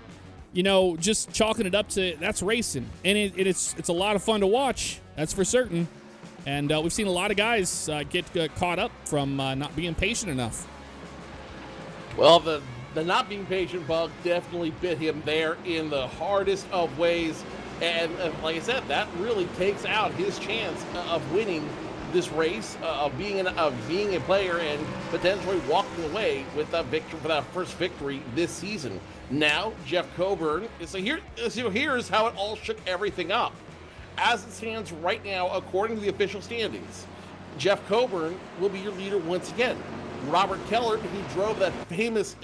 S1: just chalking it up to that's racing. And it's a lot of fun to watch. That's for certain. And we've seen a lot of guys get caught up from not being patient enough.
S2: Well, the not being patient bug definitely bit him there in the hardest of ways. And like I said, that really takes out his chance of winning this race, of being a player and potentially walking away with that victory for that first victory this season. Now, Jeff Coburn, so here's how it all shook everything up. As it stands right now, according to the official standings, Jeff Coburn will be your leader once again. Robert Keller, who drove that famous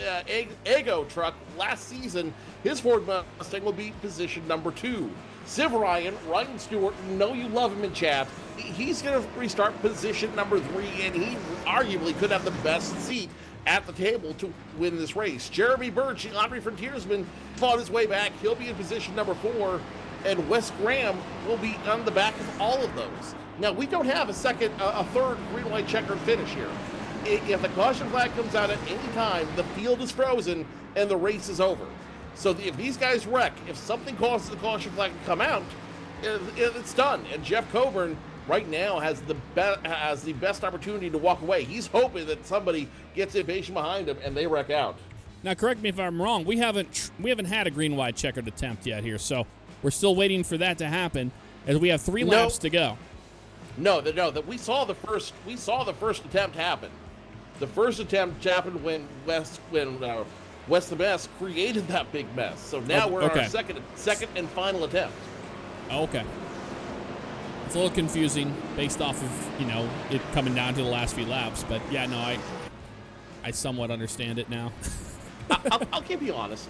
S2: Ego truck last season, his Ford Mustang will be position number 2. Civ Ryan Stewart, know you love him in chat, he's going to restart position number 3, and he arguably could have the best seat at the table to win this race. Jeremy Birch, the Henry Frontiersman, fought his way back. He'll be in position number 4, and Wes Graham will be on the back of all of those. Now, we don't have a third green white checkered finish here. If the caution flag comes out at any time, the field is frozen and the race is over. So if these guys wreck, if something causes the caution flag to come out, it's done. And Jeff Coburn right now has the best opportunity to walk away. He's hoping that somebody gets impatient behind him and they wreck out.
S1: Now, correct me if I'm wrong. We haven't had a green white checkered attempt yet here, so we're still waiting for that to happen as we have 3 laps to go.
S2: No, we saw the first attempt happen. The first attempt happened when Wes the Mess created that big mess. So now we're on our second and final attempt.
S1: Okay. It's a little confusing based off of, it coming down to the last few laps. But, yeah, no, I somewhat understand it now.
S2: I'll keep you honest.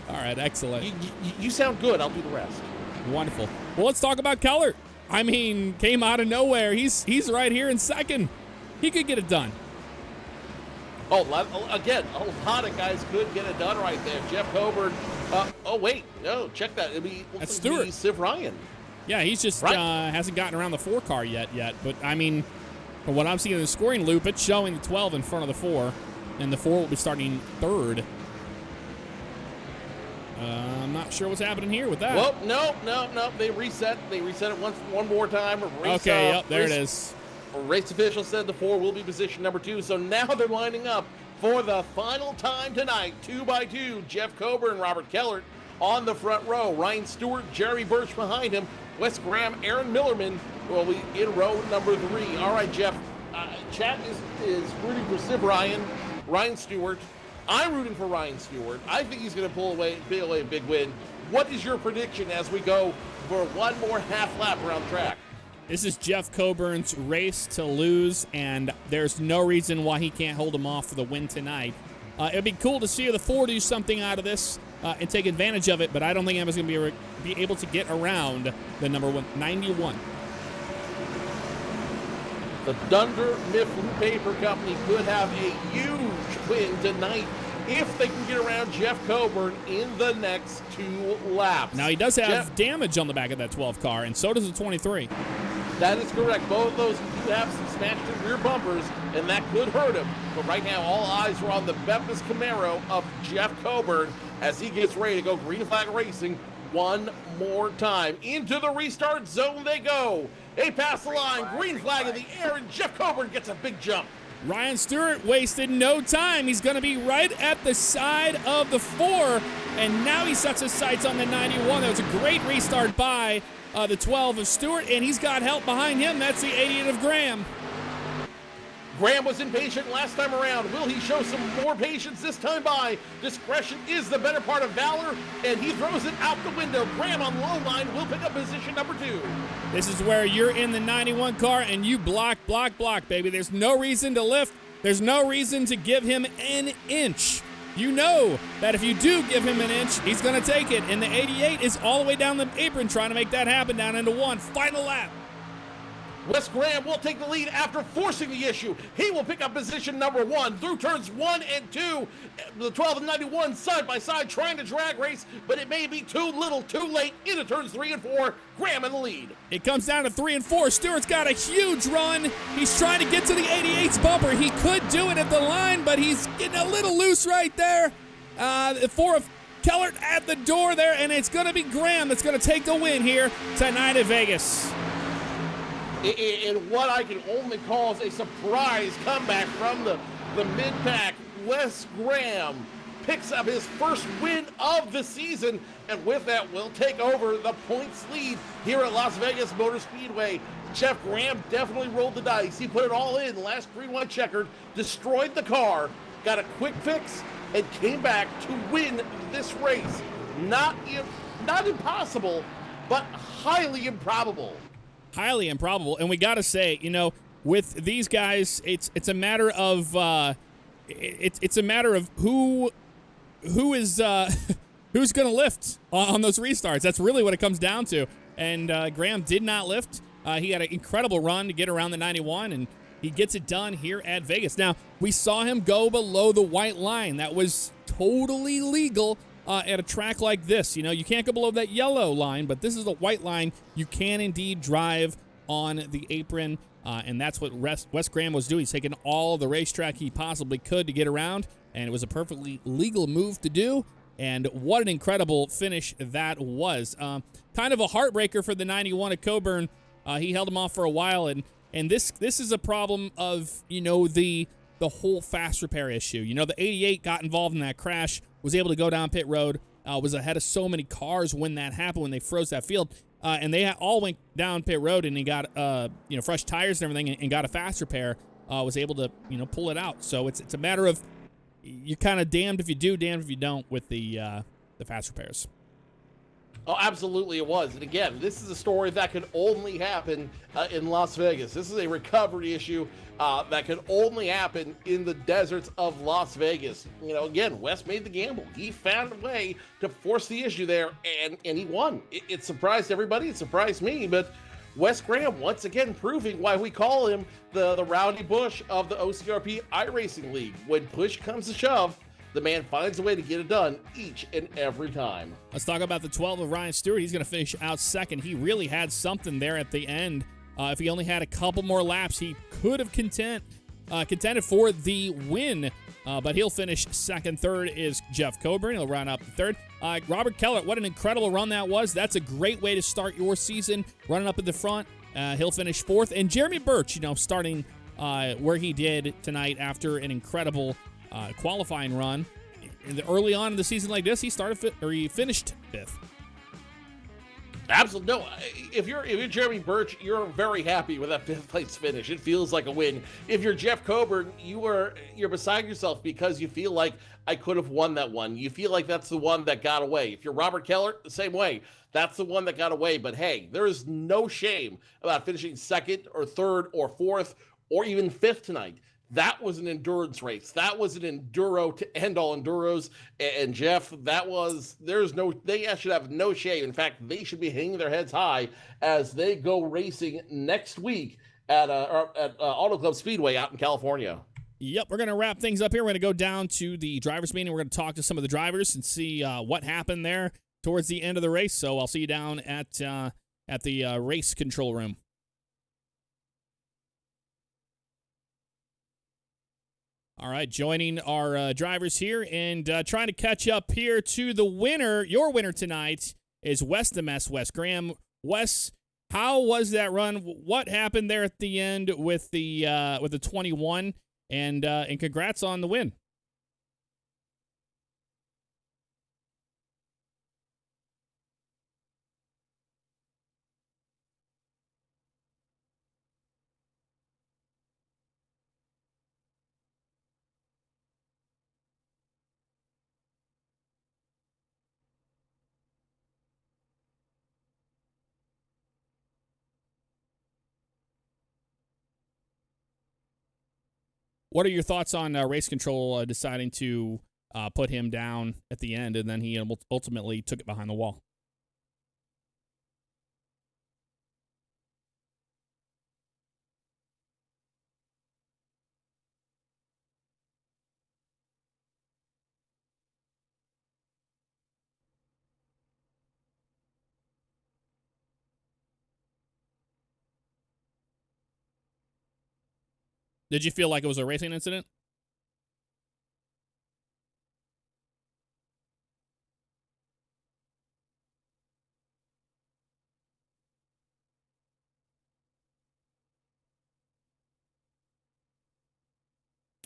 S1: All right, excellent.
S2: You sound good. I'll do the rest.
S1: Wonderful. Well, let's talk about Keller. I mean, came out of nowhere. He's right here in second. He could get it done.
S2: Again, a lot of guys could get it done right there. Jeff Coburn. Check that.
S1: That's Stewart.
S2: Civ Ryan.
S1: Yeah, he's just hasn't gotten around the 4 car yet. But, I mean, from what I'm seeing in the scoring loop, it's showing the 12 in front of the 4, and the 4 will be starting 3rd. I'm not sure what's happening here with that.
S2: Well, no. They reset. They reset it one more time.
S1: Okay, yep, there it is.
S2: Race official said the 4 will be position number 2. So now they're lining up for the final time tonight. 2 by 2. Jeff Coburn, Robert Kellert on the front row. Ryan Stewart, Jerry Birch behind him. Wes Graham, Aaron Millerman will be in row number 3. All right, Jeff. Chat is rooting for Civ Ryan Stewart. I'm rooting for Ryan Stewart. I think he's going to pull away a big win. What is your prediction as we go for one more half lap around the track?
S1: This is Jeff Coburn's race to lose, and there's no reason why he can't hold him off for the win tonight. It'd be cool to see the 4 do something out of this and take advantage of it, but I don't think Emma's going to be able to get around the number 91.
S2: The Dunder Mifflin Paper Company could have a huge win tonight if they can get around Jeff Coburn in the next 2 laps.
S1: Now, he does have damage on the back of that 12 car, and so does the 23.
S2: That is correct. Both of those do have some smashed rear bumpers, and that could hurt him. But right now, all eyes are on the Memphis Camaro of Jeff Coburn as he gets ready to go green flag racing one more time. Into the restart zone they go. They pass the line, green flag in the air, and Jeff Coburn gets a big jump.
S1: Ryan Stewart wasted no time. He's going to be right at the side of the 4, and now he sets his sights on the 91. That was a great restart by the 12 of Stewart, and he's got help behind him. That's the 88 of Graham.
S2: Graham was impatient last time around. Will he show some more patience this time by? Discretion is the better part of valor, and he throws it out the window. Graham on low line will pick up position number 2.
S1: This is where you're in the 91 car, and you block, baby. There's no reason to lift. There's no reason to give him an inch. You know that if you do give him an inch, he's going to take it, and the 88 is all the way down the apron trying to make that happen down into 1. Final lap.
S2: Wes Graham will take the lead after forcing the issue. He will pick up position number 1 through turns 1 and 2. The 12 and 91 side by side trying to drag race, but it may be too little, too late into turns 3 and 4. Graham in the lead.
S1: It comes down to 3 and 4. Stewart's got a huge run. He's trying to get to the 88's bumper. He could do it at the line, but he's getting a little loose right there. The 4 of Kellert at the door there, and it's going to be Graham that's going to take the win here tonight at Vegas.
S2: In what I can only call a surprise comeback from the mid-pack, Wes Graham picks up his first win of the season, and with that will take over the points lead here at Las Vegas Motor Speedway. Jeff Graham definitely rolled the dice. He put it all in, last green-white checkered, destroyed the car, got a quick fix, and came back to win this race. Not impossible, but highly improbable.
S1: Highly improbable, and we got to say, you know, with these guys, it's a matter of it's a matter of who is who's going to lift on those restarts. That's really what it comes down to. And Graham did not lift. He had an incredible run to get around the 91, and he gets it done here at Vegas. Now, we saw him go below the white line. That was totally legal. At a track like this, you know, you can't go below that yellow line, but this is the white line. You can indeed drive on the apron, and that's what Wes Graham was doing. He's taking all the racetrack he possibly could to get around, and it was a perfectly legal move to do, and what an incredible finish that was. Kind of a heartbreaker for the 91 of Coburn. He held him off for a while, and this is a problem of, you know, the whole fast repair issue. You know, the 88 got involved in that crash, was able to go down pit road, was ahead of so many cars when that happened, when they froze that field, and they all went down pit road, and he got you know, fresh tires and everything, and got a fast repair, was able to, you know, pull it out. So it's a matter of you're kind of damned if you do, damned if you don't with the fast repairs.
S2: Oh, absolutely it was. And again, this is a story that could only happen in Las Vegas. This is a recovery issue that could only happen in the deserts of Las Vegas. You know, again, Wes made the gamble. He found a way to force the issue there, and he won. It surprised everybody. It surprised me, but Wes Graham once again proving why we call him the Rowdy Bush of the OCRP iRacing League. When push comes to shove, the man finds a way to get it done each and every time.
S1: Let's talk about the 12 of Ryan Stewart. He's going to finish out second. He really had something there at the end. If he only had a couple more laps, he could have contended for the win but he'll finish second. Third is Jeff Coburn. He'll round up the third. Robert Kellett, what an incredible run that was. That's a great way to start your season, running up at the front. He'll finish fourth. And Jeremy Birch, starting where he did tonight after an incredible qualifying run. Early on in the season like this, he finished fifth.
S2: Absolutely. No, if you're Jeremy Birch, you're very happy with that fifth place finish. It feels like a win. If you're Jeff Coburn, you're beside yourself because you feel like I could have won that one. You feel like that's the one that got away. If you're Robert Kellett, the same way. That's the one that got away. But hey, there is no shame about finishing second or third or fourth or even fifth tonight. That was an endurance race. That was an enduro to end all enduros. And Jeff, they should have no shame. In fact, they should be hanging their heads high as they go racing next week at Auto Club Speedway out in California.
S1: Yep, we're going to wrap things up here. We're going to go down to the drivers' meeting. We're going to talk to some of the drivers and see what happened there towards the end of the race. So I'll see you down at the race control room. All right, joining our drivers here and trying to catch up here to the winner. Your winner tonight is Wes the Mess, Wes Graham. Wes, how was that run? What happened there at the end with the 21? And congrats on the win. What are your thoughts on race control deciding to put him down at the end, and then he ultimately took it behind the wall? Did you feel like it was a racing incident?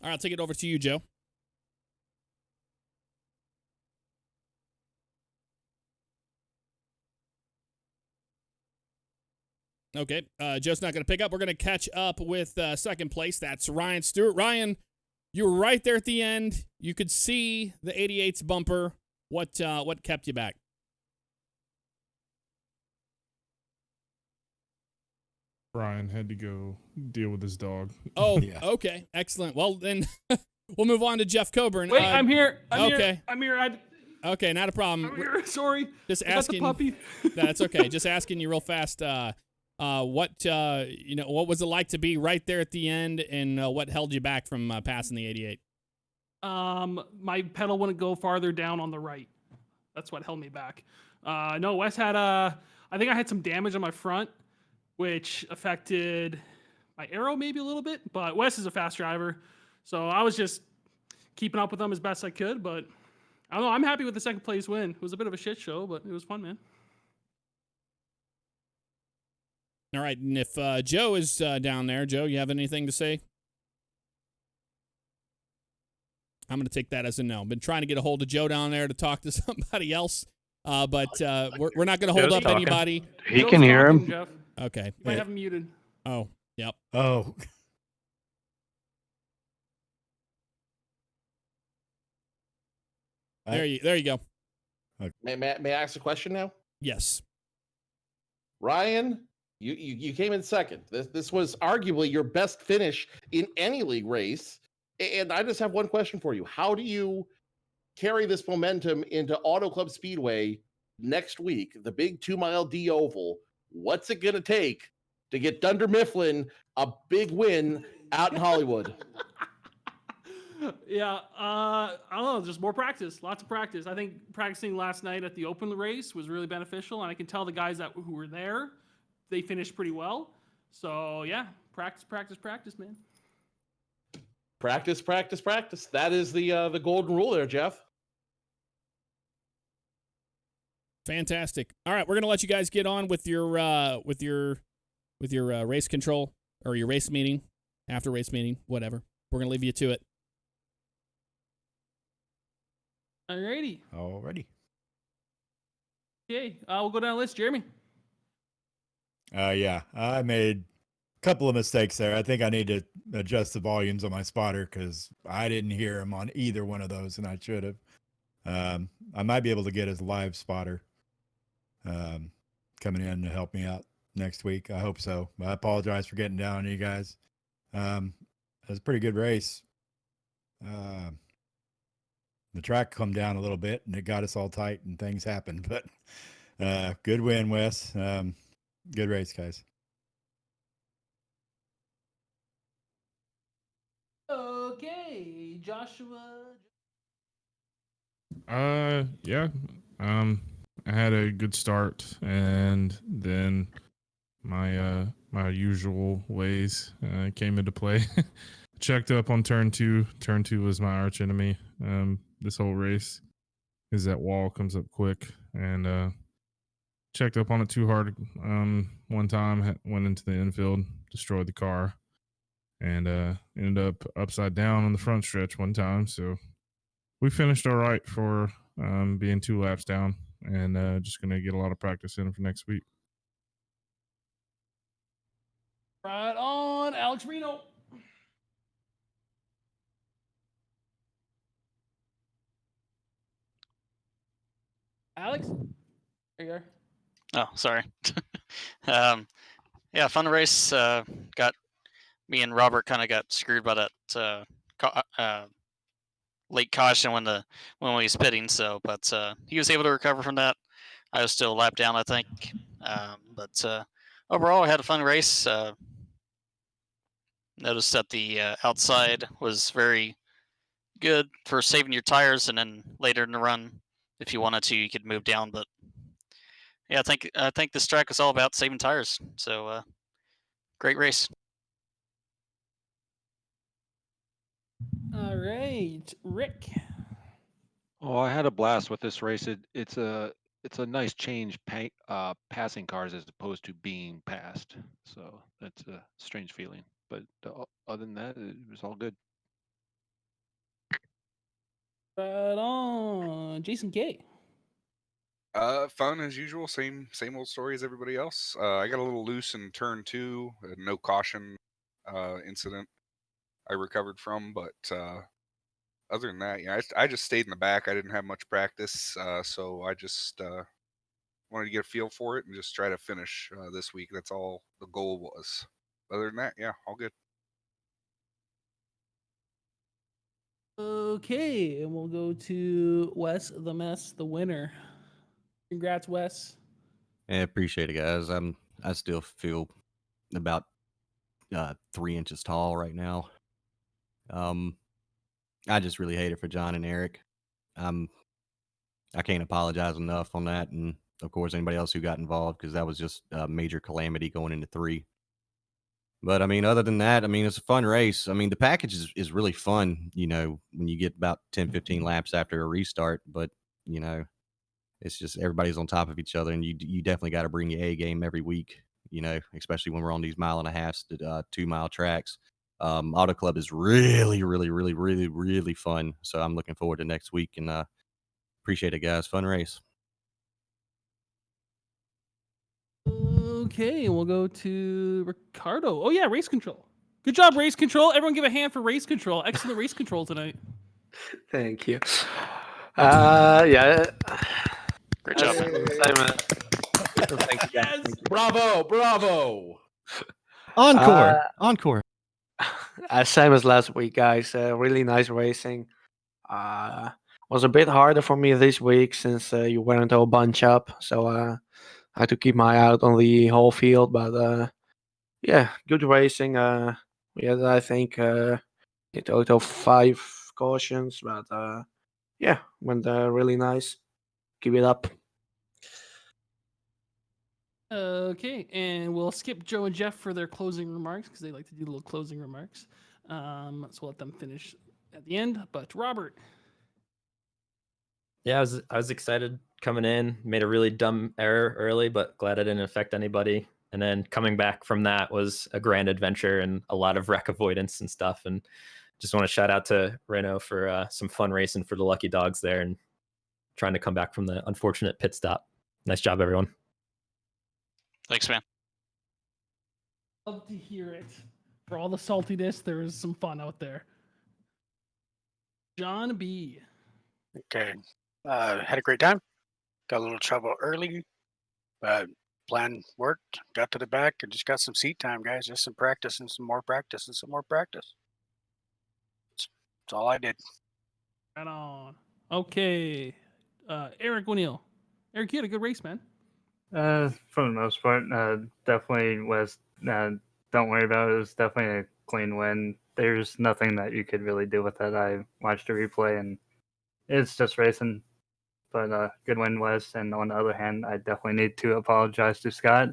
S1: All right, I'll take it over to you, Joe. Okay, Joe's not going to pick up. We're going to catch up with second place. That's Ryan Stewart. Ryan, you were right there at the end. You could see the 88's bumper. What kept you back?
S3: Brian had to go deal with his dog.
S1: Oh, yeah. Okay, excellent. Well, then we'll move on to Jeff Coburn.
S4: Wait, I'm here. I'm
S1: here. Okay, not a problem.
S4: I'm here. Sorry.
S1: Just
S4: asking.
S1: The puppy. That's okay. Just asking you real fast. What was it like to be right there at the end, and what held you back from passing the 88?
S4: My pedal wouldn't go farther down on the right. That's what held me back. No, Wes had I think I had some damage on my front, which affected my aero maybe a little bit. But Wes is a fast driver, so I was just keeping up with him as best I could. But I don't know. I'm happy with the second place win. It was a bit of a shit show, but it was fun, man.
S1: All right, and if Joe is down there, Joe, you have anything to say? I'm going to take that as a no. Been trying to get a hold of Joe down there to talk to somebody else, but we're not going to hold up anybody.
S5: He can hear him.
S4: Jeff.
S1: Okay.
S4: You might have him muted.
S1: Oh, yep.
S5: Oh.
S1: There you go.
S2: Okay. May I ask a question now?
S1: Yes.
S2: Ryan, you came in second. This was arguably your best finish in any league race. And I just have one question for you. How do you carry this momentum into Auto Club Speedway next week, the big 2-mile D Oval? What's it going to take to get Dunder Mifflin a big win out in Hollywood?
S4: Yeah, I don't know. Just more practice, lots of practice. I think practicing last night at the open race was really beneficial, and I can tell the guys who were there, they finished pretty well. So yeah, practice, man.
S2: Practice, practice, practice. That is the golden rule there, Jeff.
S1: Fantastic. All right, we're gonna let you guys get on with your race control or your race meeting, after race meeting, whatever. We're gonna leave you to it.
S4: Alrighty.
S5: Alrighty.
S4: Okay, we'll go down the list. Jeremy.
S5: Yeah, I made a couple of mistakes there. I think I need to adjust the volumes on my spotter because I didn't hear him on either one of those, and I should have. I might be able to get his live spotter coming in to help me out next week. I hope so. But I apologize for getting down on you guys. It was a pretty good race. The track come down a little bit, and it got us all tight, and things happened. But good win, Wes. Good race, guys.
S4: Okay, Joshua.
S3: Yeah. I had a good start, and then my my usual ways came into play. Checked up on turn two. Turn two was my arch enemy. This whole race is that wall comes up quick, and checked up on it too hard. One time went into the infield, destroyed the car, and ended up upside down on the front stretch one time. So we finished all right for being 2 laps down, and just gonna get a lot of practice in for next week.
S4: Right on, Alex Reno. Alex, there you are.
S6: Oh, sorry. Yeah, fun race. Got me and Robert kind of got screwed by that late caution when we was pitting. So, but he was able to recover from that. I was still a lap down, I think. But overall, I had a fun race. Noticed that the outside was very good for saving your tires, and then later in the run, if you wanted to, you could move down. But yeah, I think this track is all about saving tires. So great race.
S4: All right, Rick.
S7: Oh, I had a blast with this race. It's a nice change, passing cars as opposed to being passed. So that's a strange feeling. But other than that, it was all good.
S4: Right on, Jason K.
S8: Fun as usual. Same old story as everybody else. I got a little loose in turn 2, a no caution incident I recovered from, but other than that, yeah, I just stayed in the back. I didn't have much practice, so I just wanted to get a feel for it and just try to finish this week. That's all the goal was. Other than that, yeah, all good.
S4: Okay, and we'll go to Wes the Mess, the winner. Congrats, Wes.
S9: I appreciate it, guys. I still feel about 3 inches tall right now. I just really hate it for John and Eric. I can't apologize enough on that, and of course anybody else who got involved, because that was just a major calamity going into 3. But I mean, other than that, I mean, it's a fun race. I mean, the package is really fun, when you get about 10, 15 laps after a restart. But, it's just everybody's on top of each other, and you definitely got to bring your A game every week, especially when we're on these 1.5 to 2 mile tracks. Auto Club is really, really, really, really, really fun. So I'm looking forward to next week, and appreciate it, guys. Fun race.
S4: Okay, we'll go to Ricardo. Oh yeah, race control. Good job, race control. Everyone give a hand for race control. Excellent race control tonight.
S10: Thank you. Yeah.
S6: Great job.
S10: Simon. Thank you, guys.
S4: Yes.
S10: Thank you.
S2: Bravo.
S9: Encore.
S10: Same as last week, guys. Really nice racing. Was a bit harder for me this week since you weren't all bunch up, so I had to keep my eye out on the whole field. But yeah, good racing. We had, I think, in total 5 cautions, but yeah, went really nice. Keep it up.
S4: Okay, and we'll skip Joe and Jeff for their closing remarks because they like to do little closing remarks. So we'll let them finish at the end. But Robert,
S11: Yeah, I was excited coming in. Made a really dumb error early, but glad I didn't affect anybody. And then coming back from that was a grand adventure and a lot of wreck avoidance and stuff. And just want to shout out to Reno for some fun racing for the lucky dogs there and trying to come back from the unfortunate pit stop. Nice job, everyone.
S6: Thanks, man.
S4: love to hear it. For all the saltiness, there is some fun out there. John B.
S12: Okay. Had a great time. Got a little trouble early, but plan worked. Got to the back and just got some seat time, guys. Just some practice and some more practice and some more practice. That's all I did.
S4: Right on. Okay. Eric O'Neill. Eric, you had a good race, man.
S13: For the most part, definitely was. Don't worry about it. It was definitely a clean win. There's nothing that you could really do with it. I watched the replay, and it's just racing. But good win, Wes. And on the other hand, I definitely need to apologize to Scott.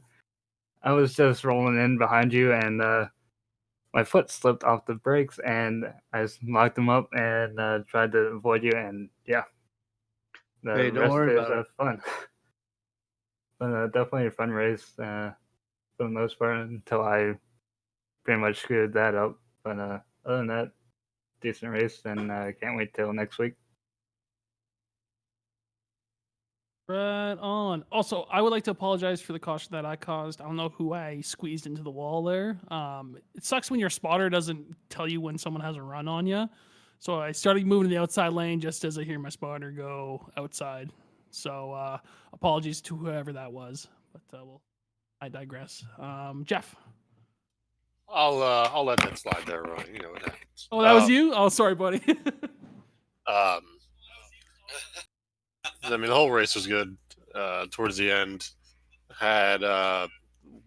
S13: I was just rolling in behind you, and my foot slipped off the brakes, and I just locked them up and tried to avoid you. And yeah, the
S14: Hey, don't
S13: rest
S14: worry
S13: is
S14: about it.
S13: fun. But definitely a fun race for the most part until I pretty much screwed that up. But other than that, decent race, and can't wait till next week.
S4: Right on. Also, I would like to apologize for the caution that I caused. I don't know who I squeezed into the wall there. It sucks when your spotter doesn't tell you when someone has a run on you. So I started moving to the outside lane just as I hear my spotter go outside. So apologies to whoever that was. But I digress. Jeff.
S15: I'll let that slide there, Ron. You know what happens.
S4: Oh, that was you? Oh, sorry, buddy.
S15: I mean, the whole race was good. Towards the end, had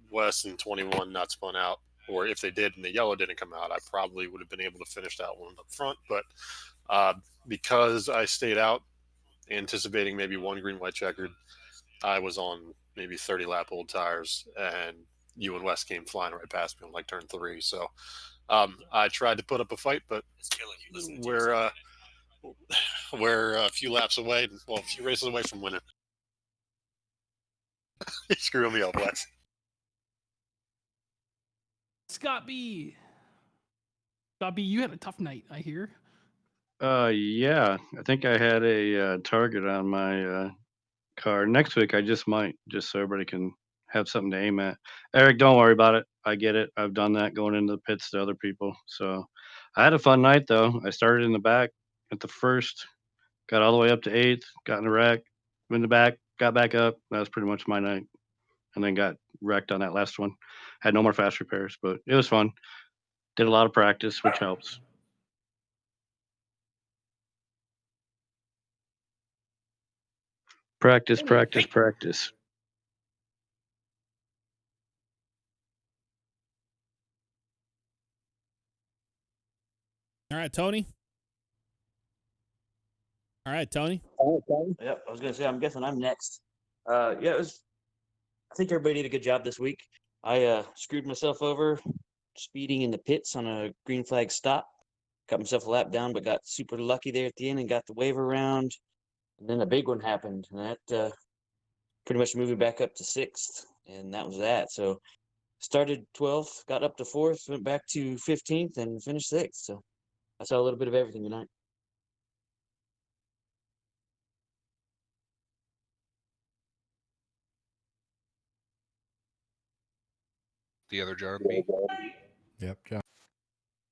S15: Wes and 21 not spun out, or if they did and the yellow didn't come out, I probably would have been able to finish that one up front. But because I stayed out, anticipating maybe one green white checkered, I was on maybe 30 lap old tires, and you and Wes came flying right past me on like turn 3. So I tried to put up a fight, but we're a few laps away, well, a few races away from winning. You're screwing me up, Wes.
S4: Scott B. Scott B, you had a tough night, I hear.
S14: Yeah, I think I had a target on my car. Next week, I just might, just so everybody can have something to aim at. Eric, don't worry about it. I get it. I've done that going into the pits to other people. So I had a fun night, though. I started in the back at the first, got all the way up to 8th, got in a wreck, in the back, got back up. That was pretty much my night. And then got wrecked on that last one. Had no more fast repairs, but it was fun. Did a lot of practice, which helps. Practice, practice, practice.
S1: All right, Tony. All right, Tony.
S16: Yep, I was gonna say I'm guessing I'm next. Yeah, it was. I think everybody did a good job this week. I screwed myself over speeding in the pits on a green flag stop. Got myself a lap down, but got super lucky there at the end and got the waiver round. And then a big one happened, and that pretty much moved me back up to 6th, and that was that. So started 12th, got up to 4th, went back to 15th, and finished 6th. So I saw a little bit of everything tonight.
S8: The other John B.
S5: Yep, John.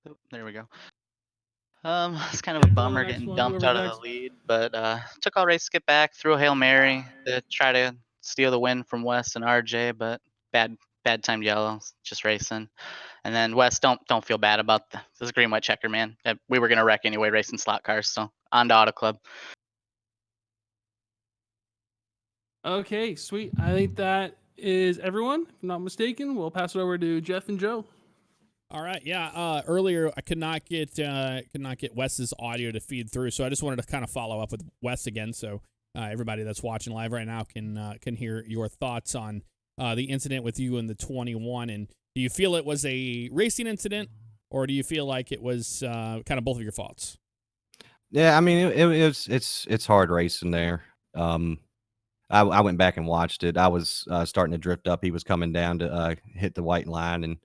S6: Oh, there we go. It's kind of a bummer
S4: next
S6: getting
S4: one,
S6: dumped
S4: whoever's
S6: out of
S4: next.
S6: the lead, but took all race to get back, threw a Hail Mary to try to steal the win from Wes and RJ, but bad timed yellow, just racing. And then Wes, don't feel bad about this green white checker, man. We were gonna wreck anyway racing slot cars, so on to Auto Club.
S4: Okay, sweet. I think that is everyone. If I'm not mistaken, we'll pass it over to Jeff and Joe.
S1: All right, yeah. Earlier, I could not get Wes's audio to feed through, so I just wanted to kind of follow up with Wes again, so everybody that's watching live right now can hear your thoughts on the incident with you and the 21. And do you feel it was a racing incident, or do you feel like it was kind of both of your faults?
S9: Yeah, I mean, it's hard racing there. I went back and watched it. I was starting to drift up. He was coming down to hit the white line and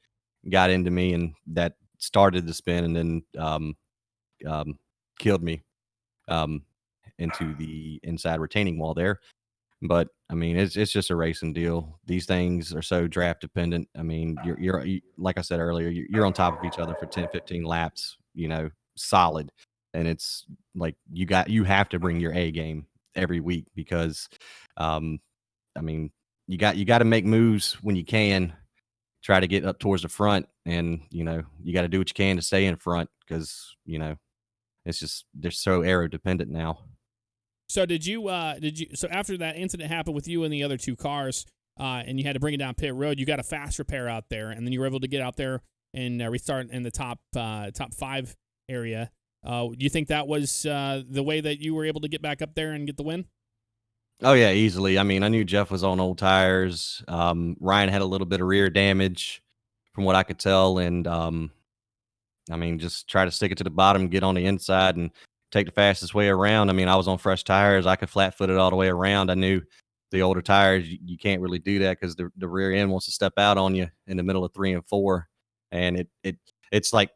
S9: got into me, and that started the spin, and then killed me into the inside retaining wall there. But I mean, it's just a racing deal. These things are so draft dependent. I mean, you like I said earlier, you're on top of each other for 10, 15 laps, solid. And it's like you have to bring your A game every week because I mean, you got to make moves when you can, try to get up towards the front, and you got to do what you can to stay in front because it's just they're so aero dependent now.
S1: So so after that incident happened with you and the other two cars, and you had to bring it down pit road, you got a fast repair out there, and then you were able to get out there and restart in the top 5 area. Do you think that was the way that you were able to get back up there and get the win?
S9: Oh yeah, easily. I mean, I knew Jeff was on old tires. Ryan had a little bit of rear damage from what I could tell. And I mean, just try to stick it to the bottom, get on the inside and take the fastest way around. I mean, I was on fresh tires. I could flat foot it all the way around. I knew the older tires, you can't really do that because the rear end wants to step out on you in the middle of 3 and 4. And it's like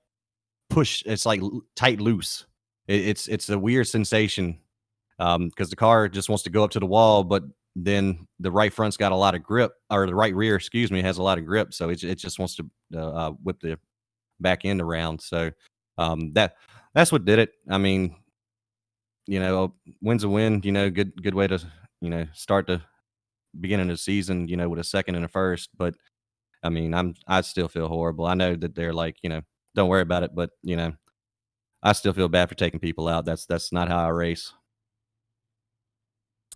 S9: it's like tight loose. It's a weird sensation. Because the car just wants to go up to the wall, but then the right front's got a lot of grip, or the right rear, has a lot of grip, so it just wants to whip the back end around. So that's what did it. I mean, win's a win. Good way to start the beginning of the season. With a second and a first, but I mean, I still feel horrible. I know that they're like, don't worry about it, but I still feel bad for taking people out. That's not how I race.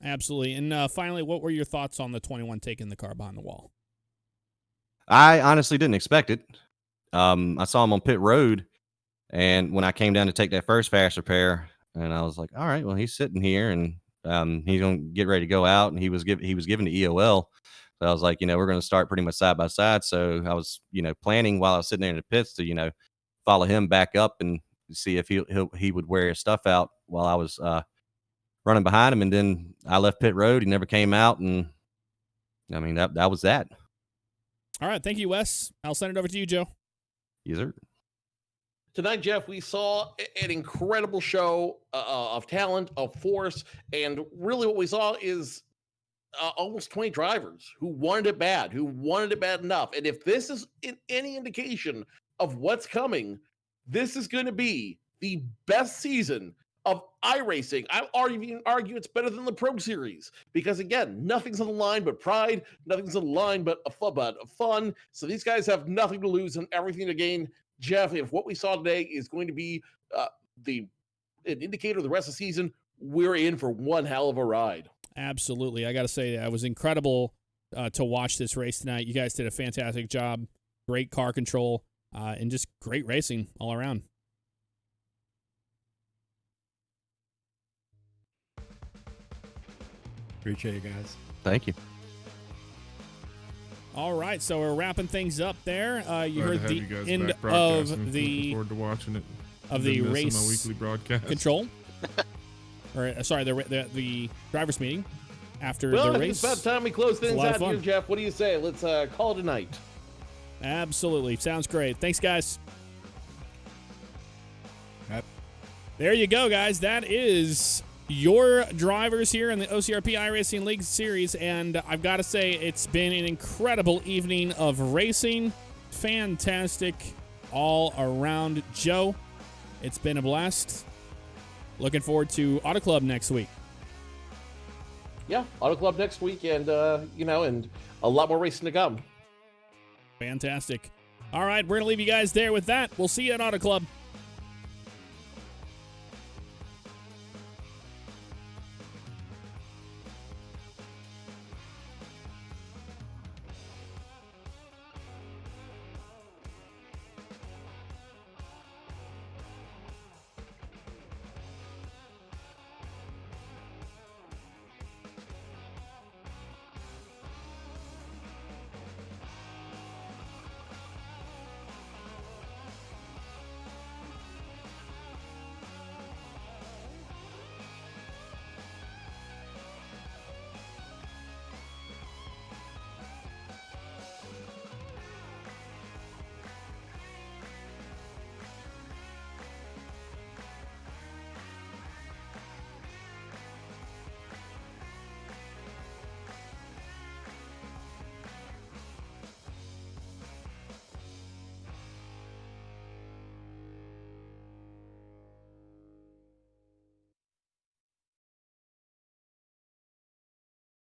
S1: Absolutely. And finally, what were your thoughts on the 21 taking the car behind the wall?
S9: I honestly didn't expect it. I saw him on pit road, and when I came down to take that first fast repair, and I was like, all right, well, he's sitting here, and he's going to get ready to go out, and he was given the EOL. So I was like, we're going to start pretty much side by side. So I was, planning while I was sitting there in the pits to, follow him back up and see if he would wear his stuff out while I was running behind him. And then I left pit road. He never came out. And I mean, that was that.
S1: All right. Thank you, Wes. I'll send it over to you, Joe.
S9: Yes, sir.
S2: Tonight, Jeff, we saw an incredible show of talent, of force, and really what we saw is almost 20 drivers who wanted it bad enough. And if this is any indication of what's coming, this is going to be the best season of iRacing. I argue it's better than the Pro Series because, again, nothing's on the line but pride, nothing's on the line but fun. So these guys have nothing to lose and everything to gain. Jeff, if what we saw today is going to be an indicator of the rest of the season, we're in for one hell of a ride.
S1: Absolutely. I got to say, it was incredible to watch this race tonight. You guys did a fantastic job. Great car control and just great racing all around.
S5: Appreciate you guys.
S9: Thank you.
S1: All right, so we're wrapping things up there. You
S3: Glad to
S1: heard
S3: have
S1: the
S3: you guys
S1: end
S3: back
S1: of
S3: broadcasting.
S1: the
S3: Looking forward to watching it.
S1: Of the
S3: Been missing
S1: race
S3: my weekly broadcast.
S1: control. Or sorry, the drivers meeting after
S2: Well,
S1: the race.
S2: it's about time we close things out here, Jeff. What do you say? Let's call it a night.
S1: Absolutely. Sounds great. Thanks, guys. There you go, guys. That is your drivers here in the OCRP iRacing League Series, and I've got to say it's been an incredible evening of racing. Fantastic all around. Joe, it's been a blast. Looking forward to Auto Club next week.
S2: Yeah, Auto Club next week, and and a lot more racing to come.
S1: Fantastic. All right, we're going to leave you guys there with that. We'll see you at Auto Club.